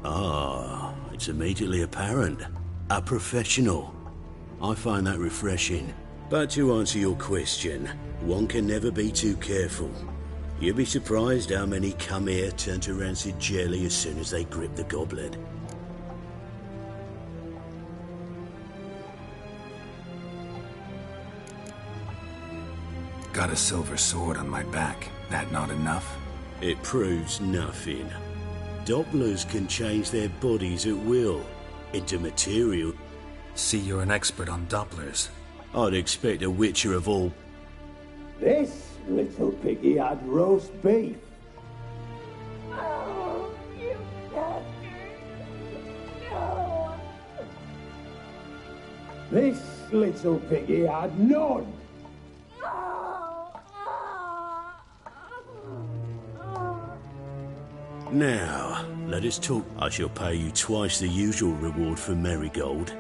Ah, it's immediately apparent. A professional. I find that refreshing. But to answer your question, one can never be too careful. You'd be surprised how many come here turn to rancid jelly as soon as they grip the goblet. Got a silver sword on my back. That not enough? It proves nothing. Dopplers can change their bodies at will, into material. See, you're an expert on Dopplers. I'd expect a Witcher of all... This little piggy had roast beef. Oh, you bastard! No! This little piggy had none. Now, let us talk. I shall pay you twice the usual reward for Merigold.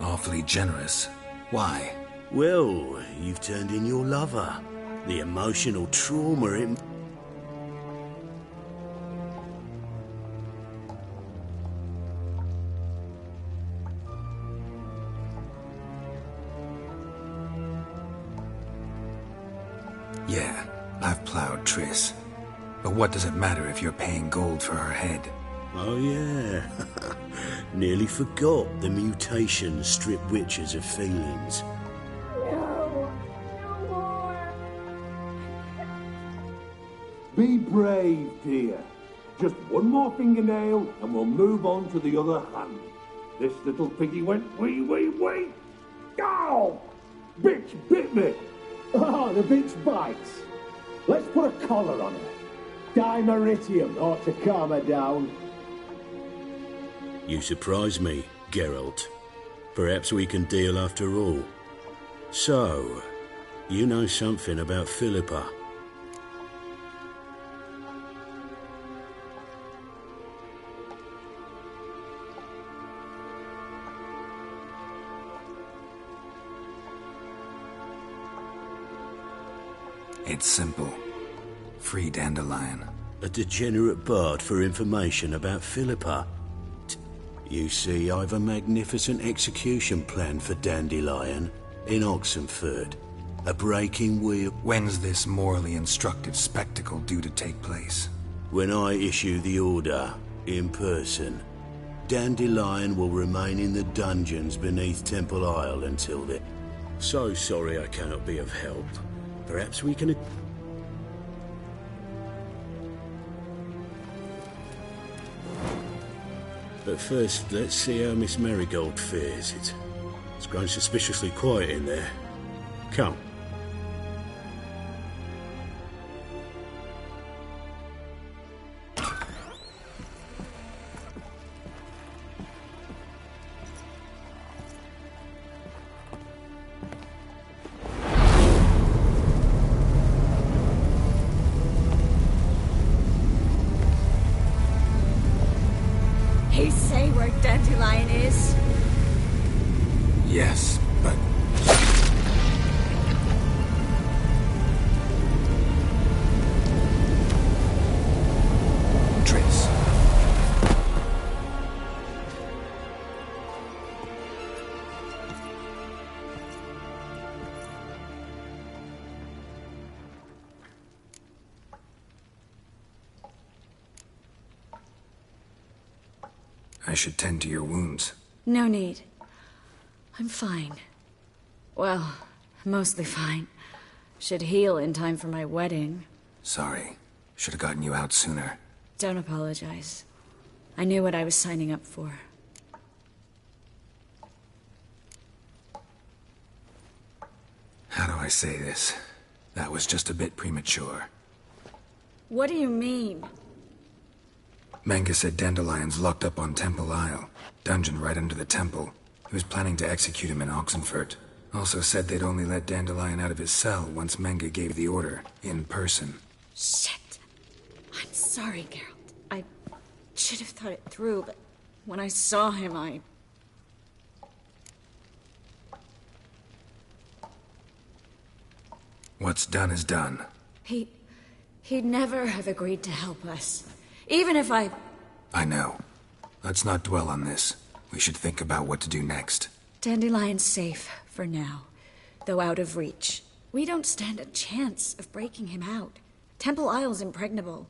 Awfully generous. Why? Well, you've turned in your lover. The emotional trauma it... Yeah, I've plowed Triss. But what does it matter if you're paying gold for her head? Oh yeah. Nearly forgot the mutations strip witches of feelings. No, no more. Be brave, dear. Just one more fingernail, and we'll move on to the other hand. This little piggy went wee. Ow! Bitch bit me! Oh, the bitch bites. Let's put a collar on her. Dimeritium ought to calm her down. You surprise me, Geralt. Perhaps we can deal after all. So, you know something about Philippa. It's simple. Free Dandelion. A degenerate bard for information about Philippa. You see, I've a magnificent execution plan for Dandelion in Oxenford. A breaking wheel. When's this morally instructive spectacle due to take place? When I issue the order, in person. Dandelion will remain in the dungeons beneath Temple Isle until then. So sorry I cannot be of help. Perhaps we can... But first, let's see how Miss Marigold fares. It's grown suspiciously quiet in there. Come. He say where Dandelion is? Yes, but... Triss. I should tend to your wounds. No need. I'm fine. Well, mostly fine. Should heal in time for my wedding. Sorry. Should have gotten you out sooner. Don't apologize. I knew what I was signing up for. How do I say this? That was just a bit premature. What do you mean? Manga said Dandelion's locked up on Temple Isle. Dungeon right under the temple. He was planning to execute him in Oxenfurt. Also said they'd only let Dandelion out of his cell once Manga gave the order, in person. Shit. I'm sorry, Geralt. I should have thought it through, but when I saw him, I... What's done is done. He'd never have agreed to help us. Even if I know. Let's not dwell on this. We should think about what to do next. Dandelion's safe, for now. Though out of reach. We don't stand a chance of breaking him out. Temple Isle's impregnable.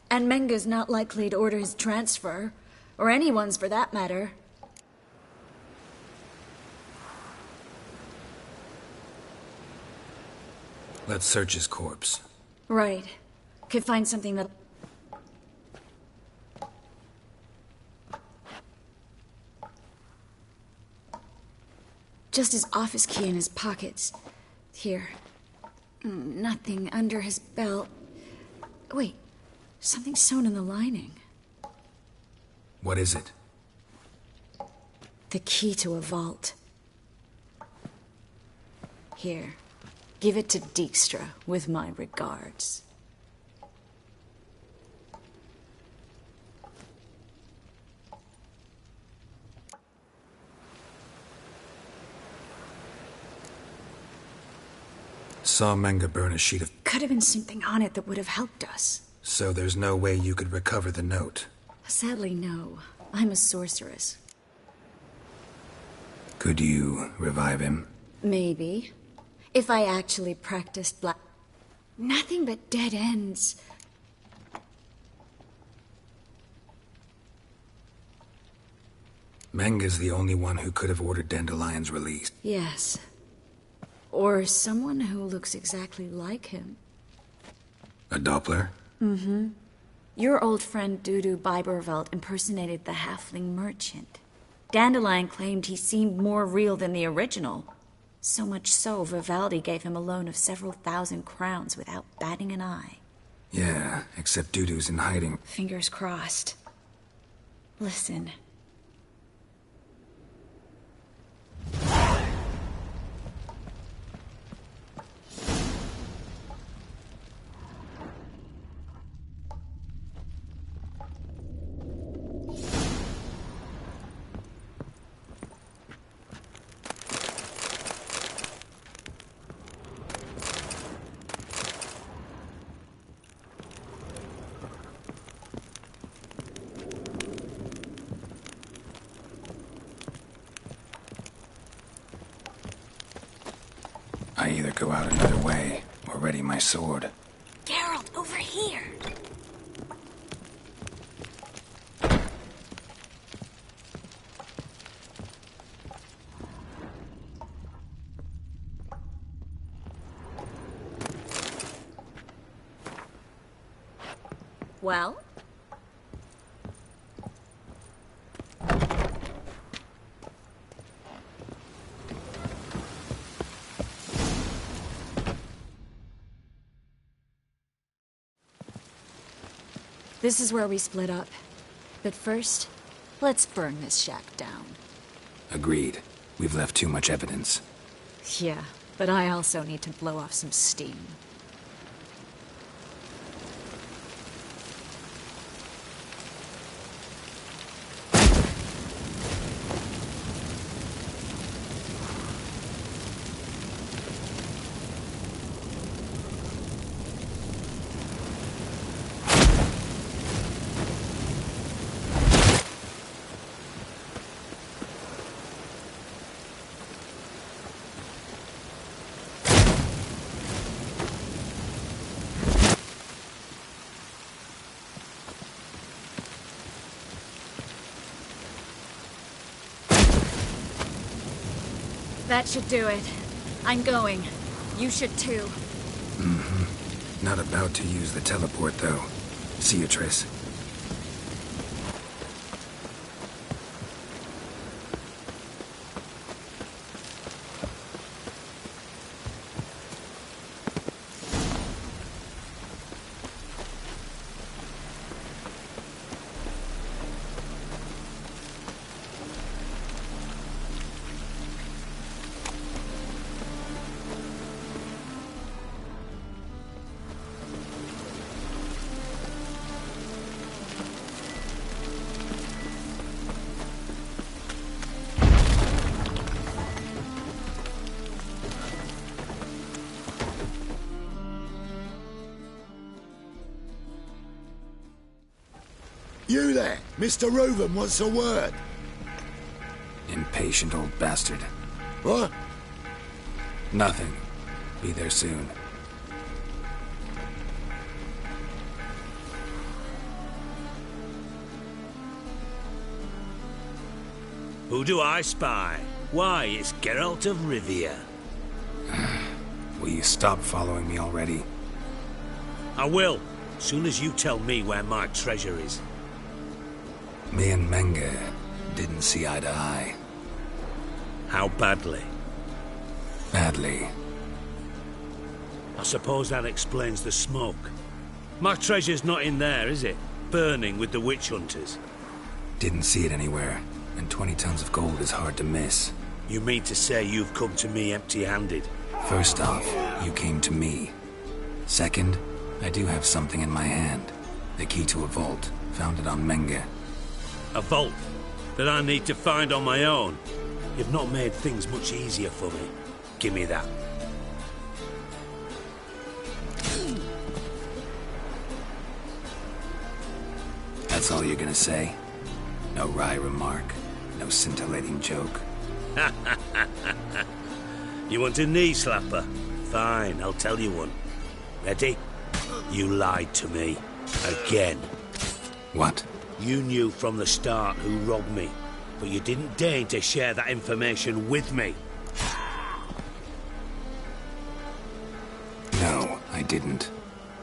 And Menga's not likely to order his transfer. Or anyone's, for that matter. Let's search his corpse. Right. Could find something that... Just his office key in his pockets. Here. Nothing under his belt. Wait. Something sewn in the lining. What is it? The key to a vault. Here. Give it to Dijkstra, with my regards. Saw Manga burn a sheet of... Could have been something on it that would have helped us. So there's no way you could recover the note? Sadly, no. I'm a sorceress. Could you revive him? Maybe. If I actually practiced black... Nothing but dead ends. Manga's the only one who could have ordered Dandelion's release. Yes. Or someone who looks exactly like him. A Doppler? Mm-hmm. Your old friend Dudu Biberveld impersonated the halfling merchant. Dandelion claimed he seemed more real than the original. So much so, Vivaldi gave him a loan of several thousand crowns without batting an eye. Yeah, except Dudu's in hiding. Fingers crossed. Listen. I either go out another way or ready my sword. Geralt, over here! Well? This is where we split up. But first, let's burn this shack down. Agreed. We've left too much evidence. Yeah, but I also need to blow off some steam. That should do it. I'm going. You should too. Mm-hmm. Not about to use the teleport, though. See you, Triss. You there! Mr. Reuven wants a word. Impatient old bastard. What? Nothing. Be there soon. Who do I spy? Why, it's Geralt of Rivia. Will you stop following me already? I will, soon as you tell me where my treasure is. Me and Menge didn't see eye to eye. How badly? Badly. I suppose that explains the smoke. My treasure's not in there, is it? Burning with the witch hunters. Didn't see it anywhere, and 20 tons of gold is hard to miss. You mean to say you've come to me empty-handed? First off, you came to me. Second, I do have something in my hand. The key to a vault. Found it on Menge. A vault that I need to find on my own. You've not made things much easier for me. Give me that. That's all you're gonna say? No wry remark, no scintillating joke. You want a knee slapper? Fine, I'll tell you one. Ready? You lied to me. Again. What? You knew from the start who robbed me, but you didn't deign to share that information with me. No, I didn't.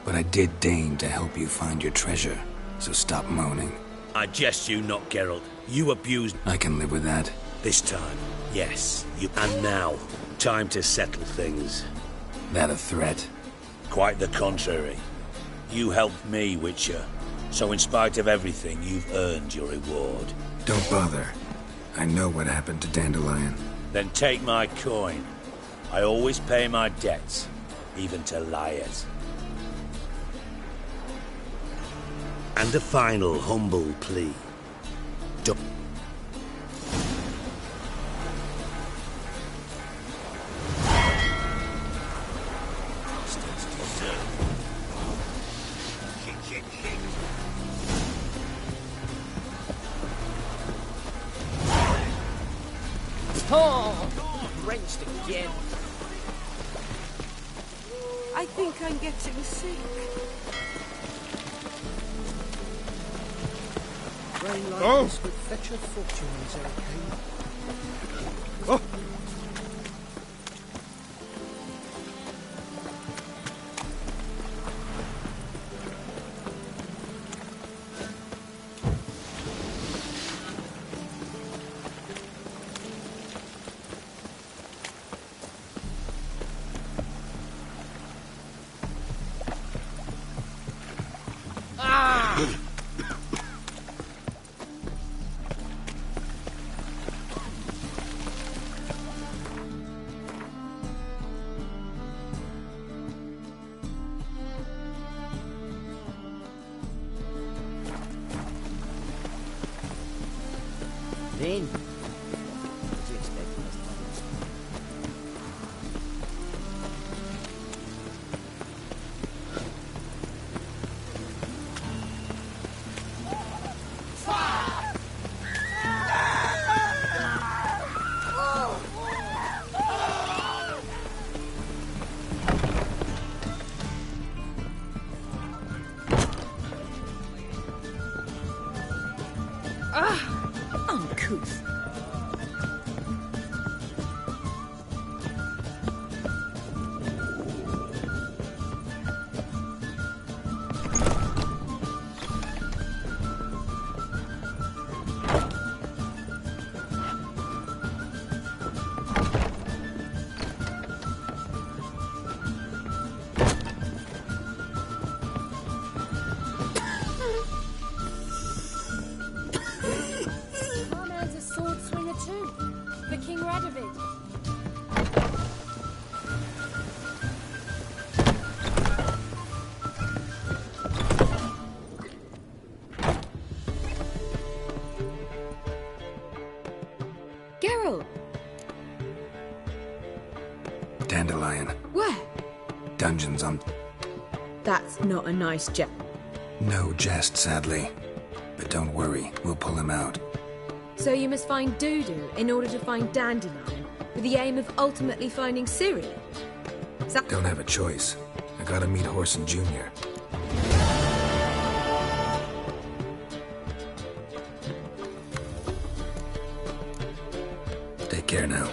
But I did deign to help you find your treasure. so stop moaning. I jest you not, Geralt. You abused... I can live with that. This time, yes. And now, time to settle things. That a threat? Quite the contrary. You helped me, Witcher. So in spite of everything, you've earned your reward. Don't bother. I know what happened to Dandelion. Then take my coin. I always pay my debts, even to liars. And a final humble plea. Don't... Oh, wrenched again. I think I'm getting sick. Rain like this would fetch a fortune in Zerrikane. Oh! Then, what do you expect from us? Uncouth. Dandelion. Where? Dungeons on... That's not a nice jest. No jest, sadly. But don't worry, we'll pull him out. So you must find Dudu in order to find Dandelion, with the aim of ultimately finding Ciri? Don't have a choice. I gotta meet Whoreson Jr. Take care now.